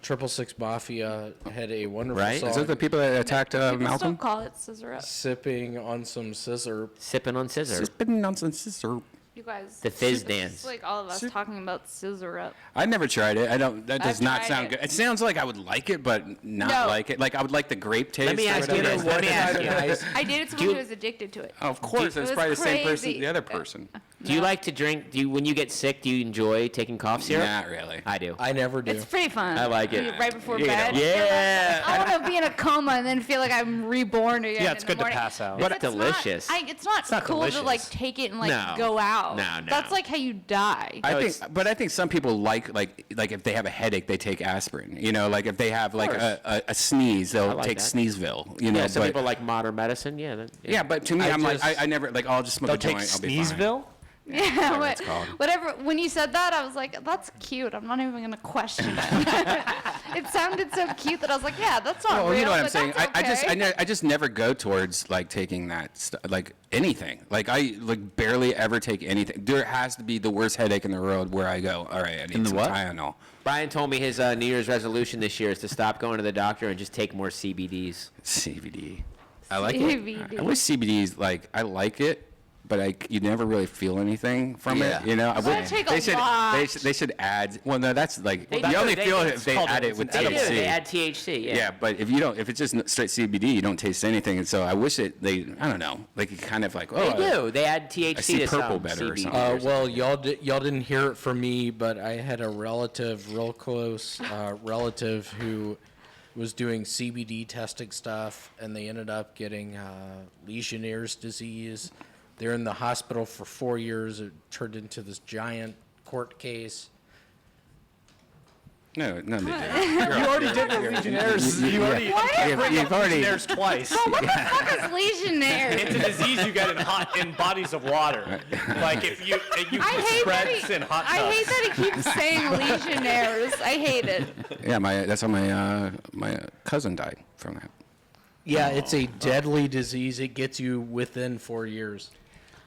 666 Mafia had a wonderful Right? song Is it the people that attacked People still Malcolm? call it scissor up. sipping on some scissor. Sipping on scissor. Spitting on some scissor. You guys. The fizz it's dance. just like all of us talking about scissor up. I never tried it. I don't. That does I've not tried sound it. good. It sounds like I would like it, but not No. like it. Like I would like the grape taste. Let me or ask you whatever. this. Let me ask you. I dated someone who was addicted to it. Of course, It it's was probably the same person, crazy. the other person. Do you like to drink? When you get sick, do you enjoy taking cough syrup? Not really. I do. I never do. It's pretty fun. I like it. Right before You know. bed. Yeah. I want to be in a coma and then feel like I'm reborn again. Yeah, it's in good the to morning. pass out. But It's delicious. It's not cool to like delicious. take it and like No. go out. No. That's like how you die. I think some people like if they have a headache, they take aspirin. Like if they have like a sneeze, they'll like take that. Sneezeville. Yeah, some but, people like modern medicine. Yeah. Yeah, but to me, I I'm like just- I never like I'll just smoke They'll a take joint. I'll be fine. Sneezeville? Yeah, it's called. whatever. When you said that, I was like, "That's cute." I'm not even gonna question it. It sounded so cute that I was like, "Yeah, that's not Well, real." you know what I'm but saying. that's okay. I just never go towards like taking that like anything. Like I like barely ever take anything. There has to be the worst headache in the world where I go. All right, I need the some what? Tylenol. Brian told me his New Year's resolution this year is to stop going to the doctor and just take more CBDs. CBD. I like it. CBD. I wish CBD's like I like it, but you never really feel anything from Yeah. it. You know, I gotta would- take a they should lot. they should add. Well, no, that's like They you do. only They feel do. it if they called add it- it with it's an They do. THC. They add THC. Yeah. Yeah, but if it's just straight CBD, you don't taste anything. And so I wish I don't know, like it kind of like They do. They add THC I see to purple some better or CBD. something. Well, y'all didn't hear it from me, but I had a relative, real close relative, who was doing CBD testing stuff, and they ended up getting Legionnaire's disease. They're in the hospital for 4 years. It turned into this giant court case. No, they didn't. You already did the Legionnaires. You already You've already. Legionnaires twice. What the fuck is Legionnaire? It's a disease you get in bodies of water. Like if you I hate that spreads in hot I tubs. hate that he keeps saying Legionnaires. I hate it. Yeah, that's how my cousin died from that. Yeah, it's a deadly disease. It gets you within 4 years.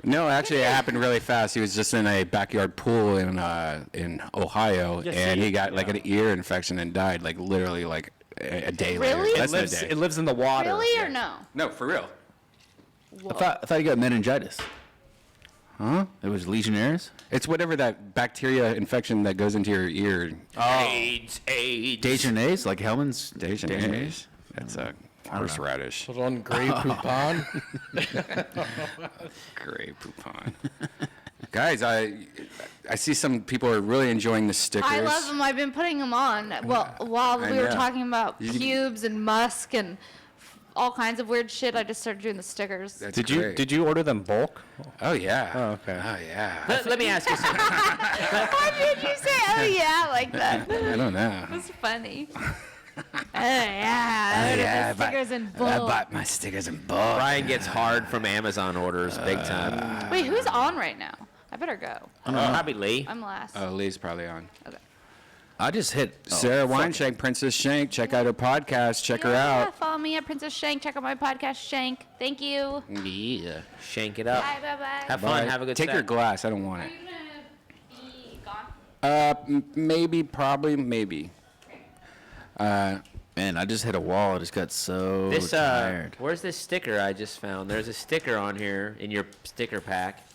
No, actually, it happened really fast. He was just in a backyard pool in Ohio, Yeah, and see, he got like an ear infection and died like literally like a day Really? later. It Less than a day. It lives in the water. Really or no? No, for real. I thought you got meningitis. Huh? It was Legionnaires? It's whatever that bacteria infection that goes into your ear. AIDS. Dejanase, like Hellman's Dejanase. That's a horseradish. Put on Grey Poupon. Grey Poupon. Guys, I see some people are really enjoying the stickers. I love them. I've been putting them on. Well, while I we were know. talking about You- pubes and musk and all kinds of weird shit. I just started doing the stickers. That's Did great. you order them bulk? Oh yeah. Oh, okay. Oh yeah. Let me ask you something. Why did you say, oh yeah, like that? I don't know. It was funny. Oh yeah, I ordered the stickers in I bulk. bought my stickers in bulk. Brian gets hard from Amazon orders big time. Wait, who's on right now? I better go. Probably Lee. I'm last. Oh, Lee's probably on. Okay. I just hit Sarah Weinshank, Princess Shank. Check out her podcast. Check her Yeah, out. follow me at Princess Shank. Check out my podcast, Shank. Thank you. Yeah. Shank it up. Bye, bye, bye. Have fun. Have a good Take set. your glass. I don't want Are it. you gonna be gone? Maybe, probably, maybe. Man, I just hit a wall. I just got so This tired. where's this sticker I just found? There's a sticker on here in your sticker pack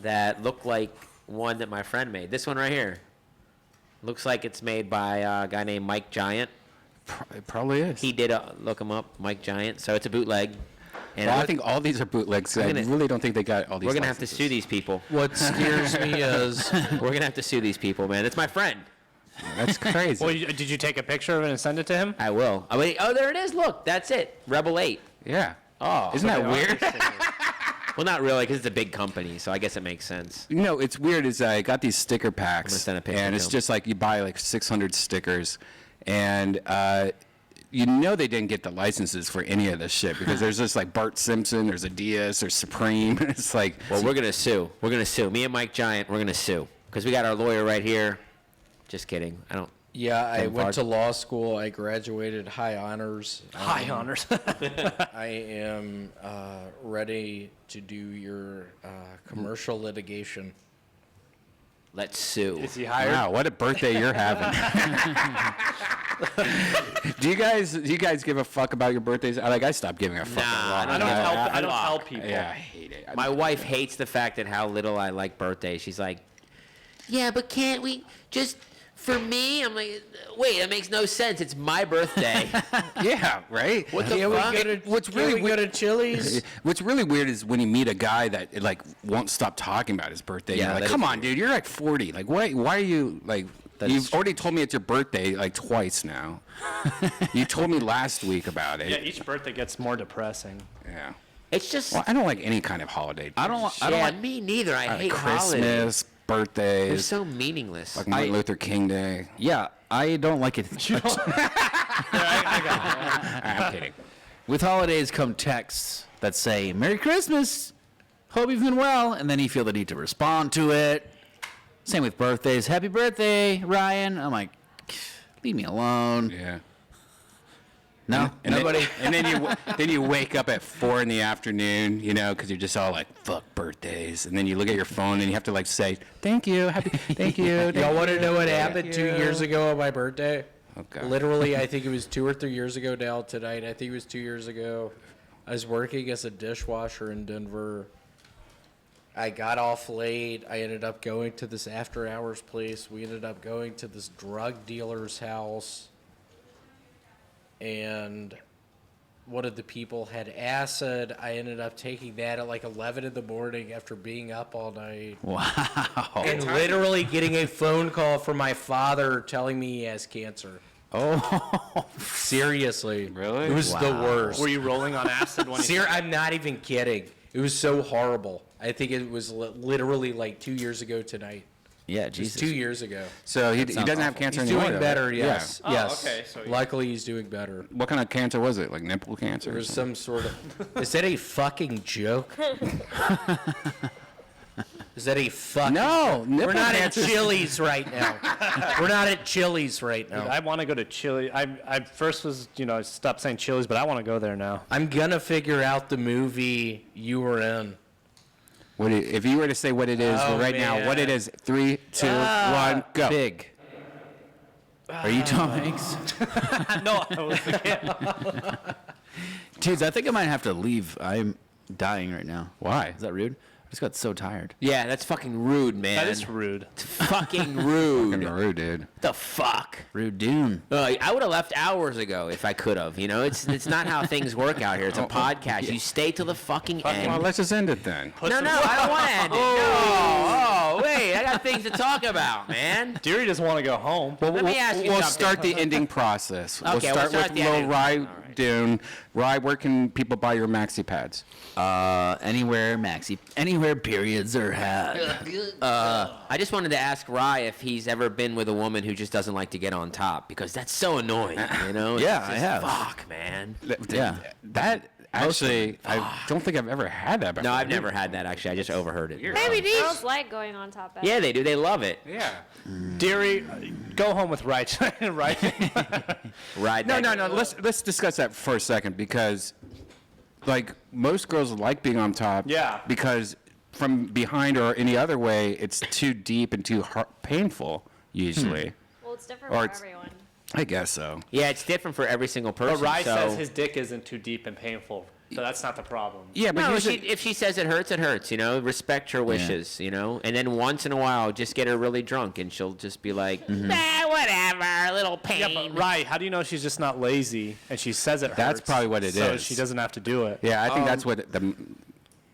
that looked like one that my friend made. This one right here. Looks like it's made by a guy named Mike Giant. It probably is. He did look him up, Mike Giant. So it's a bootleg. And Well, I think all these are bootlegs. I gonna- really don't think they got all these. we're gonna have to licenses. sue these people. What scares me is We're gonna have to sue these people, man. It's my friend. That's crazy. Well, did you take a picture of it and send it to him? I will. Oh, wait. Oh, there it is. Look, that's it. Rebel 8. Yeah. Oh, Isn't that weird? Well, not really, because it's a big company, so I guess it makes sense. You know, it's weird is I got these sticker packs, send a picture and to it's him. just like you buy like 600 stickers, and you know they didn't get the licenses for any of this shit because there's just like Bart Simpson, there's Adidas, there's Supreme. It's like, Well, we're gonna sue. We're gonna sue. Me and Mike Giant, we're gonna sue because we got our lawyer right here. Just kidding. I don't. yeah. I Kevin went Fard. to law school. I graduated high honors. High honors. I am ready to do your commercial litigation. Let's sue. Is he hired? wow, what a birthday you're having. do you guys give a fuck about your birthdays? I stopped giving a fuck. Nah, a lot. I don't Yeah. help. I don't Fuck. help people. Yeah, I hate it. My wife hates the fact that how little I like birthdays. She's like, yeah, but can't we just for me? I'm like, wait, that makes no sense. It's my birthday. Yeah, right. What the fuck? What's really Can we go weird? to Chili's? What's really weird is when you meet a guy that like won't stop talking about his birthday. Yeah, You're like, that come is on, dude, you're like 40. Like, why are you like? You've already told me it's your birthday like twice now. You told me last week about Yeah, it. each birthday gets more depressing. Yeah. It's just. Well, I don't like any kind of holiday. I don't yeah, like me neither. I Like hate holidays. Christmas, They're birthdays, so meaningless. like Martin Luther King Day. Yeah, I don't like it. I'm kidding. With holidays come texts that say "Merry Christmas, hope you've been well," and then you feel the need to respond to it. Same with birthdays. Happy birthday, Ryan. I'm like, leave me alone. Yeah. No, And nobody. then you wake up at 4 in the afternoon, you know, because you're just all like, fuck birthdays. And then you look at your phone and you have to like say, thank you, thank you. Y'all want to know what happened 2 years ago on my birthday? Okay. Literally, I think it was 2 or 3 years ago now tonight. I think it was 2 years ago. I was working as a dishwasher in Denver. I got off late. I ended up going to this after hours place. We ended up going to this drug dealer's house. And one of the people had acid. I ended up taking that at like 11 in the morning after being up all night. Wow. And literally getting a phone call from my father telling me he has cancer. Oh, Seriously. Really? It was the worst. Were you rolling on acid when you? I'm not even kidding. It was so horrible. I think it was literally like 2 years ago tonight. yeah, It was Jesus. 2 years ago. So he sounds doesn't have awful. cancer He's anymore. doing though, better, right? yes. Oh, Yes. okay, so he- Luckily, he's doing better. Yeah. What kind of cancer was it? Like nipple cancer? There or was something? some sort of. Is that a fucking joke? Is that a fucking? No, We're nipple not at cancer. Chili's right now. We're not at Chili's right now. I want to go to Chili. I first was, I stopped saying Chili's, but I want to go there now. I'm gonna figure out the movie you were in. If you were to say what it is Oh, right now, what man. it is, 3, 2, 1, go. Big. Are you Tom Hanks? No, I was the kid. Dudes, I think I might have to leave. I'm dying right now. Why? Is that rude? I just got so tired. Yeah, that's fucking rude, man. That is rude. fucking rude. Fucking rude, dude. What the fuck? Rude Dune. I would have left hours ago if I could have. It's not how things work out here. It's a podcast. You stay till the fucking end. Well, let's just end it then. No, I don't want to end it. No. Oh, wait. I got things to talk about, man. Deary doesn't want to go home. Let me ask you We'll something. start the ending process. Okay, We'll we'll start start with the little ending. Rye All right. Dune. Rye, where can people buy your maxi pads? Anywhere periods are had. I just wanted to ask Rye if he's ever been with a woman who just doesn't like to get on top, because that's so annoying, you know? It's Yeah, I just, have. Fuck, man. Yeah. That actually, I don't think I've ever had that before. No, I've never had that, actually. I just overheard it. Girls like going on top of Yeah, they do. They love it. Yeah. Deary, go home with right. Right. Ride No, that- no, no. Let's discuss that for a second, because, like, most girls like being on top. Yeah. Because from behind or any other way, it's too deep and too painful usually. Well, it's different Or for it's- everyone. I guess so. Yeah, it's different for every single person. But Rye so. says his dick isn't too deep and painful, so that's not the problem. Yeah, but No, usually, if she says it hurts, you know? Respect her wishes, you know? And then once in a while, just get her really drunk, and she'll just be like, whatever, a little pain. Yeah, but Rye, how do you know she's just not lazy and she says it hurts? That's probably what it so is. she doesn't have to do it. yeah, I think that's what the.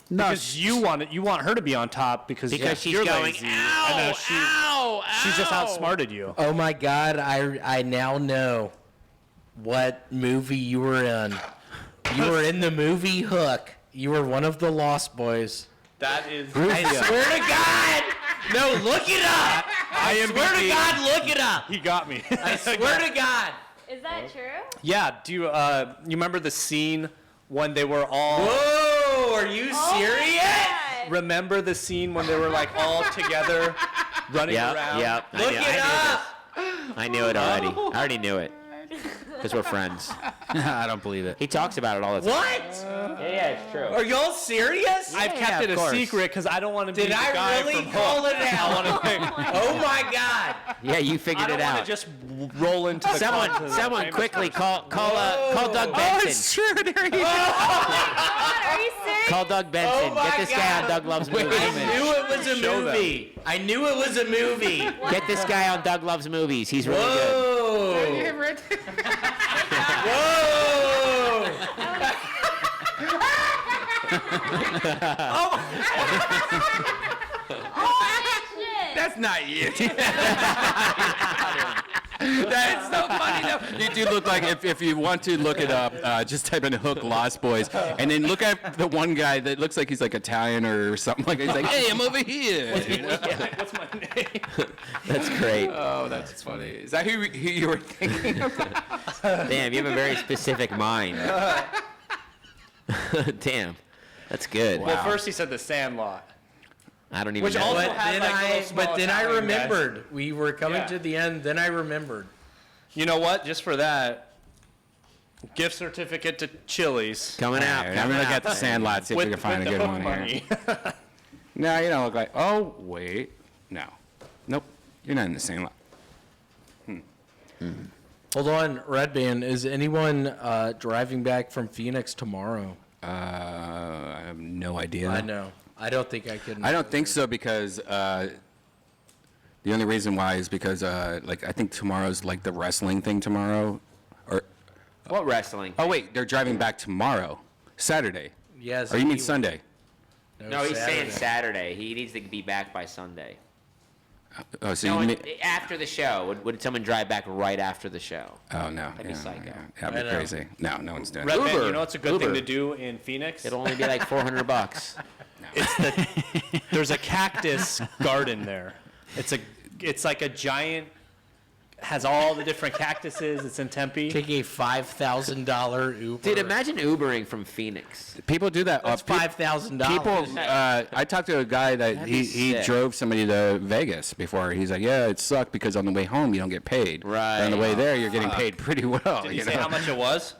No, Because you want her to be on top because She's you're going, lazy. ow, and ow, she's just ow." outsmarted you. Oh my God! I now know what movie you were in. You were in the movie Hook. You were one of the Lost Boys. That is. I swear to God! No, look it up. I swear to God, look it up. He got me. I swear to God. Is that true? Yeah. Do you remember the scene when they were all? Whoa! Are you serious? Remember the scene when they were like all together running around? Yep. Look it up. I knew it already. I already knew it. Because we're friends. I don't believe it. He talks about it all the time. What? Yeah, it's true. Are y'all serious? I've kept it of a course. secret because I don't want to be Did the guy I really from call Hook. it out? Oh my God! Yeah, you I figured don't it want to out. just roll into the Someone quickly call Doug Benson. true. There you Are you serious? Call Doug Benson. Oh my Get this guy on God. Doug Loves Movies. I knew it was a Show them. movie. I knew it was a movie. Get this guy on Doug Loves Movies. He's really good. Whoa! Whoa! That's not you. That's so funny though. You do look like, if you want to look it up, just type in Hook Lost Boys, and then look at the one guy that looks like he's like Italian or something like that. He's like, hey, I'm over here. You know? What's my name? That's great. Oh, that's funny. Is that who you were thinking of? Damn, you have a very specific mind. Damn. That's good. Well, first he said The Sandlot. I don't even Which know. also But had then like little small I Italian guys. remembered. We were coming Yeah. to the end. Then I remembered. You know what? Just for that, gift certificate to Chili's. Coming out. All right, I'm gonna look at the Sandlot, see if we can find a good the one Hook here. money. No, you don't look like. Oh, wait. No. Nope. You're not in the Sandlot. Hold on, Red Band. Is anyone driving back from Phoenix tomorrow? I have no idea. I know. I don't think I can. I don't think so, because the only reason why is because like I think tomorrow's like the wrestling thing tomorrow, or What wrestling? oh wait, they're driving back tomorrow, Saturday. Yes. Or you mean Sunday? No, he's saying Saturday. He needs to be back by Sunday. Oh, so No, you mean? after the show. Would someone drive back right after the show? Oh no, That'd be psycho. That'd I be know. crazy. No, no one's doing Red it. Band, Uber. you know what's a good thing Uber. to do in Phoenix? It'll only be like $400. There's a cactus garden there. It's like a giant, has all the different cactuses. It's in Tempe. Take a $5,000 Uber. Dude, imagine Ubering from Phoenix. People do that. That's $5,000. People, I talked to a guy that That'd be he sick. drove somebody to Vegas before. He's like, yeah, it sucked because on the way home you don't get paid. Right. But on the way there you're getting paid pretty well. Did he you say know? how much it was?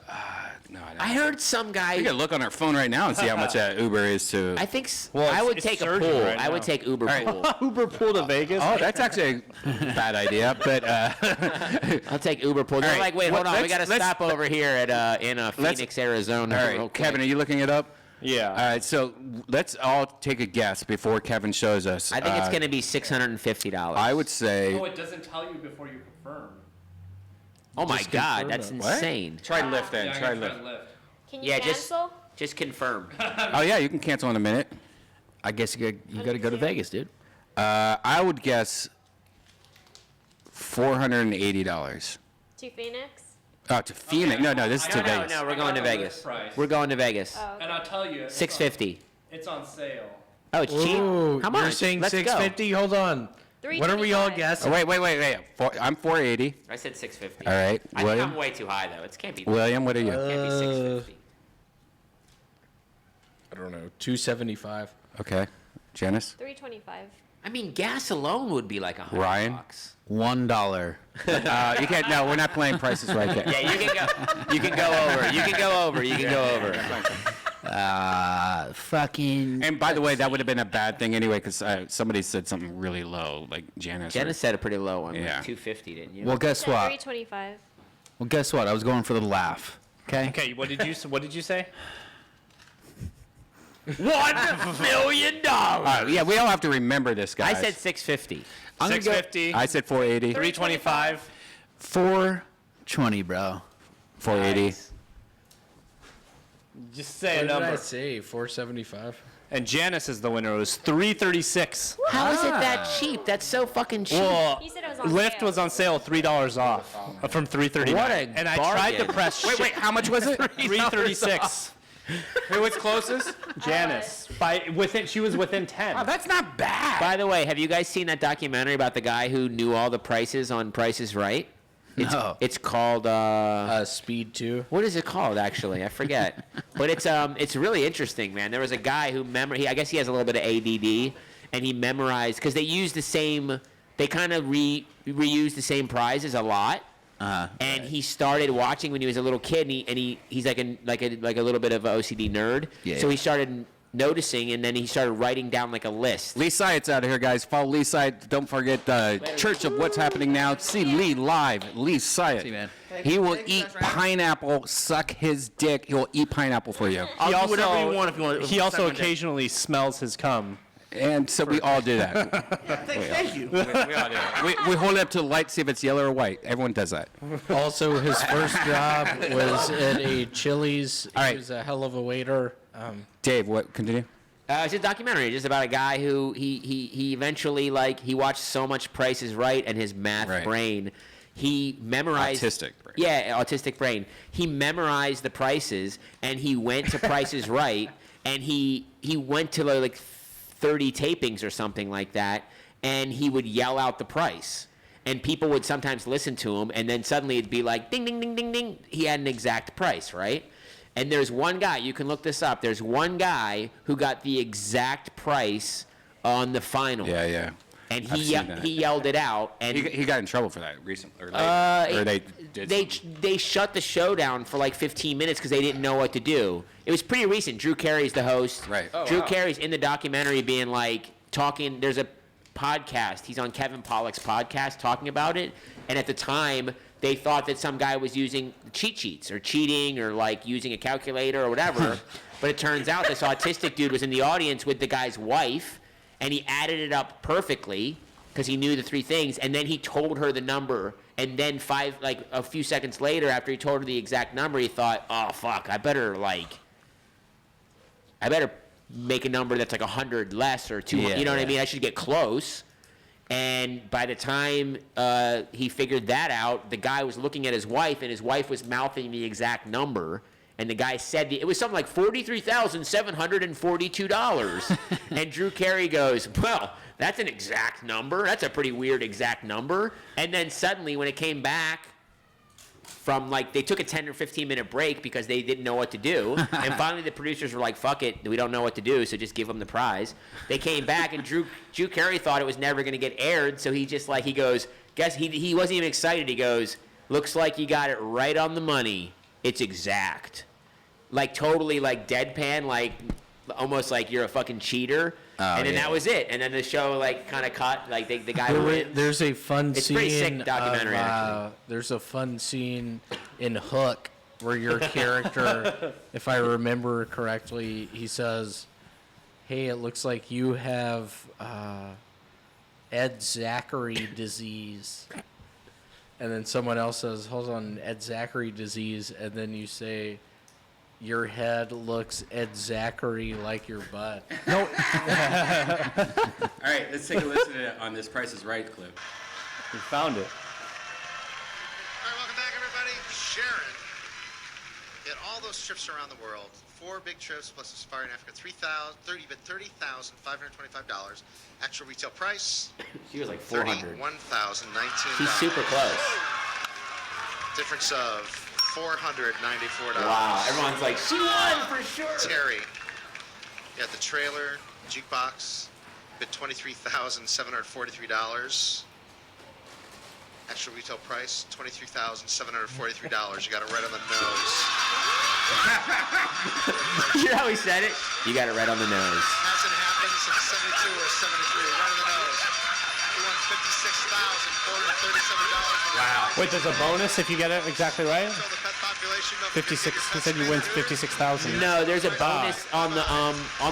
No, I don't. I heard some guy. We could look on our phone right now and see how much that Uber is to. I think Well, I would it's take a surging pool. right I would now. take Uber pool. Uber pool to Vegas? Oh, that's actually a bad idea, but I'll take Uber pool. They're right. like, wait, hold on, we got to Let's- stop over here at in Phoenix, Arizona. all real right, quick. Kevin, are you looking it up? Yeah. All right, so let's all take a guess before Kevin shows us. I think it's going to be $650. I would say. Oh, it doesn't tell you before you confirm. Oh my Just God, confirm that's it. What? insane. Try lift then. Try lift. Can you Yeah, just cancel? just confirm. Oh yeah, you can cancel in a minute. I guess you got to go to Vegas, dude. I would guess $480. To Phoenix? Oh, to Phoenix? No, this is to Vegas. No, we're going to Vegas. Price. We're going to Vegas. And I'll tell you, it's $650. It's on sale. Oh, it's cheap. Ooh, Come on, you're saying let's go. 650? Hold on. What are we all 325. guessing? Oh, wait. I'm 480. I said 650. All right, I think William? I'm way too high though. It can't be. William, what are you? It can't be 650. I don't know. 275. Okay. Janice? 325. I mean, gas alone would be like $100. Ryan? $1. You can't. No, we're not playing prices right there. Yeah, you can go. You can go over. Fucking. And by the way, that would have been a bad thing anyway, because somebody said something really low, like Janice. Janice said a pretty low one, Yeah. like 250, didn't you? Well, guess what? 325. Well, guess what? I was going for the laugh. Okay. Okay, what did you say? $1 million. All right, yeah, we all have to remember this, I guys. said 650. I'm gonna go 650. I said 480. 325. 420, bro. 480. Just say What a did I number. say? 475? And Janice is the winner. It was 336. How is it that cheap? That's so fucking cheap. Well, He said it was on Lyft sale. was on sale $3 off from 339. What a And I tried to bargain. press. Wait, how much was it? 336. Who was closest? Janice. She was within 10. Oh, that's not bad. By the way, have you guys seen that documentary about the guy who knew all the prices on Price is Right? No. It's called Speed 2. what is it called actually? I forget. But it's really interesting, man. There was a guy who I guess he has a little bit of ADD, and he memorized because they use the same. They kind of reuse the same prizes a lot. And he started watching when he was a little kid, and he's like a little bit of an OCD nerd. Yeah, So yeah. he started noticing, and then he started writing down like a list. Lee Syatt's out of here, guys. Follow Lee Syatt. Don't forget the Church of What's Happening Now. See Lee live. Lee Syatt. See, man. He will eat pineapple, suck his dick. He will eat pineapple for you. I'll do whatever you want if you want. He also occasionally smells his cum. And so we all do that. Thank you. we hold it up to the light, see if it's yellow or white. Everyone does that. Also, his first job was at a Chili's. All right. He was a hell of a waiter. Dave, what? Continue. It's a documentary just about a guy who he eventually he watched so much Price is Right and his math Right. brain, he memorized Autistic brain. Yeah, autistic brain. He memorized the prices and he went to Price is Right and he went to like 30 tapings or something like that, and he would yell out the price. And people would sometimes listen to him, and then suddenly it'd be like, ding, ding, ding, ding, ding. He had an exact price, right? And there's one guy, you can look this up, there's one guy who got the exact price on the final. Yeah. And I've he seen that. he yelled it out. And He got in trouble for that recently. Or they did they shut the show down for like 15 minutes because they didn't know what to do. It was pretty recent. Drew Carey's the host. Right. Drew Carey's in the documentary being like talking. There's a podcast. He's on Kevin Pollak's podcast talking about it. And at the time, they thought that some guy was using cheat sheets or cheating or like using a calculator or whatever. But it turns out this autistic dude was in the audience with the guy's wife, and he added it up perfectly because he knew the three things. And then he told her the number. And then a few seconds later, after he told her the exact number, he thought, oh, fuck, I better make a number that's like 100 less or 200. Yeah, You know what I yeah. mean? I should get close. And by the time he figured that out, the guy was looking at his wife, and his wife was mouthing the exact number. And the guy said it was something like $43,742. And Drew Carey goes, well, that's an exact number. That's a pretty weird exact number. And then suddenly when it came back from they took a 10 or 15 minute break because they didn't know what to do. And finally the producers were like, fuck it, we don't know what to do, so just give them the prize. They came back and Drew Carey thought it was never going to get aired. So he just he goes, guess he wasn't even excited. He goes, looks like you got it right on the money. It's exact. Totally deadpan, almost like you're a fucking cheater. And then that was it. And then the show kind of cut. The guy wins. There's a fun It's scene. pretty sick documentary, actually. There's a fun scene in Hook where your character, if I remember correctly, he says, "Hey, it looks like you have Ed Zachary disease." And then someone else says, "Hold on, Ed Zachary disease," and then you say, your head looks exactly like your butt. All right, let's take a listen to it on this Price is Right clip. We found it. All right, welcome back, everybody. Sharon hit all those trips around the world. 4 big trips plus a safari in Africa. $30,525. Actual retail price. She was like 400. $31,019. She's super close. Difference of $494. Wow, everyone's like, she won for sure. Terry, yeah, the trailer, jukebox, bid $23,743. Actual retail price, $23,743. You got it right on the nose. You hear how he said it? You got it right on the nose. Hasn't happened since 72 or 73. Right on the nose. He won $56,437. Wow. Wait, there's a bonus if you get it exactly right? So the pet population of 56. He said you win 56,000. No, there's a bonus on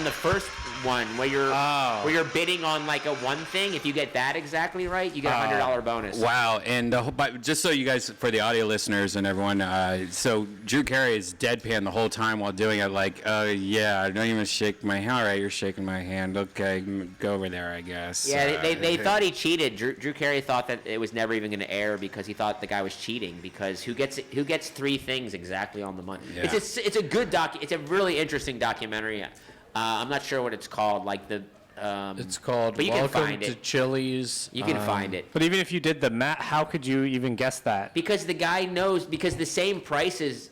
the first one where you're bidding on like a one thing. If you get that exactly right, you get a $100 bonus. Wow, and but just so you guys, for the audio listeners and everyone, so Drew Carey is deadpan the whole time while doing it, like, yeah, I don't even shake my hand. All right, you're shaking my hand. Okay, go over there, I guess. Yeah, they thought he cheated. Drew Carey thought that it was never even going to air because he thought the guy was cheating because who gets 3 things exactly on the money? Yeah. It's a good it's a really interesting documentary. I'm not sure what it's called, like the. It's called but you can Welcome find to it. Chili's. You can find it. But even if you did the math, how could you even guess that? Because the guy knows, because the same prizes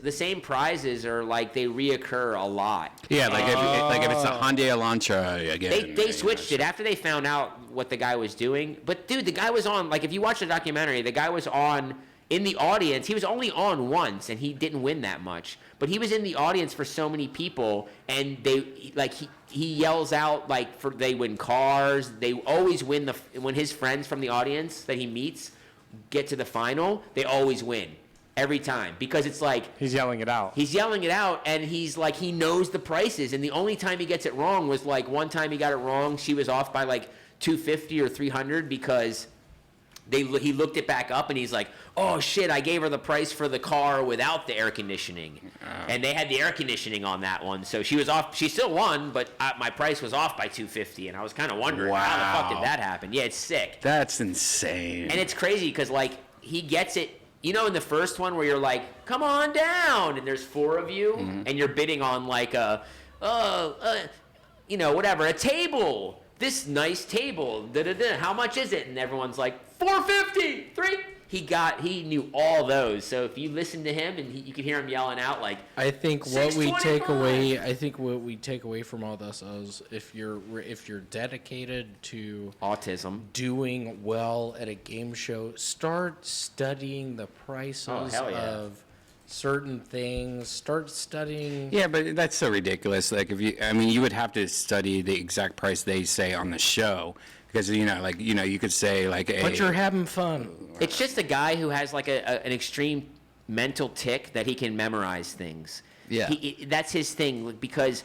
are like they reoccur a lot. Yeah, like if it's a Hyundai Elantra again. They switched it after they found out what the guy was doing. But dude, the guy was on, like if you watch the documentary, the guy was on in the audience. He was only on once and he didn't win that much. But he was in the audience for so many people and he yells out like they win cars. They always win when his friends from the audience that he meets get to the final, they always win. Every time. Because it's like he's yelling it out. He's yelling it out and he's like he knows the prices and the only time he gets it wrong was like one time he got it wrong, she was off by like $250 or $300 because he looked it back up and he's like, oh shit, I gave her the price for the car without the air conditioning. And they had the air conditioning on that one. So she was off, she still won, but my price was off by $250. And I was kind of wondering, how the fuck did that happen? Yeah, it's sick. That's insane. And it's crazy because like he gets it, you know, in the first one where you're like, come on down. And there's 4 of you and you're bidding on like you know, whatever, a table. This nice table, how much is it? And everyone's like, $450, $3. He knew all those. So if you listen to him and you can hear him yelling out like, I think what we take away from all this is if you're dedicated to autism, doing well at a game show, start studying the prices of certain things. Start studying. Yeah, but that's so ridiculous. Like you would have to study the exact price they say on the show. Because, you could say, like, but you're having fun. It's just a guy who has, like, an extreme mental tick that he can memorize things. Yeah. That's his thing, because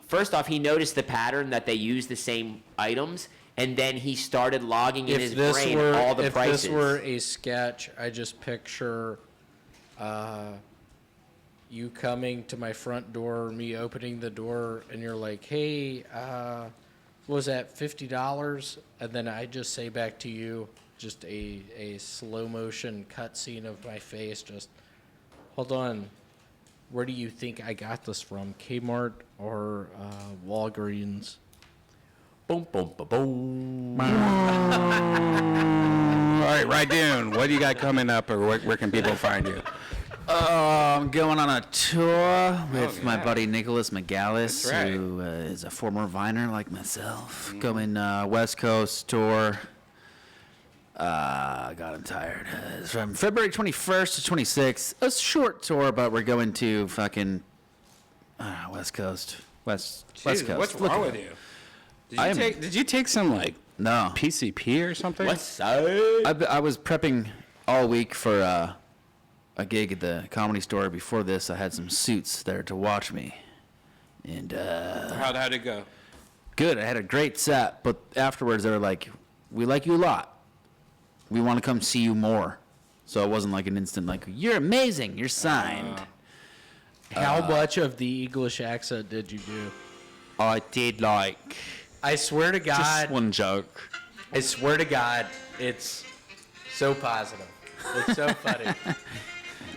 first off, he noticed the pattern that they use the same items, and then he started logging in his brain all the prices. If this were a sketch, I just picture you coming to my front door, me opening the door, and you're like, hey, was that $50? And then I just say back to you, just a slow motion cutscene of my face, just, hold on, where do you think I got this from? Kmart or Walgreens? Boom, boom, boom, boom. All right, Rydoon, what do you got coming up, or where can people find you? I'm going on a tour with my buddy Nicholas McGallis, who is a former Viner like myself. Going West Coast tour. God, I'm tired. It's from February 21st to 26th. A short tour, but we're going to fucking West Coast. West Coast. What's wrong with you? Did you take some no PCP or something? What's up? I was prepping all week for a gig at the Comedy Store. Before this, I had some suits there to watch me. And how'd it go? Good. I had a great set, but afterwards they were like, we like you a lot. We want to come see you more. So it wasn't like an instant like, you're amazing, you're signed. How much of the English accent did you do? I did like I swear to God. just one joke. I swear to God, it's so positive. It's so funny.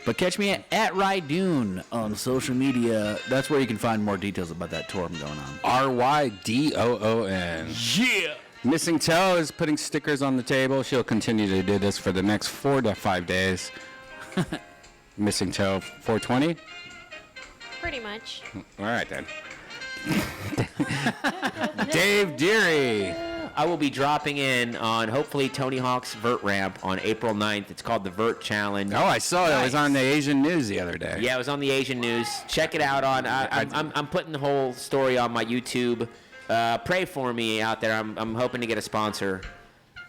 But catch me at Rydoon on social media. That's where you can find more details about that tour I'm going on. RYDOON. Yeah. Missing Toe is putting stickers on the table. She'll continue to do this for the next 4 to 5 days. Missing Toe 420? Pretty much. All right, then. Dave Deary. I will be dropping in on hopefully Tony Hawk's vert ramp on April 9th. It's called the Vert Challenge. Oh, I saw it. It was on the Asian news the other day. Yeah, it was on the Asian news. Check it out on. I'm putting the whole story on my YouTube. Pray for me out there. I'm hoping to get a sponsor.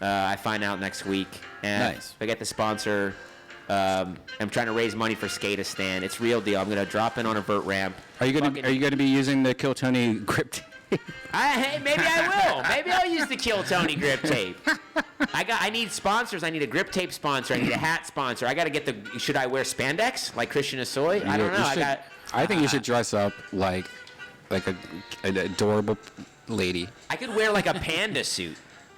I find out next week. And Nice. if I get the sponsor, I'm trying to raise money for Skatistan. It's real deal. I'm gonna drop in on a vert ramp. Are you gonna be using the Kill Tony grip tape? Hey, maybe I will. Maybe I'll use the Kill Tony grip tape. I need sponsors. I need a grip tape sponsor. I need a hat sponsor. I got to get the. Should I wear spandex like Christian Asoy? I don't know. I think you should dress up like an adorable lady. I could wear like a panda suit.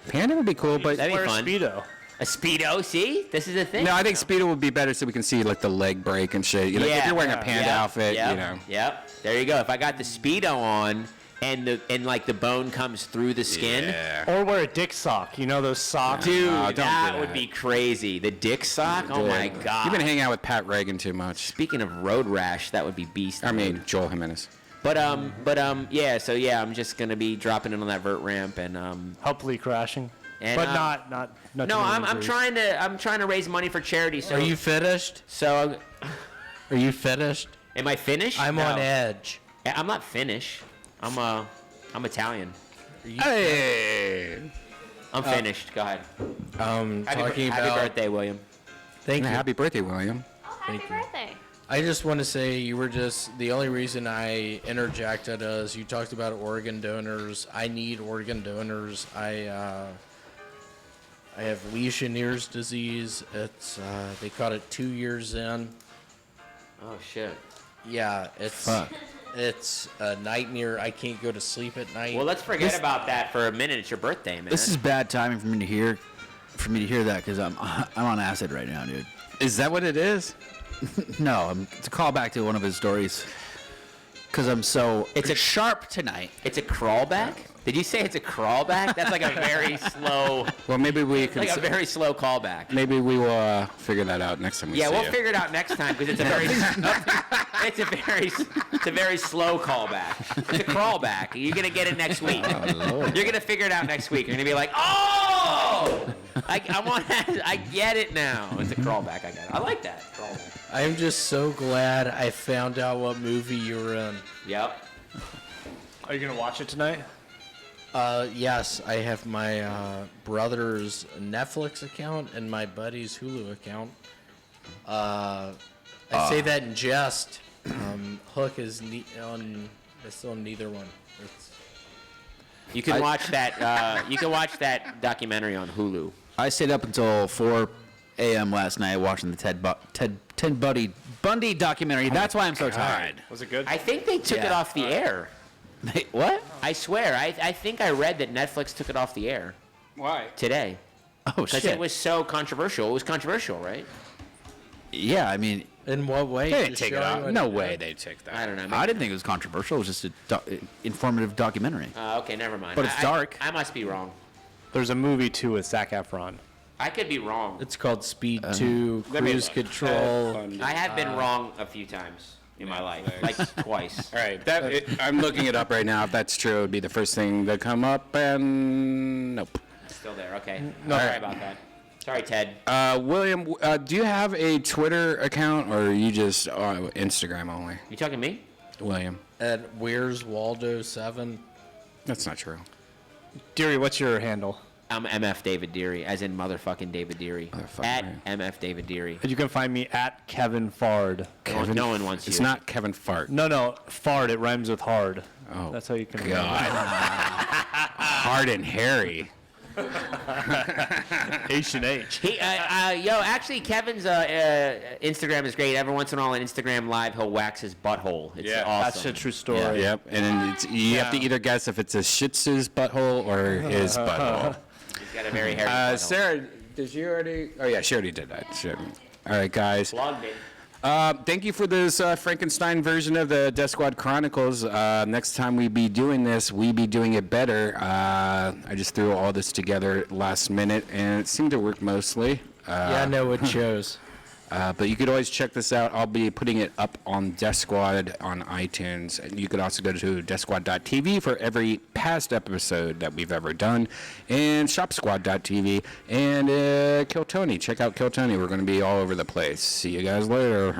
Panda would be cool, but That'd be Wear a fun. Speedo. A Speedo, see? This is a thing. no, I think Speedo would be better so we can see like the leg break and shit. Like, if you're wearing a panda outfit, yep, you know. Yep. There you go. If I got the Speedo on and like the bone comes through the skin, Yeah. Or wear a dick sock. You know those socks? dude, No, don't do that that. would be crazy. The dick sock? Oh my god. You've been hanging out with Pat Reagan too much. Speaking of road rash, that would be beast. I mean, Joel Jimenez. But yeah. So yeah, I'm just gonna be dropping in on that vert ramp and Hopefully crashing. And, But not not No, too many I'm injuries. trying to raise money for charity. So Are you finished? So Are you finished? am I finished? I'm No. on edge. I'm not finished. I'm Italian. Hey. I'm finished. Go ahead. Talking Happy about. birthday, William. Thank you. Happy birthday, William. Oh, happy birthday. I just want to say you were just the only reason I interjected is you talked about organ donors. I need organ donors. I have Legionnaire's disease. It's they caught it 2 years in. Oh shit. Yeah, it's a nightmare. I can't go to sleep at night. Well, let's forget about that for a minute. It's your birthday, man. This is bad timing for me to hear that because I'm on acid right now, dude. Is that what it is? No, it's a callback to one of his stories. Because I'm so sharp tonight. It's a crawlback. Did you say it's a crawlback? That's like a very slow. Well, maybe we can. Like a very slow callback. Maybe we will figure that out next time we see Yeah, we'll you. figure it out next time because it's a very, it's a very slow callback. It's a crawlback. You're gonna get it next week. You're gonna figure it out next week. You're gonna be like, oh, I get it now. It's a crawlback. I got it. I like that crawlback. I'm just so glad I found out what movie you were in. Yep. Are you gonna watch it tonight? Yes, I have my brother's Netflix account and my buddy's Hulu account. I say that in jest. Hook is still on neither one. You can watch that. You can watch that documentary on Hulu. I stayed up until 4 a.m. last night watching the Ted Bundy documentary. That's why I'm so tired. Was it good? I think they took it off the air. What? I swear. I think I read that Netflix took it off the air. Why? Today. Oh, Because shit. it was so controversial. It was controversial, right? Yeah, I mean, In what way? They didn't Just take it showing off. what No he way did? they took that. I don't know. I didn't think it was controversial. It was just an informative documentary. Okay, never mind. But it's dark. I must be wrong. There's a movie too with Zac Efron. I could be wrong. It's called Speed 2, Let me Cruise look. Control. I have been wrong a few times in my life, like twice. All right, I'm looking it up right now. If that's true, it would be the first thing that come up, and nope. Still there. Okay. Sorry about that. Sorry, Ted. William, do you have a Twitter account, or are you just Instagram only? You talking to me? William, At Where's Waldo 7. that's not true. Deary, what's your handle? I'm MF David Deary, as in motherfucking David Deary. Motherfucking At MF David Deary. You can find me at Kevin Fard. No one wants you. It's not Kevin Fart. No, Fard. It rhymes with hard. Oh, That's how you can. God. Hard and hairy. Asian H. He, actually, Kevin's Instagram is great. Every once in a while on Instagram Live, he'll wax his butthole. It's awesome. That's a true story. Yep, and then you have to either guess if it's a Shih Tzu's butthole or his butthole. He's got a very hairy butthole. Sarah, did you already? Oh yeah, she already did that. All right, guys. Plug, baby. Thank you for this Frankenstein version of the Deathsquad Chronicles. Next time we be doing this, we be doing it better. I just threw all this together last minute, and it seemed to work mostly. Yeah, no, it shows. But you could always check this out. I'll be putting it up on Deathsquad on iTunes. And you could also go to deathsquad.tv for every past episode that we've ever done. And shopsquad.tv. And Kill Tony. Check out Kill Tony. We're going to be all over the place. See you guys later.